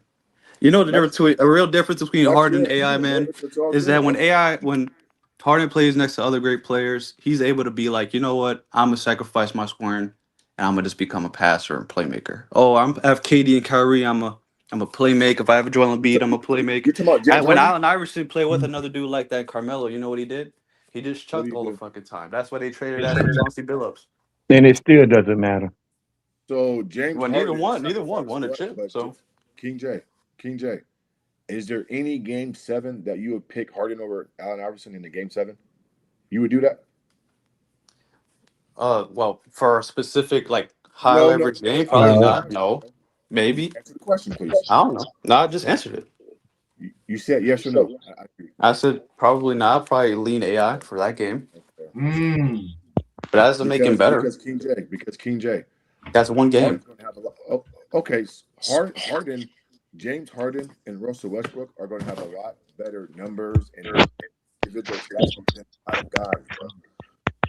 You know the difference between a real difference between Harden and AI, man, is that when Harden plays next to other great players, he's able to be like, you know what, I'm gonna sacrifice my scoring and I'm gonna just become a passer and playmaker. Oh, I have KD and Kyrie, I'm a playmaker. If I have a Joel Embiid, I'm a playmaker. When Allen Iverson played with another dude like that, Carmelo, you know what he did? He just chucked all the fucking time. That's why they traded that for Chauncey Billups. And it still doesn't matter. So James, well, neither one won a chip. So King J, is there any game 7 that you would pick Harden over Allen Iverson in the game 7? You would do that? Well, for a specific high leverage game, probably not. No, maybe. Answer the question, please. I don't know. No, I just answered it. You said yes or no? I said probably not. Probably lean AI for that game. But that doesn't make him better. Because King J. That's one game. Okay, Harden, James Harden, and Russell Westbrook are going to have a lot better numbers and individual stats than a lot of guys, bro.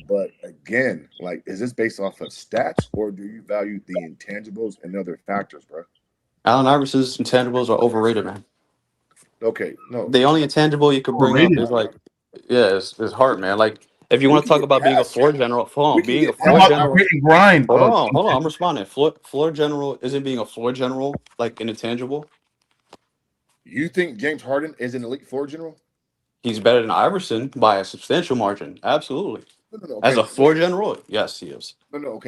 But again, is this based off of stats, or do you value the intangibles and other factors, bro? Allen Iverson's intangibles are overrated, man. Okay, no. The only intangible you could bring up is is heart, man. If you want to talk about being a floor general, hold on, I'm responding. Floor general isn't being a floor general an intangible. You think James Harden is an elite floor general? He's better than Iverson by a substantial margin. Absolutely. No, okay. As a floor general, yes, he is. No.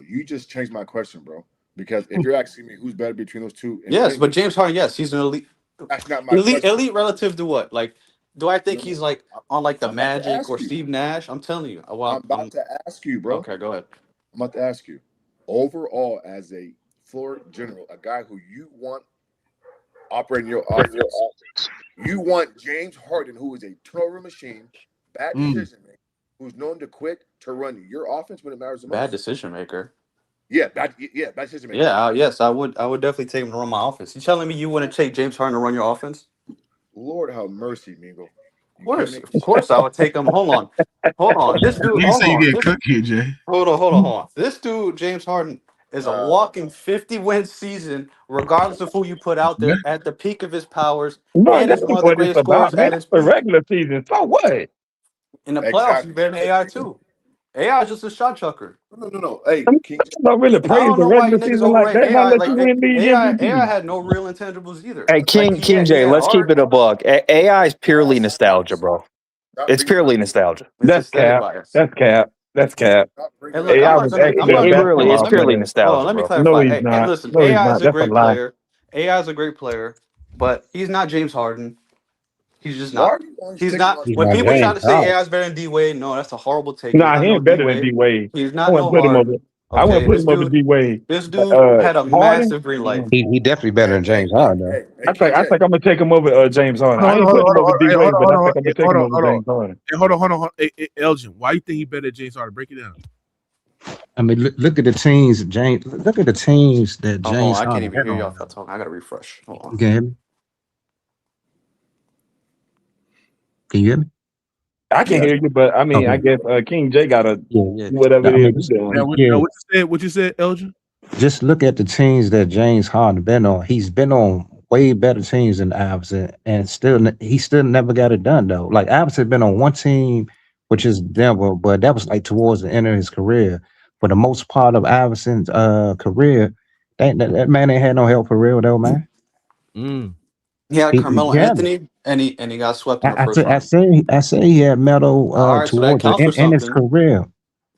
You just changed my question, bro. Because if you're asking me who's better between those two, yes, but James Harden, yes, he's an elite. That's not my question. Elite relative to what? Do I think he's on the Magic or Steve Nash? I'm telling you. I'm about to ask you, bro. Okay, go ahead. I'm about to ask you. Overall, as a floor general, a guy who you want operating your offense, you want James Harden, who is a turnover machine, bad decision maker, who's known to quit to run your offense when it matters the most. Bad decision maker. Yeah, bad decision maker. Yeah, yes, I would definitely take him to run my offense. You telling me you wouldn't take James Harden to run your offense? Lord have mercy, Mingo. Of course, I would take him. Hold on. This dude. You say you get cooked here, Jay. Hold on. This dude, James Harden, is a walking 50-win season, regardless of who you put out there at the peak of his powers. No, and that's one of what the it's greatest about, scorers man. That's the regular season. So what? In the playoffs, he's better than AI too. AI is just a shot chucker. No. Hey, King, don't really praise the regular season like that. AI, let you win these MVP. AI had no real intangibles either. Hey, King J, let's keep it a buck. AI is purely nostalgia, bro. It's purely nostalgia. That's cap. That's cap. Hey, look, it's purely nostalgia. Let me clarify. No, he's not. Hey, listen, no, AI is a great player. AI is a great player, but he's not James Harden. He's just Why not. are you always He's taking not. on He's When not people try James to say Harden. AI is better than D Wade, no, that's a horrible take. He's Nah, not he no ain't D better than Wade. D Wade. He's I not wouldn't no put him Harden. over. I wouldn't Okay, put him over D Wade. this But dude had a Harden, massive green light. He definitely better than James hey, Harden though. hey, I KJ. think I'm gonna take him over James Harden. I Hold on, ain't hold on, putting hold him over on. D Hey, Wade, but I think I'm gonna Hey, take him over James Harden. Hey, hold on. Hey, Elgin, why you think he better than James Harden? Break it down. I mean, look at the teams, James. Look at the teams that Oh, James I can't Harden even been hear y'all on. if y'all talking. I gotta refresh. Hold on. You can hear me? Can you hear me? I can Yeah. hear you, but I mean, I Okay. guess King J gotta Yeah. whatever I it mean, is he's doing. Now, yeah. what you said, Elgin? Just look at the teams that James Harden been on. He's been on way better teams than Iverson, and he still never got it done though. Like Iverson been on one team, which is Denver, but that was like towards the end of his career. For the most part of Iverson's career, that man ain't had no help for real though, man. Mm. He had Carmelo Yeah, Anthony, and he got swept in the first I round. say he had medal All right, so that towards counts for in his something. career,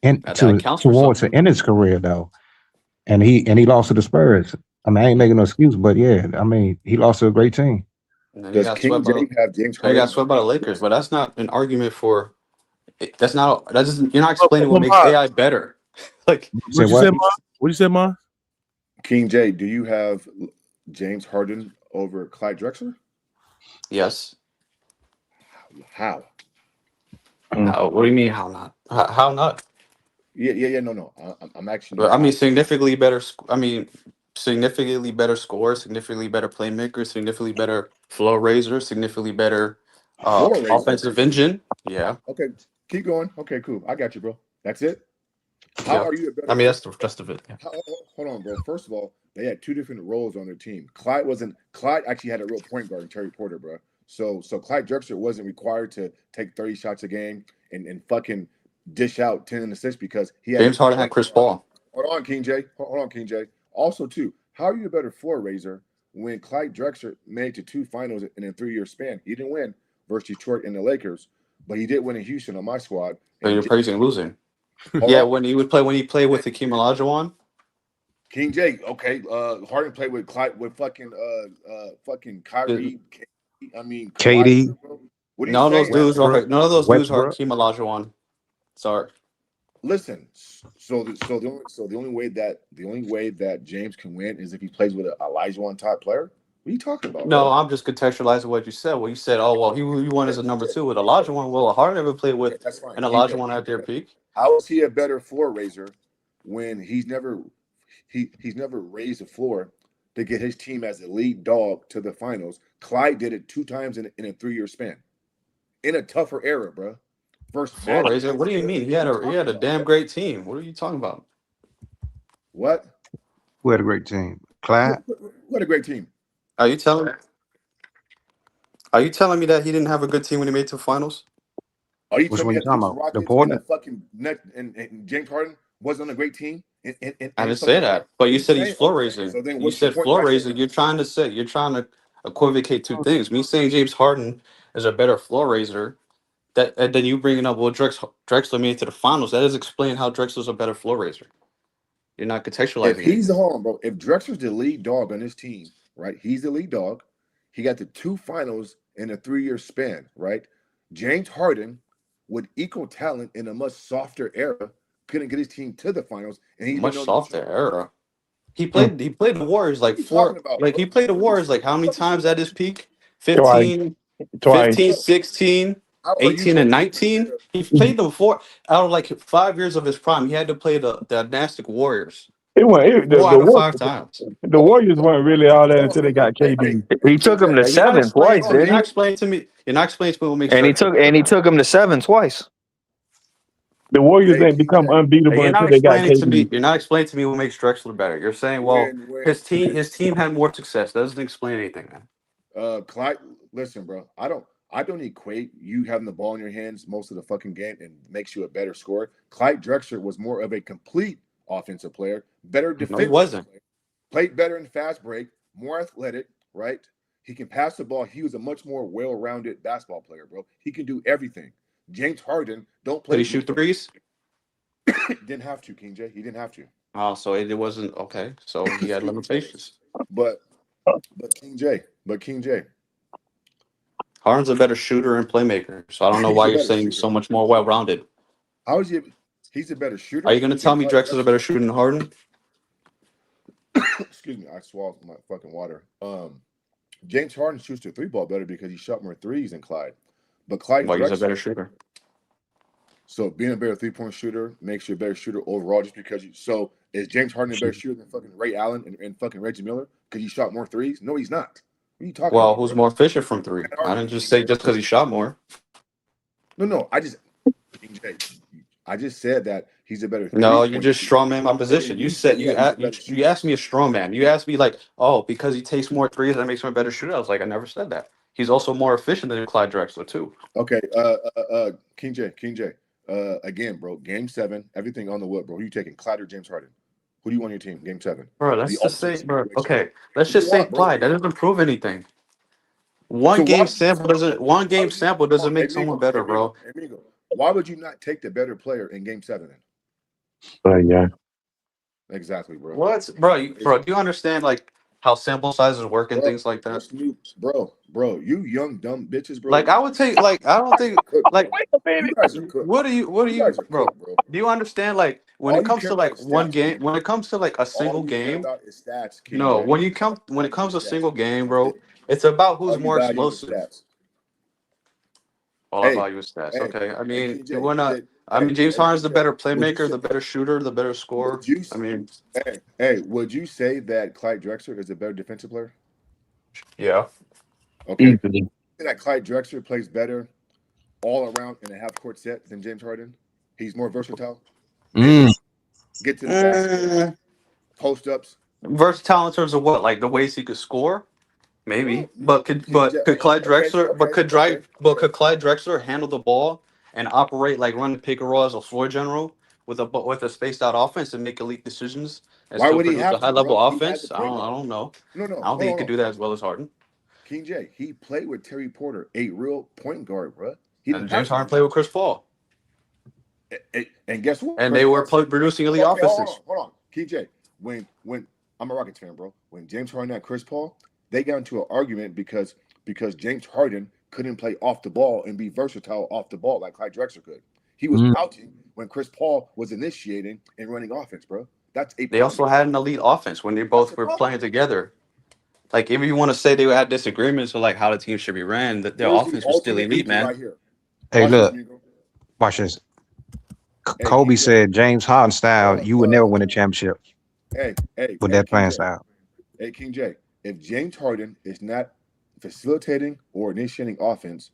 That counts for towards the something. end of his career though. And he lost to the Spurs. I mean, I ain't making no excuse, but yeah, I mean, he lost to a great team. And then he Does got King swept by J have James he got Harden? swept by the Lakers. But that's not an argument for. That's not. That doesn't. You're not But, explaining what but makes Ma, AI better. Like Say what you what? said, Ma? What you said, Ma? King J, do you have James Harden over Clyde Drexler? yes. How? How? What do you mean? How not? How not? Yeah. No. I'm asking you But I mean, how. significantly better. I mean, significantly better scorer, significantly better playmaker, significantly better flow raiser, significantly better Floor raiser. offensive engine. Yeah. Okay, keep going. Okay, cool. I got you, bro. That's it. How Yeah. are you a I better? mean, that's the rest of it. Yeah. Hold on, bro. First of all, they had two different roles on their team. Clyde actually had a real point guard in Terry Porter, bro. So Clyde Drexler wasn't required to take 30 shots a game and fucking dish out 10 assists because he had a James point Harden had guard. Chris Paul. Hold on, King J. Hold on, King J. Also, too, how are you a better floor raiser when Clyde Drexler made it to two finals in a 3-year span? He didn't win versus Detroit and the Lakers, but he did win in Houston on my squad. So you're And praising losing. hold Yeah, on, when he played with Hakeem Olajuwon. King J. Okay, Harden played with Clyde with fucking Kyrie. I mean Kawhi. KD, What are you None of those saying? dudes are Westbrook, Hakeem Olajuwon. Sorry. Listen, the only way that James can win is if he plays with an Elijah type player. What are you talking about, No, bro? I'm just contextualizing what you said. Well, you said, oh well, he won as a number two with Olajuwon. Well, Harden never played Okay, with that's fine. an Olajuwon at their peak. How is he a better floor raiser when he's never raised the floor to get his team as a lead dog to the finals? Clyde did it 2 times in a 3-year span in a tougher era, bro. Versus Floor Magic. raiser. What do you mean? What are you He talking had a about, damn bro? great team. What are you talking about? What? who had a great team? Clyde. What a great team. Are you telling me that he didn't have a good team when he made it to the finals? Are you Which telling me one you that the talking Houston about? The Rockets and the Portland? fucking net and James Harden wasn't on a great team I in didn't say fucking that. But what you are you said he's saying? floor Okay, raising. so then You what's your said point floor by saying raising. that? You're trying to equivocate two things. Me saying James Harden is a better floor raiser. That and then you bringing up Drexler made it to the finals. That doesn't explain how Drexler's a better floor raiser. You're not If contextualizing he's the anything. home, bro, if Drexler's the lead dog on his team, right? He's the lead dog. He got the two finals in a 3-year span, right? James Harden, with equal talent in a much softer era, couldn't get his team to the finals, and he's been Much on the softer team. era. Mm. He played the Warriors What like are you talking four about, like bro? he played the What are you Warriors saying? like how many What are you times saying? at his peak? Twice, 15, twice. 16, How are you 18, and going to 19. compare? He played them four out of like 5 years of his prime. He had to play the dynastic Warriors It went four out of five times. the Okay, Warriors weren't really all that hold until they on, bro. got Hey, KD. hey, He King took him to J. Yeah, you're not seven explaining twice, to me. Hold did on, You're not he? explaining to me. You're not explaining to me what makes And Drexler better, he man. took him to seven twice. The Warriors Hey, ain't King become J. unbeatable You're not until they got explaining to me. KD. You're not explaining to me what makes Drexler better. You're saying, well, When his team had more success. That doesn't explain anything, man. Clyde, listen, bro. I don't equate you having the ball in your hands most of the fucking game and makes you a better scorer. Clyde Drexler was more of a complete offensive player, better No, he defensive wasn't. player, played better in fast break, more athletic, right? He can pass the ball. He was a much more well-rounded basketball player, bro. He can do everything. James Harden don't Did play he shoot threes? didn't have to, King J. He didn't have to. Oh, so it wasn't okay. So he had Excuse me, fellas. limitations. But King J. Harden's a better shooter and playmaker. So I don't know He's why a you're better saying he's shooter. so much more well-rounded. How is he? He's a better Are shooter you going to than tell me Clyde Drexler's a better Drexler. shooter than Harden? Excuse me, I swallowed my fucking water. James Harden shoots the 3 ball better because he shot more threes than Clyde. But Clyde Well, he's a better Drexler, shooter. so being a better 3-point shooter makes you a better shooter overall just because you. So is James Harden a better shooter than fucking Ray Allen and fucking Reggie Miller because he shot more threes? No, he's not. What are you talking Well, about, who's bro? more efficient from three? Bad I didn't argument, just King say J. just because he shot more. No, King J, I just said that he's a better No, you 3-point just shooter. strongman my position. And You you said said you that he's a asked better you shooter. asked me a strongman. You asked me like, oh, because he takes more threes, that makes him a better shooter. I was like, I never said that. He's also more efficient than Clyde Drexler too. Okay, King J. Again, bro, game 7, everything on the wood, bro. Who you taking, Clyde or James Harden? Who do you want on your team, game 7? Bro, The let's just ultimate say, bro. situation. Okay, let's Who do you just say want, bro? Clyde. That doesn't prove anything. So One why game would you sample doesn't. One why game would you sample come doesn't on, make someone better, bro. Amigo? Why would you not take the better player in game 7 then? Yeah. Exactly, bro. What, bro? Bro, do you understand like how sample sizes work and Bro, things like that? this new you young dumb bitches, bro. Like I would take like I don't think Cooked, like bro. You guys are cooked. what do You guys you are bro? cooked, bro. Do you understand like when All it you comes care to about like is one stats, game, King. when it comes to like a All single you care game, about is stats, King no, J. when it comes to a Stats. single game, That's bro, it. it's about who's All you more value is explosive. stats. All I Hey, value is stats. hey, Okay. I hey, mean, King you J. wanna Did, I mean James hey, Harden's King the J. better Would you playmaker, say? the better shooter, the better scorer. Would you? I mean, Would you say that Clyde Drexler is a better defensive player? yeah. Okay. Easily. That Clyde Drexler plays better all around in a half court set than James Harden. He's more versatile. Mm. Maybe get to the basket, Mm, post ups. versatile in terms of what? Like the ways he could score? Maybe, Well, King J. could Clyde Okay, Drexler, okay, okay, okay. could Clyde Drexler handle the ball and operate like run the pick and roll as a floor general with a spaced out offense and make elite decisions and Why still would he produce a have high to, level bro? He has a offense? point I guard. don't know. No, I don't think he hold could on. do that as well as Harden. King J. He played with Terry Porter, a real point guard, bro. He And didn't have James to Harden do played with Chris Paul, that. And guess what? and Chris they were Paul said, producing elite okay, offenses. hold on. King J. When I'm a Rockets fan, bro. When James Harden and Chris Paul, they got into an argument because James Harden couldn't play off the ball and be versatile off the ball like Clyde Drexler could. He was Mm. pouting when Chris Paul was initiating and running offense, bro. That's a They also problem. had an elite offense when they That's both a were problem. playing together. Like if you want to say they had disagreements with like how the team should be ran, that their Here's the offense was still ultimate elite, answer man. right here. Hey, Watch this, look, amigo. watch this. Hey, Kobe King J. said James Harden style, you would never win a championship Hey, with that King playing J. style. Hey, King J. If James Harden is not facilitating or initiating offense,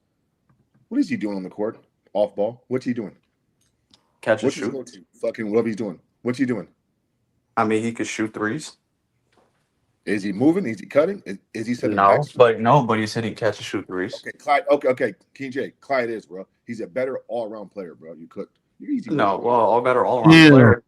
what is he doing on the court? Off ball? What's he doing? Catch and What's his shoot. go-to? Fucking whatever he's doing. What's he doing? I mean, he could shoot threes. Is he moving? Is he cutting? Is he setting No, backs? but he said he catch and shoot threes. Okay, Clyde. Okay. King J. Clyde is, bro. He's a better all-around player, bro. You cooked. You're easy work, No, bro. well, all better all around Yeah. player.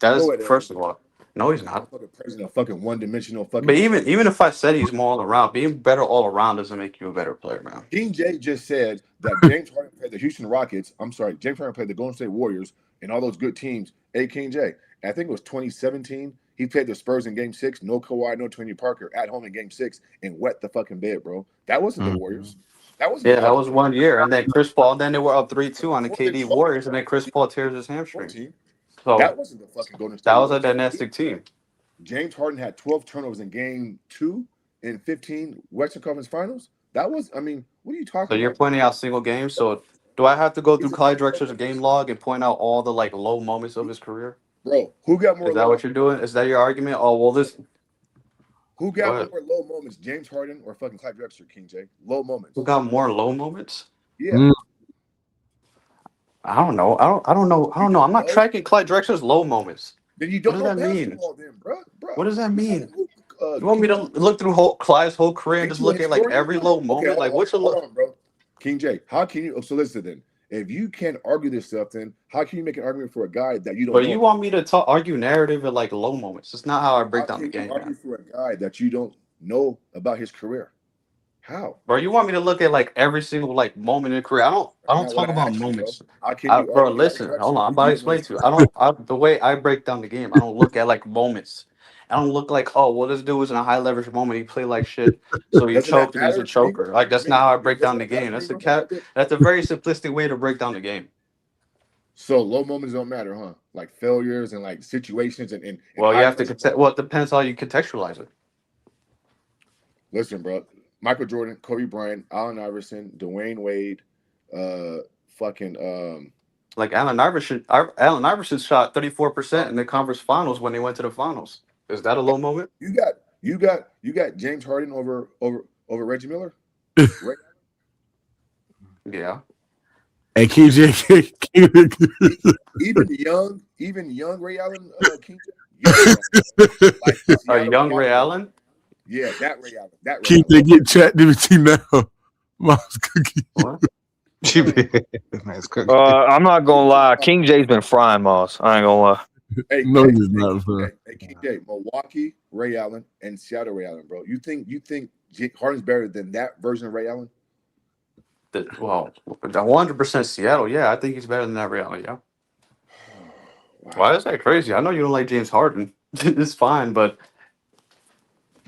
That No, is it ain't. first of all. No, he's not. Fucking president of fucking one-dimensional But fucking. even if I said he's more all around, being better all around doesn't make you a better player, man. King J just said that James Harden played the Houston Rockets. I'm sorry, James Harden played the Golden State Warriors and all those good teams. Hey, King J. I think it was 2017. He played the Spurs in Game 6. No Kawhi, no Tony Parker at home in Game 6 and wet the fucking bed, bro. That wasn't the Mm. Warriors. That wasn't Yeah, the that fucking was 1 year, and then Chris Paul. Then they were up 3-2 on the before the KD trouble Warriors, and then Chris Paul tears his hamstring. team. So That wasn't the fucking Golden that State was a Warriors. dynastic team. James Harden had 12 turnovers in Game 2 and 15 Western Conference Finals. That was, I mean, what are you So talking you're about? pointing out single games. So do I have to go through He's a Clyde better Drexler's player. game log and point out all the like low moments of his career? Bro, who got more Is that low? what you're doing? Is that your argument? Oh well, this. Who Go got ahead. more low moments, James Harden or fucking Clyde Drexler, King J? Low Who moments. got more low moments? Yeah. Mm. I don't know. I don't know. I You don't know. I'm don't not know? tracking Clyde Drexler's low moments. Then you What don't does know that mean? basketball then, bro. What does that You mean? haven't moved, You want me to look through Clyde's whole career and ain't just you a look at like historian, every bro? low Okay, moment? Like what's a hold low? on, bro. King J, how can you so listen then? If you can't argue this stuff, then how can you make an argument for a guy that you don't But know you about? want me to argue narrative and like low moments? It's not how I break How down the can you game, argue man. for a guy that you don't know about his career? How? Bro, you want me to look at like every single like moment in the career? I don't. I That's don't not what talk I about asked you, bro. moments. How can you Bro, argue Clyde listen, hold Drexler on. I'm if about you to don't know explain his to you. career? The way I break down the game, I don't look at like moments, I don't look like, oh, well, this dude was in a high leverage moment. He played like shit, so he Doesn't that choked and he's a matter, Mingo? choker. Like that's not how I break down Doesn't the that matter, game. That's a Mingo? cat. That's a very simplistic way to break down the game. So low moments don't matter, huh? Like failures and like situations and Well, you high have to pressure. well, it depends how you contextualize it. Listen, bro. Michael Jordan, Kobe Bryant, Allen Iverson, Dwayne Wade, fucking Like Allen Iverson shot 34% in the conference finals when they went to the finals. Is that a low moment? you got James Harden over Reggie Miller. Right? Yeah. And KJ, even young Ray Allen, King like Young Ray Allen. Yeah, that Ray Allen. That Ray Keith, Allen. they get Chat GPT now. Mom's cookie. What? That's cooking. I'm not gonna lie. King J's been frying Moss. I ain't gonna lie. Hey, No, he's not, bro. Hey, King J, Milwaukee, Ray Allen, and Seattle Ray Allen, bro. You think Harden's better than that version of Ray Allen? Well, 100% Seattle. Yeah, I think he's better than that Ray Allen. Yeah. Why is that crazy? I know you don't like James Harden. It's fine, but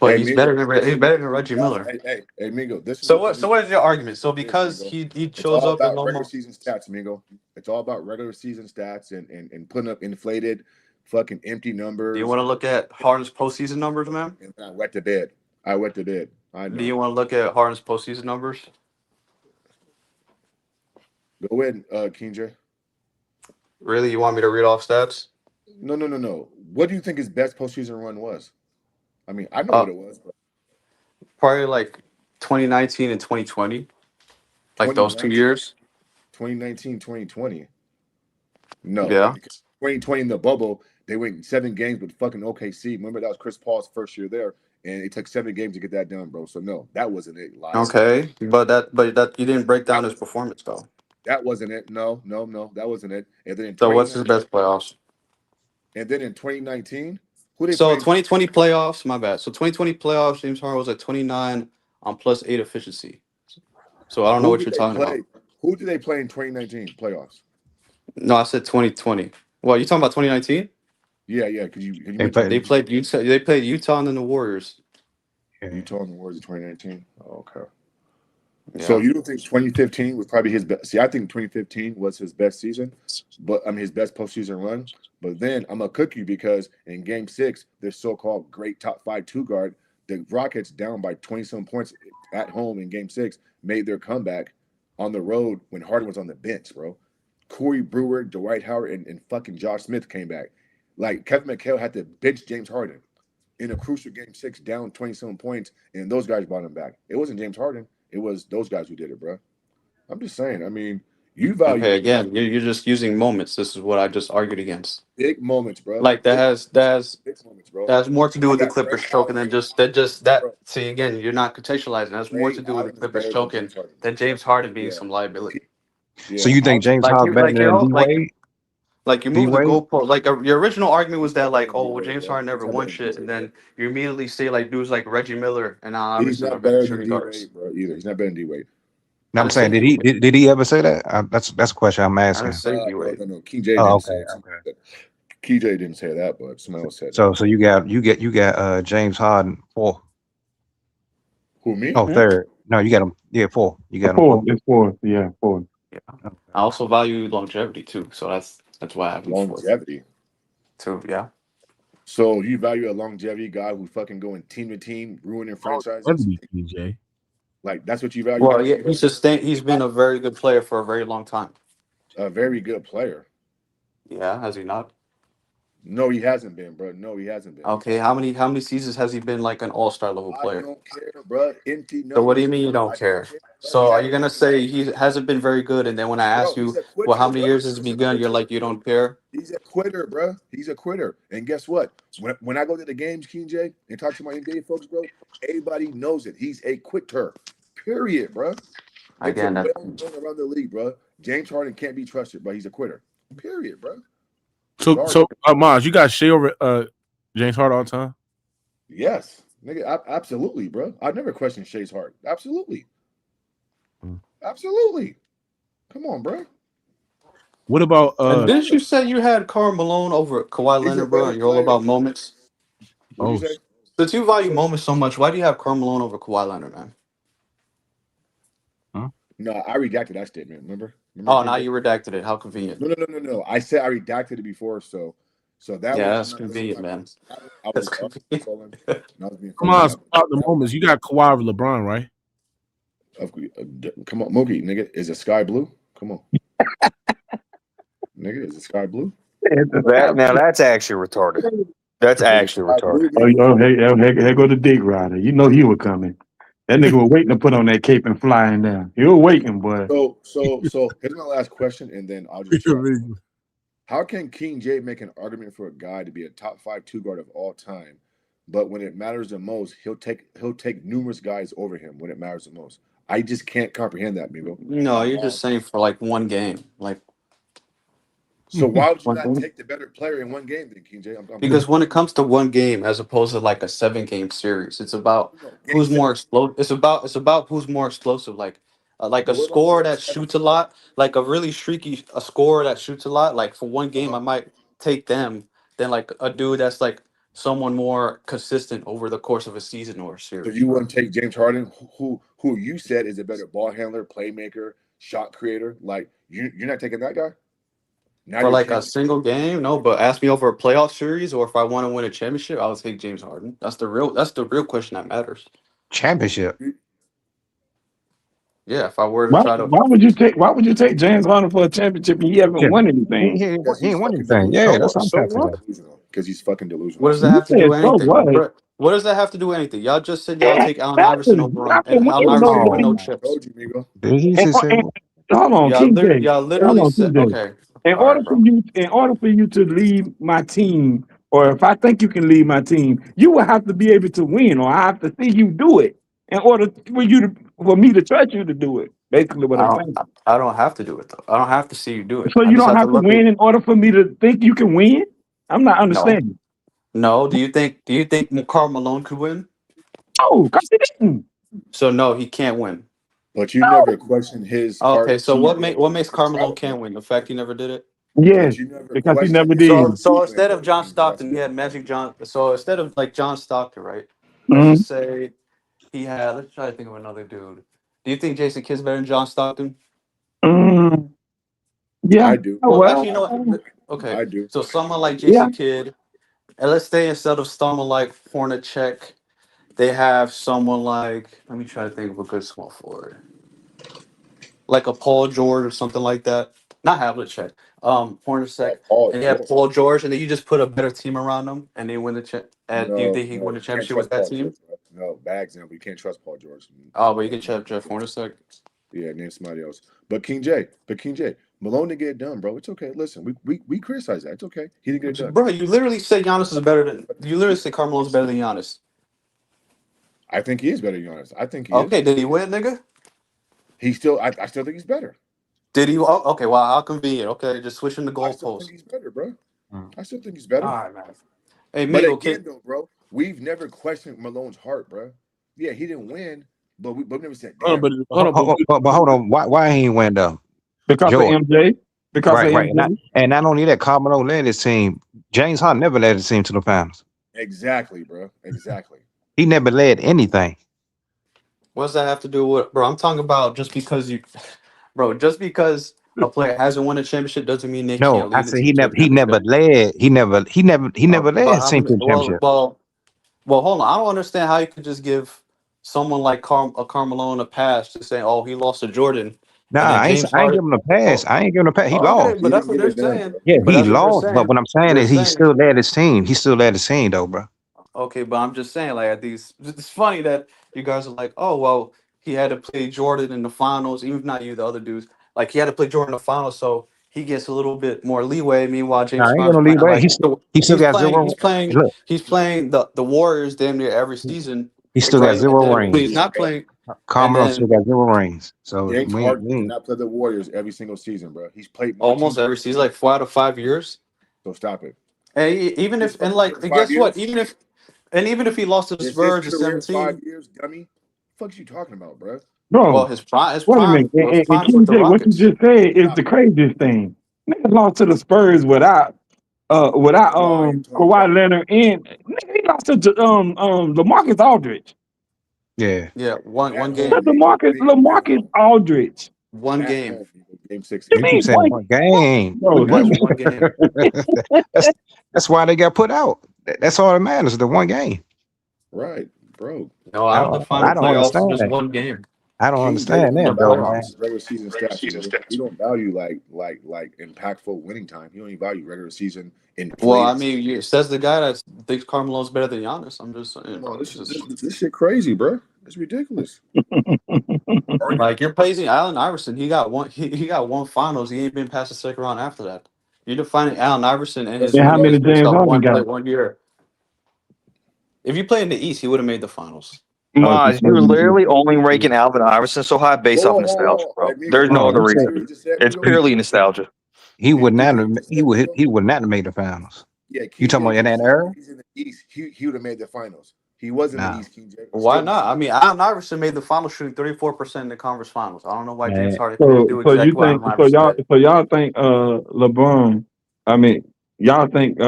Hey, he's Mingo, better than Reggie Miller. Hey, Mingo. This is So what is your argument? So because he It's shows all up in about low regular moments. season stats, Mingo. It's all about regular season stats and putting up inflated, fucking empty numbers. Do you want to look at Harden's postseason numbers, man? And I wet the bed. I know. Do you want to look at Harden's postseason numbers? Go ahead, King J. Really? You want me to read off stats? No. What do you think his best postseason run was? I mean, I know what it was, but Probably like 2019 and 2020. Like those 2 years. 2019, 2020. No. Yeah. 2020 in the bubble, they went 7 games with fucking OKC. Remember, that was Chris Paul's first year there, and it took 7 games to get that done, bro. So no, that wasn't it. Lies. Okay, but that you didn't break down his performance though. That wasn't it. No, that wasn't it. And then So what's his best playoffs? And then in 2019, who they So playing? 2020 playoffs, my bad. So 2020 playoffs, James Harden was at 29 on +8 efficiency. So I don't know what you're talking about. Who did they play in 2019 playoffs? No, I said 2020. Well, you talking about 2019? Yeah, because They played Utah. They played Utah and then the Warriors. Utah and the Warriors in 2019. Oh, okay. Yeah. So you don't think 2015 was probably his best? See, I think 2015 was his best season, but I mean his best postseason run. But then I'm gonna cook you because in Game 6, their so-called great top 5 2 guard, the Rockets down by 20-some points at home in Game 6, made their comeback on the road when Harden was on the bench, bro. Corey Brewer, Dwight Howard, and fucking Josh Smith came back. Like Kevin McHale had to bench James Harden in a crucial Game 6, down 20-some points, and those guys brought him back. It wasn't James Harden. It was those guys who did it, bro. I'm just saying. I mean, you value. Okay, again, you're just using moments. This is what I just argued against. Big moments, bro. Like that has big moments, bro. that has more to do with the Clippers choking Allen, than just that. Bro. See, again, you're not contextualizing. That's more to do with the Clippers better than choking James Harden. than James Harden being some liability. Yeah. So you think James Like Harden you- better like than you're- D like- Wade? Like you move the D-Wade? goalpost. Like your original argument was that like, oh, well, D-Wade, James bro. Harden never He's won not shit, better and than then you immediately say like dudes like Reggie Miller and Allen He's Iverson are not better better than shooting D guards. Wade, bro. Either he's not better than D Wade. No, I'm saying, did he ever say that? That's a question I'm I asking. didn't say D-Wade. No. King J Oh, didn't say it. KJ didn't say that, but somebody else said. So you got James Harden 4. Who, me? Oh, 3rd. No, you got him. Yeah, 4. You got him 4. It's 4. Yeah, 4. I also value longevity too, so that's why I have him fourth. Longevity. Too, yeah. So you value a longevity guy who's fucking going team to team, ruining franchises. DJ. Like that's what you value. Well, yeah, he's been a very good player for a very long time. A very good player. Yeah, has he not? No, he hasn't been, bro. No, he hasn't been. Okay, how many seasons has he been like an all-star level player? I don't care, bro. Empty numbers. So what do you mean you don't care? So are you gonna say he hasn't been very good, and then when I ask you, well, how many years has he begun? You're like, you don't care? He's a quitter, bro. He's a quitter. And guess what? When I go to the games, King J, and talk to my NBA folks, bro, everybody knows it. He's a quitter. Period, bro. Again, it's well around the league, bro. James Harden can't be trusted, but he's a quitter. Period, bro. So Maz, you got Shea over James Harden all the time? Yes, nigga, absolutely, bro. I've never questioned Shea's heart. Absolutely. Absolutely. Come on, bro. What about and didn't you say you had Karl Malone over Kawhi Leonard, bro? And you're all about moments. What'd you say? Since you value moments so much, why do you have Karl Malone over Kawhi Leonard, man? No, I redacted that statement. Remember? Oh, now you redacted it. How convenient. No. I said I redacted it before, so that Yeah, way that's convenient, man. I That's was convenient. trolling. And I was being Come funny. on, about the moments. You got Kawhi over LeBron, right? Come on, Mookie, nigga. Is it sky blue? Come on. Nigga, is it sky blue? That's actually retarded. That's actually retarded. Here go the dick rider. You know he was coming. That nigga was waiting to put on that cape and flying down. He was waiting, boy. So here's my last question, and then I'll just how can King J make an argument for a guy to be a top 5 2 guard of all time, but when it matters the most, he'll take numerous guys over him when it matters the most? I just can't comprehend that, Migo. No, you're just saying for like one game, like. So why would you not take the better player in one game, then, King J? Because when it comes to one game, as opposed to like a 7-game series, it's about who's more explosive. It's about who's more explosive. Like a scorer that shoots a lot, like a really streaky a scorer that shoots a lot. Like for one game, I might take them than like a dude that's like someone more consistent over the course of a season or a series. So you wouldn't take James Harden, who you said is a better ball handler, playmaker, shot creator. Like you're not taking that guy? For like a single game, no. But ask me over a playoff series, or if I want to win a championship, I would take James Harden. That's the real question that matters. Championship. Yeah, if I were to try to. Why would you take James Harden for a championship and he haven't won anything? He ain't won anything. Yeah, that's what I'm talking about. Because he's fucking delusional. What does that have to do with anything? What does that have to do with anything? Y'all just said y'all take Allen Iverson over him, and Allen Iverson won no chips. Hold on, King J. Y'all literally said, okay. In order for you to lead my team, or if I think you can lead my team, you will have to be able to win, or I have to see you do it in order for me to trust you to do it. Basically, what I'm saying. I don't have to do it though. I don't have to see you do it. So you don't have to win in order for me to think you can win. I'm not understanding. No. Do you think Karl Malone could win? Oh, because he didn't. So no, he can't win. But you never questioned his. Okay, so what makes Karl Malone can't win? The fact he never did it. Yes, because he never did. So instead of John Stockton, he had Magic John. So instead of like John Stockton, right? Let's just say he had. Let's try to think of another dude. Do you think Jason Kidd's better than John Stockton? Yeah, I do. Well, actually, you know what? Okay, I do. So someone like Jason Kidd, and let's say instead of someone like Hornacek, they have someone like. Let me try to think of a good small forward. Like a Paul George or something like that. Not Havlicek. Hornacek. And you have Paul George, and then you just put a better team around them, and they win the do you think he win the championship with that team? No, bad example. You can't trust Paul George. Oh, but you can trust Jeff Hornacek. Yeah, name somebody else. But King J, Malone didn't get it done, bro. It's okay. Listen, we criticize that. It's okay. He didn't get it done. Bro, you literally say Giannis is better than. You literally say Karl Malone's better than Giannis. I think he is better than Giannis. I think he is. Okay, did he win, nigga? I still think he's better. Did he? Oh, okay, well, how convenient. Okay, just switching the goalposts. I still think he's better, bro. I still think he's better. All right, man. Hey, but again, though, bro, we've never questioned Malone's heart, bro. Yeah, he didn't win, but we've never said. But hold on, why he ain't win though? Because of MJ. Because right, of right. MJ. And not only that, Karl Malone led his team. James Harden never led his team to the finals. Exactly, bro. Exactly. He never led anything. What does that have to do with, bro? I'm talking about just because a player hasn't won a championship doesn't mean they can't lead. No, I said he never led his team to the championship. Well, hold on. I don't understand how you could just give someone like Karl Malone a pass to say, "Oh, he lost to Jordan." Nah, I ain't giving him a pass. I ain't giving him a pass. He lost. But that's what they're saying. Yeah, he lost. But what I'm saying is he still led his team. He still led his team, though, bro. Okay, but I'm just saying, like, at these, it's funny that you guys are like, oh, well, he had to play Jordan in the finals, even if not you, the other dudes. Like, he had to play Jordan in the finals, so he gets a little bit more leeway. Meanwhile, James Harden, like, he still got zero. He's playing the Warriors damn near every season. He still got 0 rings. He's not playing. Karl Malone still got 0 rings. So James Harden did not play the Warriors every single season, bro. He's played almost every season, like 4 out of 5 years. So stop it. Hey, even if guess what? Even if he lost to the Spurs in 17, 5 years, dummy. What you talking about, bro? Bro, well, his prime. Wait a minute. And King J, what you just said is the craziest thing. Nigga lost to the Spurs without Kawhi Leonard and nigga, he lost lost to LaMarcus Aldridge. Yeah. Yeah, one game. That's LaMarcus Aldridge. One At game. home, game 6. You You mean keep saying one game. Bro, One game. That's why they got put out. That's all that matters. The one game. Right, bro. No, I don't define the I don't playoffs understand just that. one game. I don't King understand J that don't though, value man. regular season stats. Nigga. He don't value like impactful winning time. He don't even value regular season in Well, I plays. mean, says the guy that thinks Carmelo's better than Giannis. I'm just saying. No, this shit crazy, bro. It's ridiculous. Like you're praising Allen Iverson. He got one. He got one finals. He ain't been past the second round after that. You're defining Allen Iverson and his And how many winning based James off Harden got? one year. If you play in the East, he would have made the finals. Maz, you're literally only ranking Alvin Iverson so high based off nostalgia, bro. There's no other reason. It's purely nostalgia. He would not have. He would not have made the finals. Yeah, You talking about in that era? He's in the East. He would have made the finals. He was in Nah. the East, King J. Why not? I mean, Allen Iverson made the finals shooting 34% in the conference finals. I don't know why James Man. Harden couldn't do exactly what Allen Iverson did. So y'all think LeBron? I mean, y'all think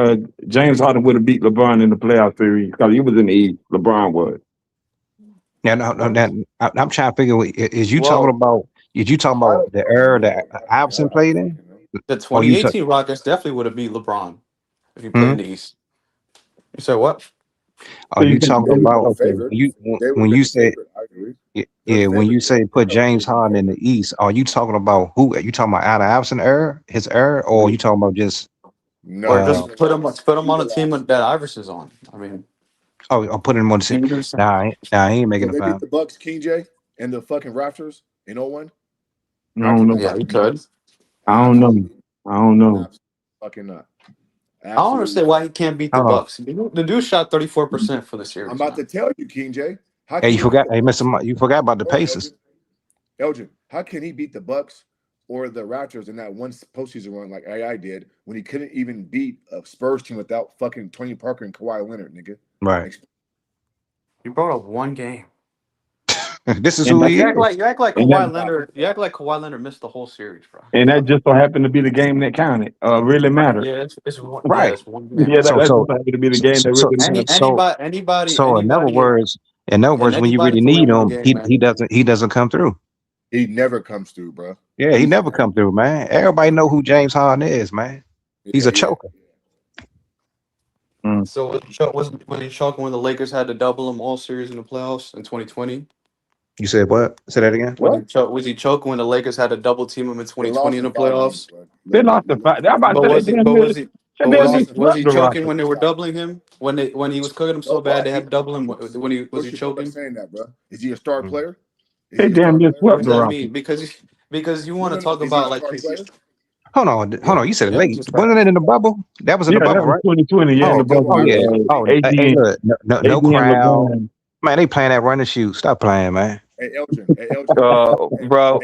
James Harden would have beat LeBron in the playoff series because he was in the East. LeBron was. Now, I'm trying to figure. Is you Well, talking about? Is you talking about the era that Iverson played in? The 2018 Rockets definitely would have beat LeBron if you played in the East. You said what? Are you talking about when you say when you say put James Harden in the East? Are you talking about who? Are you talking about Allen Iverson era, his era, or are you talking about just? No, Or just put him on a team that Iverson's on. I mean, I'm putting him on the team. Nah, he ain't making they the beat final. the Bucks, King J, and the fucking Raptors in 01. I don't know. yeah, he could. I don't know. Fucking not. I don't understand why he can't beat the Bucks. The dude shot 34% for the series. I'm about to tell you, King J. Hey, you forgot. Hey, you forgot about the Pacers. Elgin, how can he beat the Bucks or the Raptors in that one postseason run like AI did when he couldn't even beat a Spurs team without fucking Tony Parker and Kawhi Leonard, nigga? Right. You brought up one game. This is who he is. You act like Kawhi Leonard missed the whole series, bro. And that just so happened to be the game that counted. Really mattered. Yeah, it's one. Right. Yeah, it's one game. Yeah, that just happened to be the game that really mattered. Anybody. So in other words, when you really need him, he doesn't come through. He never comes through, bro. Yeah, he never come through, man. Everybody know who James Harden is, man. He's a choker. So was he choking when the Lakers had to double him all series in the playoffs in 2020? You said what? Say that again. Was he choking when the Lakers had to double team him in 2020 in the playoffs? They lost the fight. Was he choking when they were doubling him? When he was cooking him so bad they had to double him? Was he choking? Saying that, bro. Is he a star player? They damn near swept the Rockets. Because you want to talk about like. Hold on. You said late. Wasn't it in the bubble? That was in the bubble, right? 2020. Yeah, in the bubble. Hey, look, no crowd. Man, they playing that run and shoot. Stop playing, man. Hey, Elgin. Bro.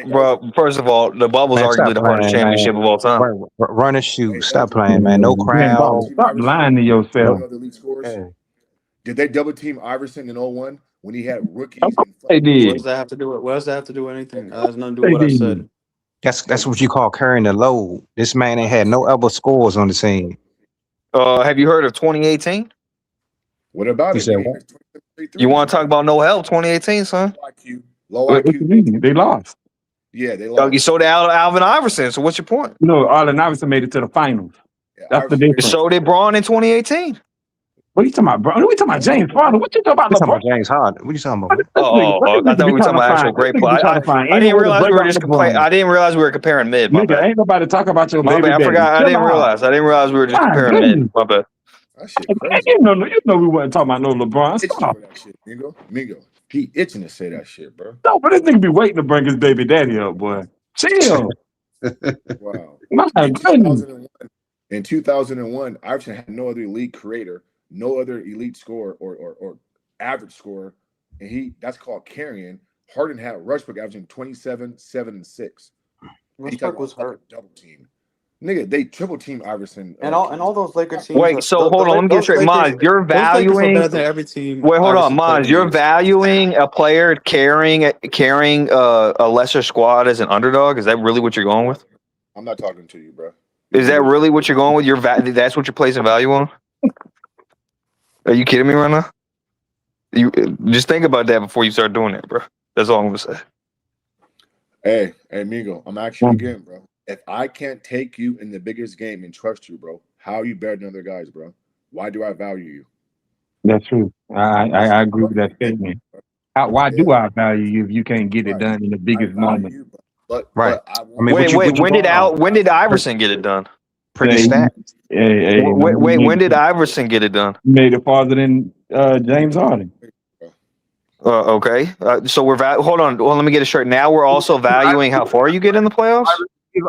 First of all, the bubble's arguably the hardest championship of all time. Run and shoot. Stop playing, man. No crowd. Stop lying to yourself. Did they double team Iverson in 01 when he had rookies? They did. What does that have to do with anything? That has nothing to do with what I said. That's what you call carrying the load. This man ain't had no other scores on the team. Have you heard of 2018? What about you it? Said what? You want to talk about no help 2018, son? Low IQ. They lost. Yeah, they lost. You sold out Alvin Iverson. So what's your point? No, Allen Iverson made it to the finals. That's the difference. So did Braun in 2018. What are you talking about, bro? What are we talking about, James Harden? What you talking about, LeBron? James Harden. What are you talking about? I thought we were talking about actual great play. I didn't realize we were just comparing. I didn't realize we were comparing mid. Nigga, ain't nobody talk about your baby. I forgot. I didn't realize we were just comparing mid. My bad. That shit crazy. You know we wasn't talking about no LeBron. Stop. That shit, Migo. He itching to say that shit, bro. No, but this nigga be waiting to bring his baby daddy up, boy. Chill. Wow. My goodness. In 2001, Iverson had no other elite creator, no other elite scorer or average scorer, and that's called carrying. Harden had Westbrook averaging 27, 7, and 6. Westbrook was hurt. Double team. Nigga, they triple team Iverson. And all those Lakers teams. Wait, so hold on, let me get straight. Maz, you're valuing every team. Wait, hold on, Maz. You're valuing a player carrying a lesser squad as an underdog. Is that really what you're going with? I'm not talking to you, bro. Is that really what you're going with? That's what you're placing value on? Are you kidding me right now? You just think about that before you start doing that, bro. That's all I'm gonna say. Hey, Migo, I'm asking you again, bro. If I can't take you in the biggest game and trust you, bro, how are you better than other guys, bro? Why do I value you? That's true. I agree with that statement. Why do I value you if you can't get it Right. done in the I biggest value moment? you, but Right. I I mean, want Wait, what you when did Iverson get it done? pretty Hey, stat? hey, Wait, when did Iverson get it done? made it farther than James Harden? Okay. So hold on. Well, let me get it straight. Now we're also valuing how far you get in the playoffs.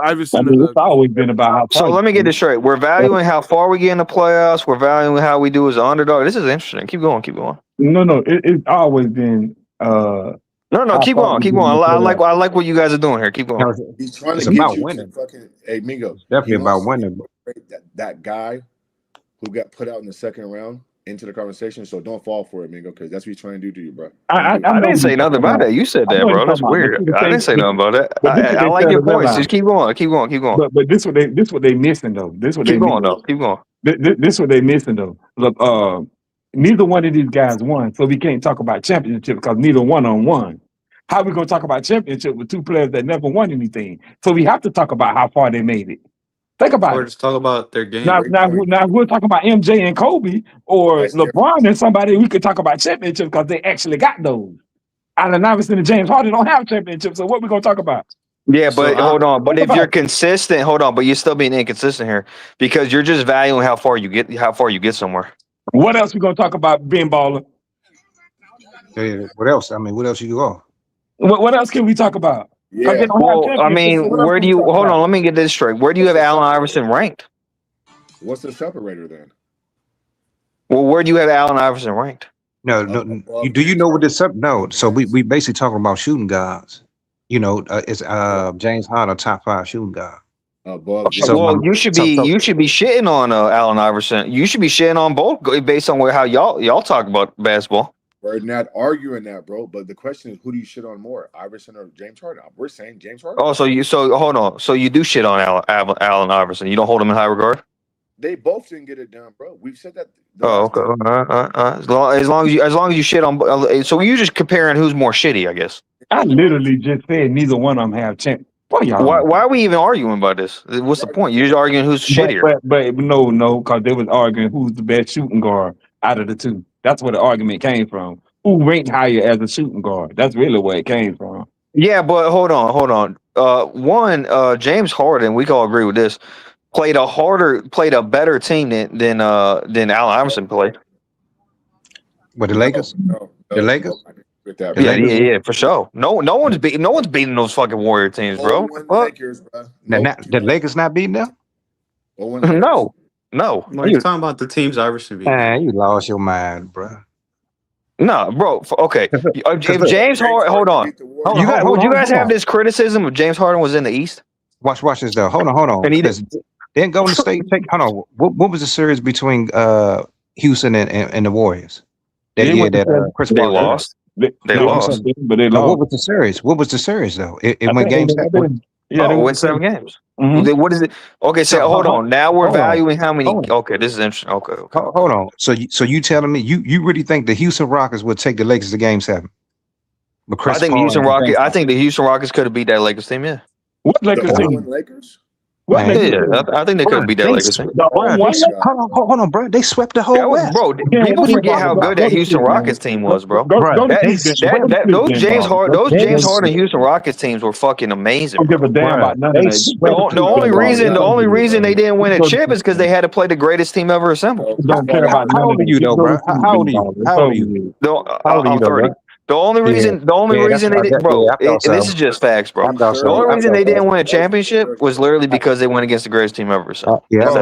I mean, it's always been about how So far. let me get this straight. We're valuing how far we get in the playoffs. We're valuing how we do as an underdog. This is interesting. Keep going. Keep going. No, it's always been. No, how keep far going. we Keep get in going. the I playoffs. like what you guys are doing here. Keep going. He's trying It's to get about you winning. to fucking Migo. It's definitely He about wants winning. that guy who got put out in the second round into the conversation. So don't fall for it, Migo, because that's what he's trying to do to you, bro. I I know didn't what say you're nothing talking about about. that. You said I that, know what bro. you're That's talking about. weird. I didn't say nothing about that. But this what I they like fail your to points. realize. Just keep going. Keep going. Keep going. But this what they missing though. This what they Keep going missing. though. Keep going. This what they missing though. Look, neither one of these guys won, so we can't talk about championship because neither one of them won. How we gonna talk about championship with two players that never won anything? So we have to talk about how far they made it. Think about Or it. just talk about their Now, game. Great now, point. now we're talking about MJ and Kobe or That's different. LeBron and somebody. We could talk about championships because they actually got those. Allen Iverson and James Harden don't have championships. So what we gonna talk about? Yeah, So but hold on. But Think if you're about it. consistent, hold on. But you're still being inconsistent here because you're just valuing how far you get somewhere. What else we gonna talk about? Being baller. Yeah, what else? I mean, what else you go? What else can we talk about? Because they Yeah. don't have Well, I championships. So mean, what else where can do we you talk hold about? on? Let me get this straight. Where do you have What's the Allen separator? Iverson ranked? What's the separator then? Well, where do you have Allen Iverson ranked? No, do you know what this up? No. So we basically talking about shooting guards. You know, it's James Harden, top 5 shooting guard. Above So James. Well, you should be shitting on Allen Iverson. You should be shitting on both based on how y'all talk about basketball. We're not arguing that, bro. But the question is, who do you shit on more, Iverson or James Harden? We're saying James Harden. Oh, so hold on. So you do shit on Allen Iverson. You don't hold him in high regard. They both didn't get it done, bro. We've said that. Oh, okay. As long as you shit on. So you just comparing who's more shitty, I guess. I literally just said neither one of them have champ. What y'all? Why are we even arguing about this? What's the point? You're just arguing who's shittier. But no, because they was arguing who's the best shooting guard out of the two. That's where the argument came from. Who ranked higher as a shooting guard? That's really where it came from. Yeah, but hold on. James Harden, we can all agree with this, played a better team than Allen Iverson played. With the Lakers? The Lakers? Yeah, for sure. No one's beating those fucking Warrior teams, bro. Lakers, bro. The Lakers not beating them? No. Well, you're talking about the teams Iverson beat. Man, you lost your mind, bro. No, bro. Okay, if James Harden, hold on. Would you guys have this criticism if James Harden was in the East? Watch this though. Hold on. And he didn't Golden State take. Hold on. What was the series between Houston and the Warriors? That year that Chris Paul lost. They lost, but they lost. What was the series? What was the series though? It went game 7. Yeah, they won 7 games. Mm-hmm. What is it? Okay, so hold on. Now we're valuing how many. Okay, this is interesting. Okay. Hold on. So you telling me you really think the Houston Rockets would take the Lakers to game 7? I think the Houston Rockets could have beat that Lakers team. Yeah. What Lakers team? I think they could have beat that Lakers team. Hold on, bro. They swept the whole West. Bro, people forget how good that Houston Rockets team was, bro. Those James Harden Houston Rockets teams were fucking amazing. Don't give a damn about none of that. The only reason they didn't win a chip is because they had to play the greatest team ever assembled. Don't care about none of that. How old are you though, bro? How old are you? I'm 30. The only reason they didn't, bro, this is just facts, bro. The only reason they didn't win a championship was literally because they went against the greatest team ever. So. I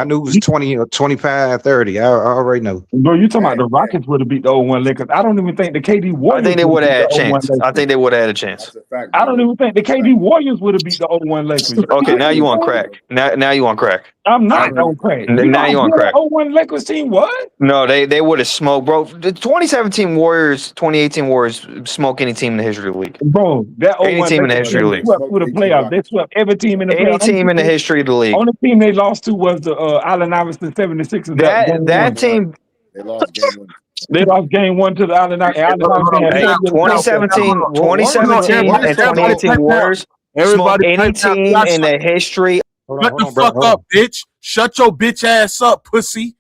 knew it was 20 or 25, 30. I already know. Bro, you talking about the Rockets would have beat the 0-1 Lakers. I don't even think the KD Warriors. I think they would have had a chance. I think they would have had a chance. I don't even think the KD Warriors would have beat the 0-1 Lakers. Okay, now you want crack. Now you want crack. I'm not on crack. Now you on crack. 01 Lakers team what? No, they would have smoked, bro. The 2017 Warriors, 2018 Warriors smoke any team in the history of the league. Bro, that 01 Any team in the Lakers history of the team league. swept through the playoffs. They swept every team in the Any playoffs. team in the history of the league. Only team they lost to was the Allen Iverson 76ers. That team. They lost game 1. They lost game 1 to the Allen Iverson. Hey, 2017 and 2018 Warriors smoked any team in the history. Shut the fuck up, bitch. Shut your bitch ass up, pussy.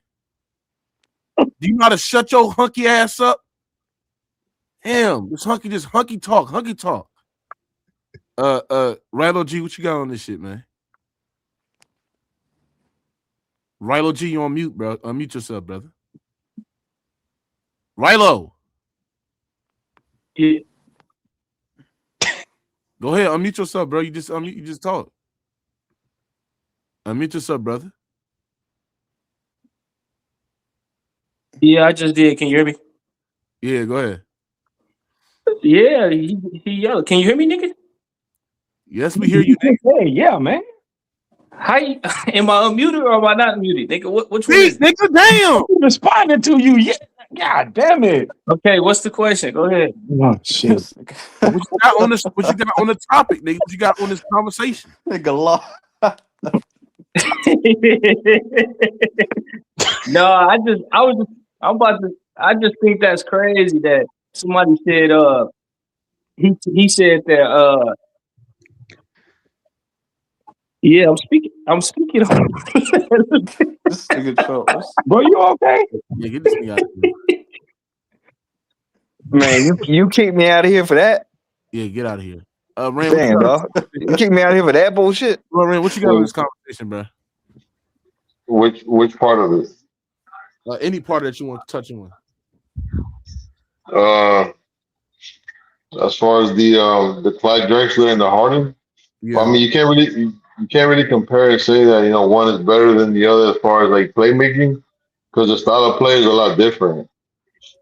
Do you know how to shut your hunky ass up? Damn, this hunky talk. Rilo G, what you got on this shit, man? Rilo G, you on mute, bro. Unmute yourself, brother. Rilo. Yeah. Go ahead, unmute yourself, bro. You just talk. Unmute yourself, brother. Yeah, I just did. Can you hear me? Yeah, go ahead. Yeah, he yelled. Can you hear me, nigga? Yes, we hear you. Hey, yeah, man. How you, am I unmuted or am I not muted? Nigga, which one is nigga, damn. I'm responding to you. Yeah. God damn it. Okay, what's the question? Go ahead. Oh, shit. What you got on this? What you got on the topic, nigga? What you got on this conversation? Nigga, law. No, I just think that's crazy that somebody said he said that yeah, I'm speaking on This nigga Charles. Bro, you okay? Yeah, get this thing out of here. Man, you kicked me out of here for that? Yeah, get out of here. Ram, damn, dog. You kicked me out of here for that bullshit? Well, Ram, what you got on this conversation, bro? Which part of it? Any part that you want to touch on. As far as the Clyde Drexler and the Harden, yeah. I mean, you can't really compare and say that one is better than the other as far as like playmaking, because the style of play is a lot different.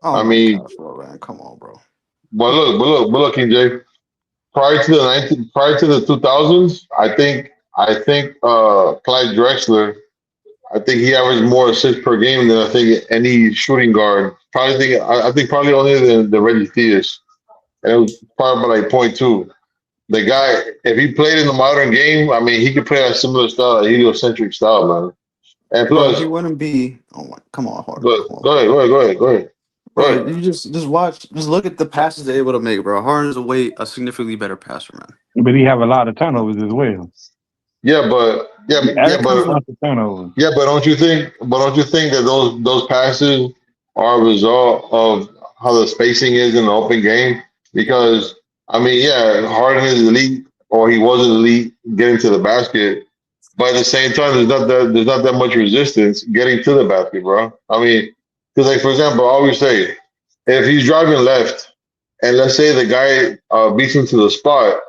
Oh, I mean, gosh, bro, man. Come on, bro. But look, King J. Prior to the 2000s, I think Clyde Drexler, I think he averaged more assists per game than I think any shooting guard. I think probably only the Reggie Theus, and it was probably like 0.2. The guy, if he played in the modern game, I mean, he could play a similar style, a heliocentric style, man. And plus, he wouldn't be. Oh my, come on, Harden. Go ahead. Bro, you just look at the passes they're able to make, bro. Harden's a significantly better passer, man. But he have a lot of turnovers as well. But don't you think that those passes are a result of how the spacing is in the open game? Because I mean, yeah, Harden is elite, or he was elite getting to the basket, but at the same time, there's not that much resistance getting to the basket, bro. I mean, because like for example, I always say, if he's driving left, and let's say the guy beats him to the spot,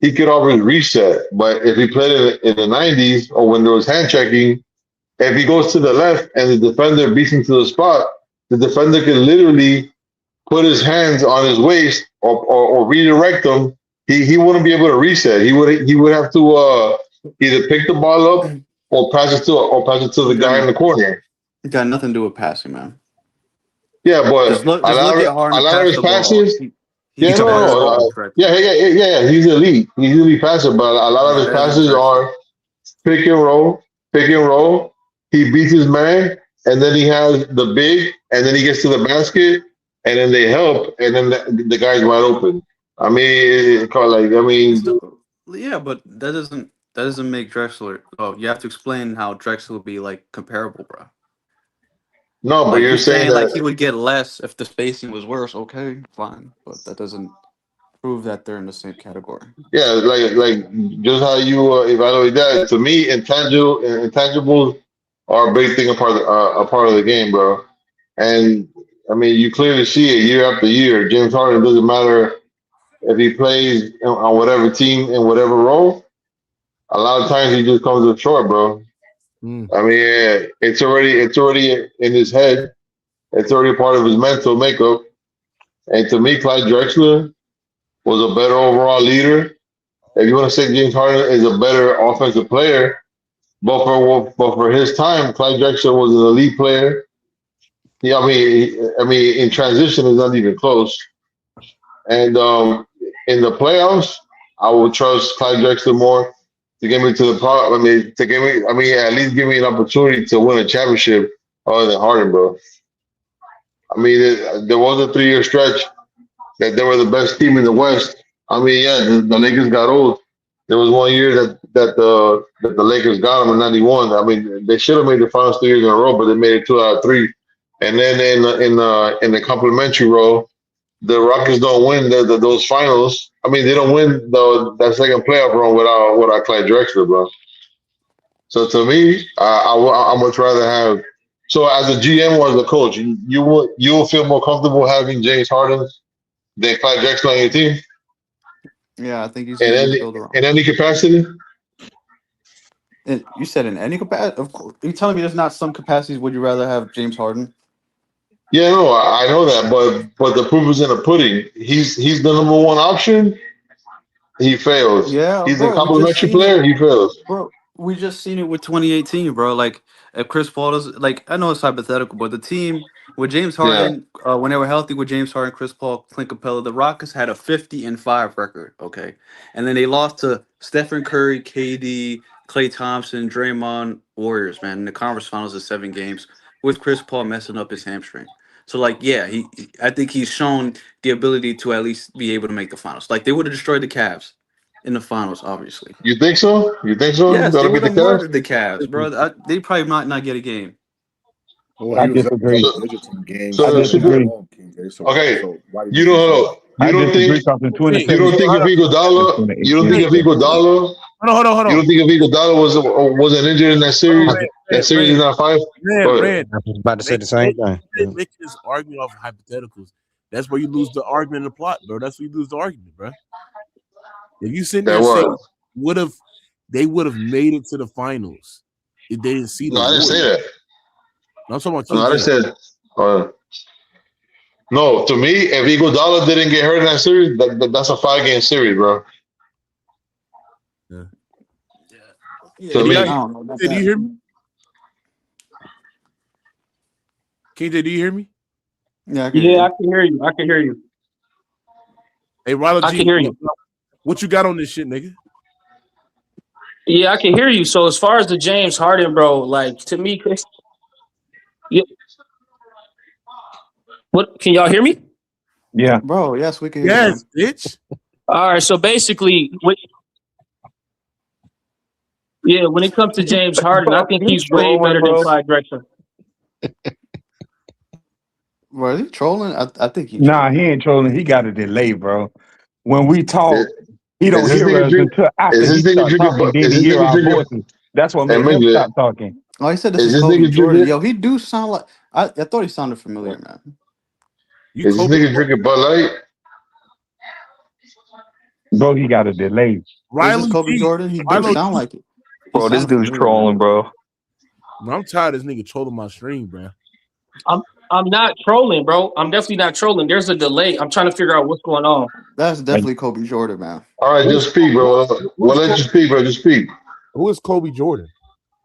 he could always reset. But if he played in the 90s or when there was hand checking, if he goes to the left and the defender beats him to the spot, the defender can literally put his hands on his waist or redirect him. He wouldn't be able to reset. He would have to either pick the ball up or pass it to the guy in the corner. It got nothing to do with passing, man. Yeah, but just look at Harden. A lot of his passes. He's elite. He's elite passer, but a lot of his passes are pick and roll. He beats his man, and then he has the big, and then he gets to the basket, and then they help, and then the guy's wide open. I mean, yeah, but that doesn't make Drexler. Oh, you have to explain how Drexler would be like comparable, bro. No, but you're saying that like he would get less if the spacing was worse. Okay, fine, but that doesn't prove that they're in the same category. Yeah, like just how you evaluate that. To me, intangibles are a big thing, a part of the game, bro. And I mean, you clearly see it year after year. James Harden, doesn't matter if he plays on whatever team in whatever role. A lot of times he just comes up short, bro. I mean, it's already in his head. It's already part of his mental makeup. And to me, Clyde Drexler was a better overall leader. If you want to say James Harden is a better offensive player, But for his time, Clyde Drexler was an elite player. Yeah, I mean, in transition is not even close. And in the playoffs, I would trust Clyde Drexler more to get me to the part. At least give me an opportunity to win a championship other than Harden, bro. I mean, there was a 3-year stretch that they were the best team in the West. I mean, yeah, the Lakers got old. There was 1 year that the Lakers got them in '91. I mean, they should have made the finals 3 years in a row, but they made it 2 out of 3. And then in the complimentary role, the Rockets don't win those finals. I mean, they don't win that second playoff run without Clyde Drexler, bro. So to me, I much rather have. So as a GM or as a coach, you will feel more comfortable having James Harden than Clyde Drexler on your team. Yeah, I think he's in any capacity. You said in any capacity? Of course. Are you telling me there's not some capacities would you rather have James Harden? Yeah, no, I know that, but the proof is in the pudding. He's the number one option. He fails. Yeah, he's bro, a complimentary player. He fails. Bro, we just seen it with 2018, bro. Like, if Chris Paul is like, I know it's hypothetical, but the team with James Harden, when they were healthy with James Harden, Chris Paul, Clint Capella, the Rockets had a 50-5 record. Okay, and then they lost to Stephen Curry, KD, Klay Thompson, Draymond, Warriors. Man, in the conference finals of 7 games with Chris Paul messing up his hamstring. So, like, yeah, I think he's shown the ability to at least be able to make the finals. Like, they would have destroyed the Cavs in the finals, obviously. You think so? Yes, they would have murdered the Cavs, bro. They probably might not get a game. Well, I disagree. Games. So, okay, you don't think if Iguodala Hold on. You don't think if Iguodala wasn't injured in that series, that series is not 5? Man, I was about to say the same thing. Making this argument off of hypotheticals. That's where you lose the argument and the plot, bro. That's where you lose the argument, bro. If you sit there and say they would have made it to the finals if they didn't see the I didn't say that. No, I'm talking about I didn't say no, to me, if Iguodala didn't get hurt in that series, that's a 5-game series, bro. Yeah. To me. Do you hear me? KJ, do you hear me? Yeah, I can hear you. I can hear you. Hey, Ronald G, I can hear you. What you got on this shit, nigga? Yeah, I can hear you. So as far as the James Harden, bro, like to me, Chris, what can y'all hear me? Yeah, bro. Yes, we can. Hear you, bitch. All right. So basically, when it comes to James Harden, I think he's way better than Clyde Drexler. Bro, is he trolling? I think he's he ain't trolling. He got a delay, bro. When we talk, he don't hear us until after he starts talking. Then he hear our voices. That's what made him stop talking. Oh, he said this is Kobe Jordan. Yo, he do sound like I thought he sounded familiar, man. Is this nigga drinking Bud Light? Bro, he got a delay. Riley Kobe Jordan, he do sound like it. Bro, this dude's trolling, bro. I'm tired of this nigga trolling my stream, bro. I'm not trolling, bro. I'm definitely not trolling. There's a delay. I'm trying to figure out what's going on. That's definitely Kobe Jordan, man. All right, just speak, bro. Well, let you speak, bro. Just speak. Who is Kobe Jordan?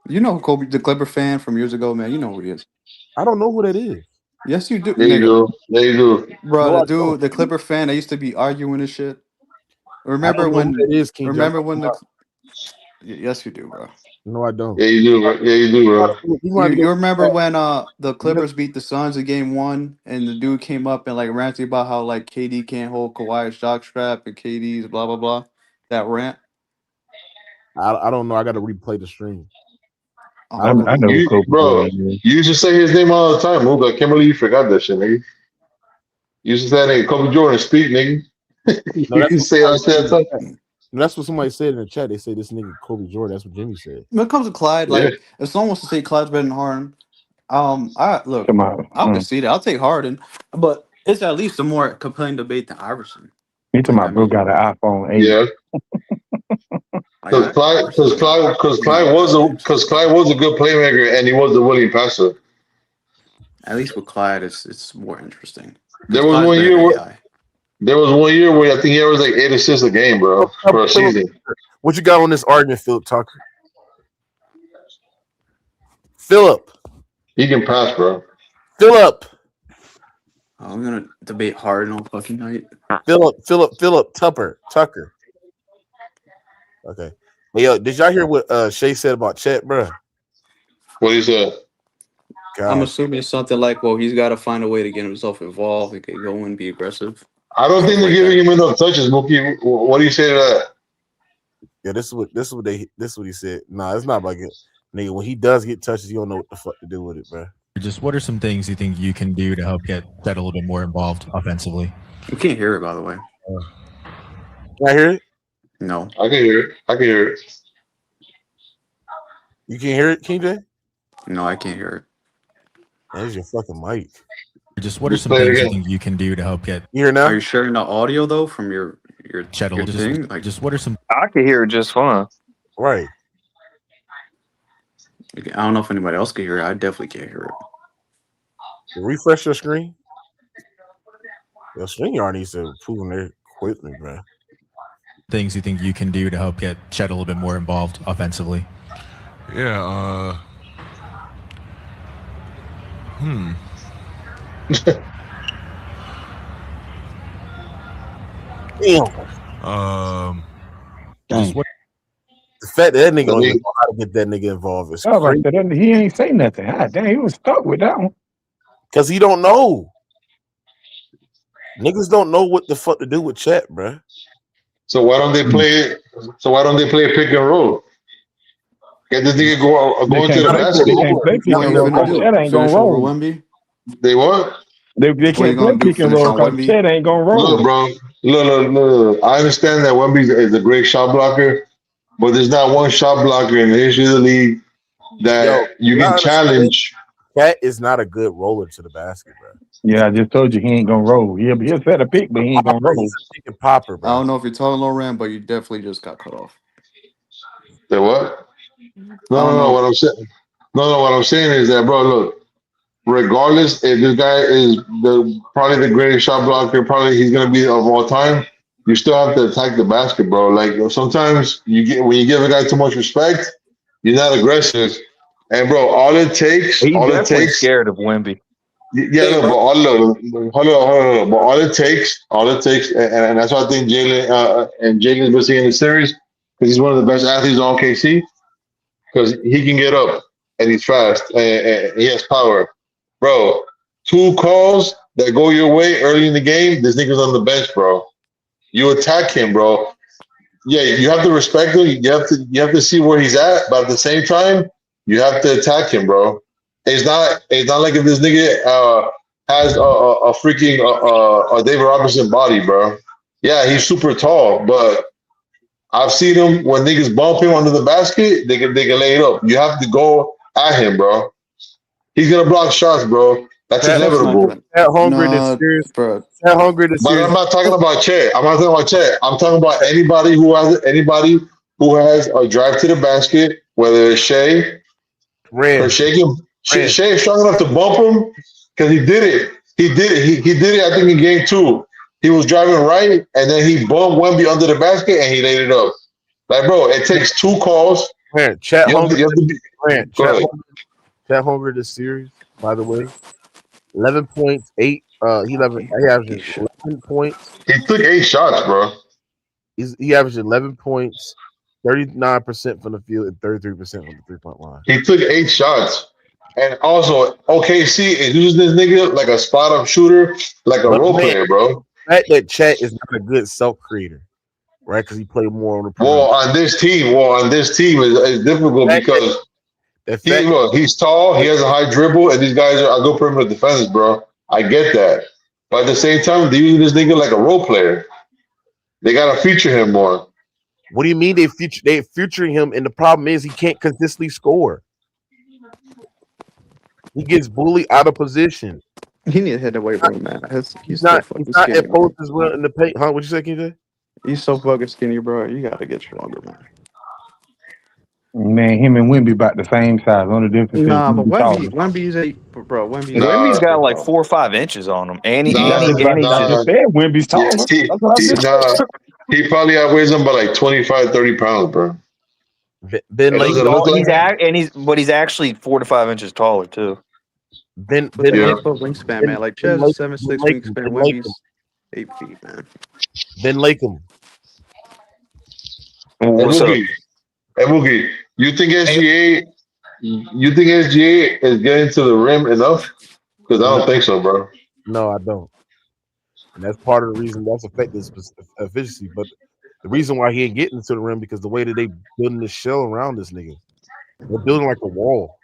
You know Kobe, the Clipper fan from years ago, man. You know who he is. I don't know who that is. Yes, you do. There you go. There you go. Bro, the Clipper fan, they used to be arguing and shit. Remember when it is, King remember when the Yes, you do, bro. No, I don't. Yeah, you do, bro. Yeah, you do, bro. You remember when the Clippers beat the Suns in game 1 and the dude came up and like ranted about how like KD can't hold Kawhi's jockstrap and KD's blah blah blah. That rant. I don't know. I got to replay the stream. I know, bro. You used to say his name all the time. Mook. I can't believe you forgot that shit, nigga. You used to say that nigga Kobe Jordan speak, nigga. You say all that. That's what somebody said in the chat. They say this nigga Kobe Jordan. That's what Jimmy said. When it comes to Clyde, like if someone wants to say Clyde's better than Harden, I'll concede it. I'll take Harden, but it's at least a more compelling debate than Iverson. You talking about bro got an iPhone 8? Yeah. Because Clyde was a good playmaker and he was a willing passer. At least with Clyde, it's more interesting. There was one year where I think he averaged like 8 assists a game, bro, for a season. What you got on this argument, Philip Tucker? Philip. He can pass, bro. Philip. I'm gonna debate Harden all fucking night. Philip Tucker. Okay. Hey, yo, did y'all hear what SHAI said about Chet, bro? What he said? I'm assuming it's something like, well, he's got to find a way to get himself involved. He can go and be aggressive. I don't think they're giving him enough touches, Mookie. What do you say to that? Yeah, this is what he said. Nah, it's not about it. Nigga, when he does get touches, you don't know what the fuck to do with it, bro. Just what are some things you think you can do to help get Chet a little bit more involved offensively? We can't hear it, by the way. Can I hear it? No. I can hear it. You can't hear it, KJ? No, I can't hear it. There's your fucking mic. Just what are some things you think you can do to help get? You hear now? Are you sharing the audio though from your Chet? thing? Like, just what are some? I can hear it just fine. Right. I don't know if anybody else can hear it. I definitely can't hear it. Refresh your screen. Your StreamYard needs to improve there quickly, bro. Things you think you can do to help get Chet a little bit more involved offensively? Yeah. Just what, the fact that nigga don't even know how to get that nigga involved is crazy. He ain't say nothing. God damn, he was stuck with that one. Because he don't know. Niggas don't know what the fuck to do with Chet, bro. So why don't they play? Pick and roll? Get this nigga go into the basket. Chet ain't gonna roll. Wemby? They what? They can't play pick and roll because Chet ain't gonna roll. Look, bro. Look. I understand that Wemby is a great shot blocker, but there's not one shot blocker in the history of the league that you can challenge. Chet is not a good roller to the basket, bro. Yeah, I just told you he ain't gonna roll. He'll set a pick, but he ain't gonna roll. He's a pick and popper, bro. I don't know if you're talking Loran, but you definitely just got cut off. The what? No. What I'm saying. No. What I'm saying is that, bro. Look, regardless if this guy is probably the greatest shot blocker, probably he's gonna be of all time. You still have to attack the basket, bro. Like sometimes when you give a guy too much respect, you're not aggressive. And bro, all it takes, scared of Wemby. Yeah, no, but all it takes, and that's why I think Jalen's been seeing the series because he's one of the best athletes on KC because he can get up and he's fast and he has power, bro. 2 calls that go your way early in the game, this nigga's on the bench, bro. You attack him, bro. Yeah, you have to respect him. You have to see where he's at, but at the same time, you have to attack him, bro. It's not like if this nigga has a freaking David Robinson body, bro. Yeah, he's super tall, but I've seen him when niggas bump him under the basket, they can lay it up. You have to go at him, bro. He's gonna block shots, bro. That's inevitable. That hungry to serious, bro. That hungry to serious. But I'm not talking about Chet. I'm talking about anybody who has a drive to the basket, whether it's SHAI or SHAI is strong enough to bump him because he did it. He did it. I think in game 2, he was driving right and then he bumped Wemby under the basket and he laid it up. Like, bro, it takes 2 calls. Man, Chet hungry this series, by the way. 11 points, 8. He averages 11 points. He took 8 shots, bro. He averaged 11 points, 39% from the field, and 33% from the 3-point line. He took 8 shots. And also, OKC is using this nigga like a spot-up shooter, like a role player, bro. The fact that Chet is not a good self-creator, right? Because he played more on the perimeter. Well, on this team is difficult because he's tall, he has a high dribble, and these guys are good perimeter defenders, bro. I get that. But at the same time, they're using this nigga like a role player. They got to feature him more. What do you mean they're featuring him? And the problem is he can't consistently score. He gets bullied out of position. He need to hit the weight room, man. He's not at post as well in the paint. Huh? What'd you say, KJ? He's so fucking skinny, bro. You got to get stronger, man. Man, him and Wemby about the same size. Only difference. Nah, but Wemby's Wemby's got like 4 or 5 inches on him, and Wemby's tall. He probably outweighs him by like 25, 30 pounds, bro. Ben It doesn't Latham. look like He's actually 4 to 5 inches taller too. Ben But they yeah. ain't put wingspan, man. Like Chez is 7'6" wingspan. Ben Latham. Wemby's 8 feet, man. Ben Latham. Hey, What's up? Mookie, you think SGA is getting to the rim enough? Because I don't think so, bro. No, I don't. And that's part of the reason that's affecting his efficiency. But the reason why he ain't getting to the rim because the way that they building this shell around this nigga, they're building like a wall.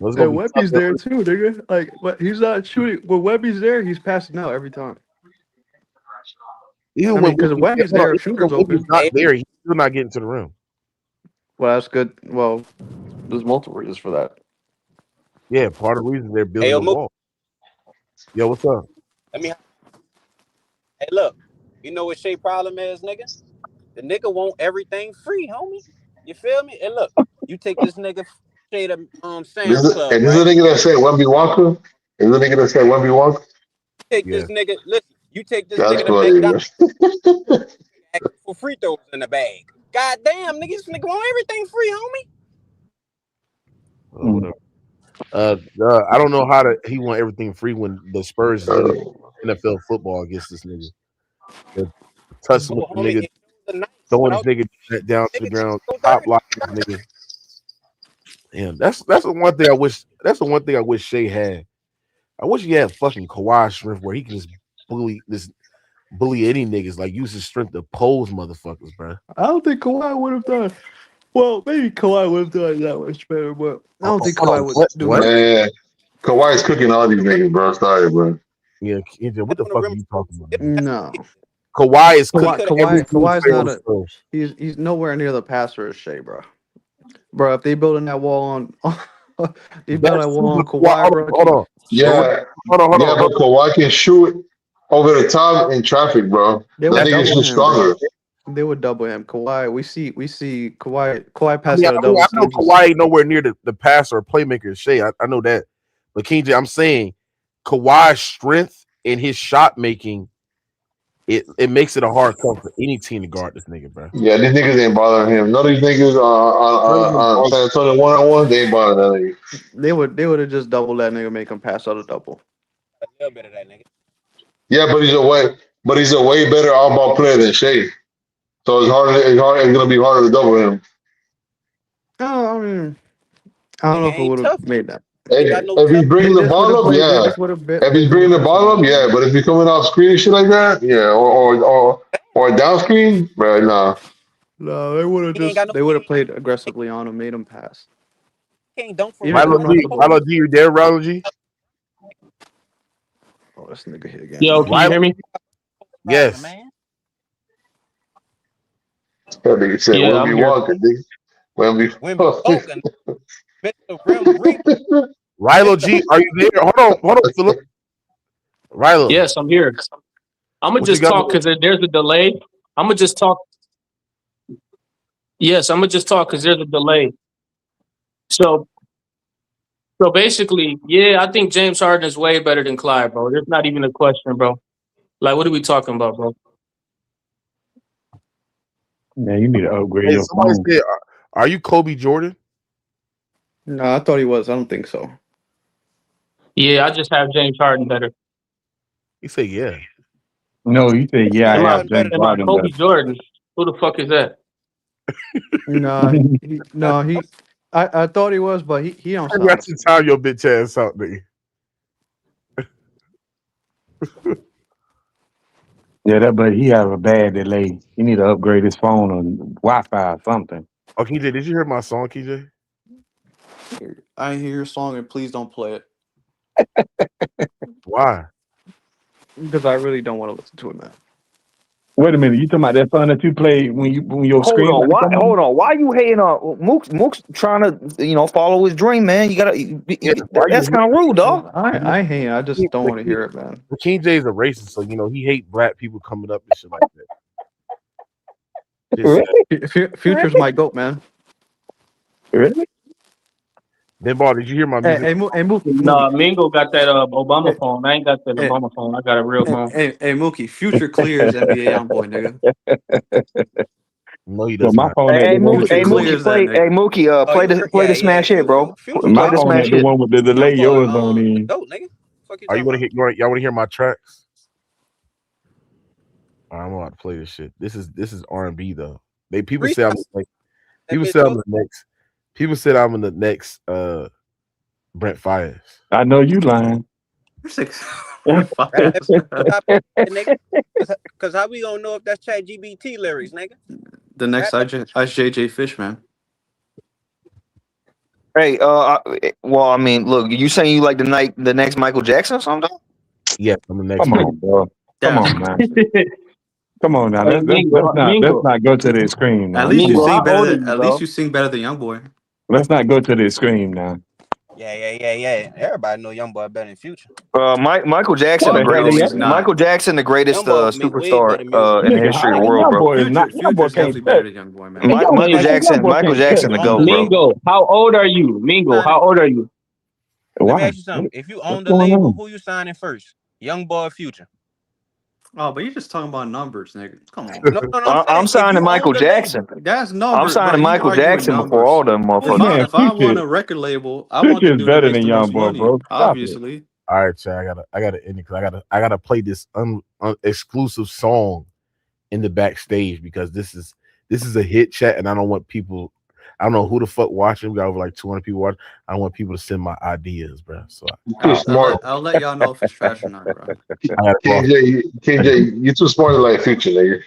And Wemby's there too, nigga. Like, but he's not shooting. When Wemby's there, he's passing out every time. Even because Wemby's there, shooter's open. Not there, he's still not getting to the rim. Well, that's good. Well, there's multiple reasons for that. Yeah, part of the reason they're building a wall. Yo, what's up? Hey, look, you know what SHAI problem is, nigga? The nigga want everything free, homie. You feel me? And look, you take this nigga SHAI to Sam's Club, And this is the nigga that said Wemby Walker? Is the nigga that said Wemby Walker? Take this nigga, listen, you take this That's nigga to funny, McDonald's for free throws in the bag. God damn, nigga, this nigga want everything free, homie. I don't know how he want everything free when the Spurs is in NFL football against this nigga. They're tussling with the nigga, throwing this nigga down to the ground, top locking this nigga. Damn, that's the one thing I wish. That's the one thing I wish SHAI had. I wish he had fucking Kawhi strength where he can just bully any niggas, like use his strength to pose motherfuckers, bro. I don't think Kawhi would have done. Well, maybe Kawhi would have done that much better, but I don't think Kawhi would do it. Man, Kawhi's cooking all these niggas, bro. Sorry, bro. Yeah, what the fuck are you talking about? No. Kawhi is Kawhi's not a. He's nowhere near the passer as SHAI, bro. Bro, if they building that wall on they build that wall on Kawhi, bro. Hold on. Yeah, but Kawhi can shoot over the top in traffic, bro. That nigga's just stronger. They would double him. Kawhi, we see Kawhi pass out a I double. know Kawhi ain't nowhere near the passer or playmaker as SHAI. I know that. But King J, I'm saying Kawhi's strength in his shot making, it makes it a hard come for any team to guard this nigga, bro. Yeah, these niggas ain't bothering him. None of these niggas on San Antonio 1-on-1, they ain't bothering that nigga. They would have just doubled that nigga, make him pass out a double. A little bit of that nigga. Yeah, but he's a way better all-ball player than SHAI. So it's gonna be harder to double him. No, I mean, I don't know if it would have made that. If he's bringing the ball up, yeah. If he's bringing the ball up, yeah. But if he's coming off screen and shit like that, yeah, or down screen, bro, nah. No, they would have played aggressively on him, made him pass. Can't dunk for Rilo G, you there, Rilo G? Oh, this nigga hit again. Yo, can you hear me? Yes. That nigga said, Yeah, Wemby Walker, nigga. Wemby. Rilo G, are you there? Hold on, Philip. Rilo. Yes, I'm here. I'm gonna just talk because there's a delay. I'm gonna just talk. Yes, I'm gonna just talk because there's a delay. So basically, yeah, I think James Harden is way better than Clyde, bro. There's not even a question, bro. Like, what are we talking about, bro? Man, you need to upgrade your somebody phone. said, are you Kobe Jordan? No, I thought he was. I don't think so. Yeah, I just have James Harden better. You say yeah. No, you say yeah. I have James Am I Harden Kobe better. Jordan? Who the fuck is that? I thought he was, but he don't sound. That's the time your bitch ass out, nigga. Yeah, but he have a bad delay. He need to upgrade his phone or Wi-Fi or something. Oh, KJ, did you hear my song, KJ? I hear your song and please don't play it. Why? Because I really don't want to listen to it, man. Wait a minute, you talking about that song that you played when your screen? Hold on. Why you hating on Mook's trying to follow his dream, man? You gotta. That's kind of rude, dog. I hate. I just don't want to hear it, man. King J is a racist, so he hate black people coming up and shit like that. Future's my goat, man. Really? Then, Ball, did you hear my music? Hey, Mookie. Nah, Mingo got that Obama phone. I ain't got that Obama phone. I got a real phone. Hey, Mookie. Future clears NBA young boy, nigga. No, he So does my not. phone ain't the one with the delay. Play the smash hit, bro. My phone ain't the one with the delay. Yours on in. Goat, nigga. Fuck you Are you talking want about? to y'all want to hear my tracks? I'm about to play this shit. This is R&B though. People say I'm like, people say I'm the next. People said I'm in the next Brent Fires. I know you lying. Because how we gonna know if that's ChatGPT lyrics, nigga? The next IJJ Fish, man. Hey, well, I mean, look, you saying you like the next Michael Jackson or something? Yeah, I'm the next. Come on, bro. Come on, man. Come on now. Hey, Let's not go to the extreme now. At least Come you on. sing better than you sing better than Youngboy. Let's not go to the extreme now. Yeah. Everybody know Youngboy better than Future. Michael Jackson, the greatest. Michael Jackson, the greatest superstar in the history of the world, bro. Future's definitely better than Youngboy, man. Michael Jackson, the GOAT, bro. Mingo, how old are you? Mingo, how old are you? Let me ask you something. If you own the label, who you signing first? Youngboy or Future? Oh, but you're just talking about numbers, nigga. Come on. No, I'm signing Michael Jackson. That's numbers. I'm signing Michael Jackson before all them motherfuckers. If I'm on a record label, I want the dude that makes the most money. Obviously. All right, Chad. I gotta end it because I gotta play this exclusive song in the backstage because this is a hit, chat, and I don't want people. I don't know who the fuck watching. We got over like 200 people watching. I don't want people to send my ideas, bro. So I'll let y'all know if it's trash or not, bro. KJ, you're too smart to like Future, nigga.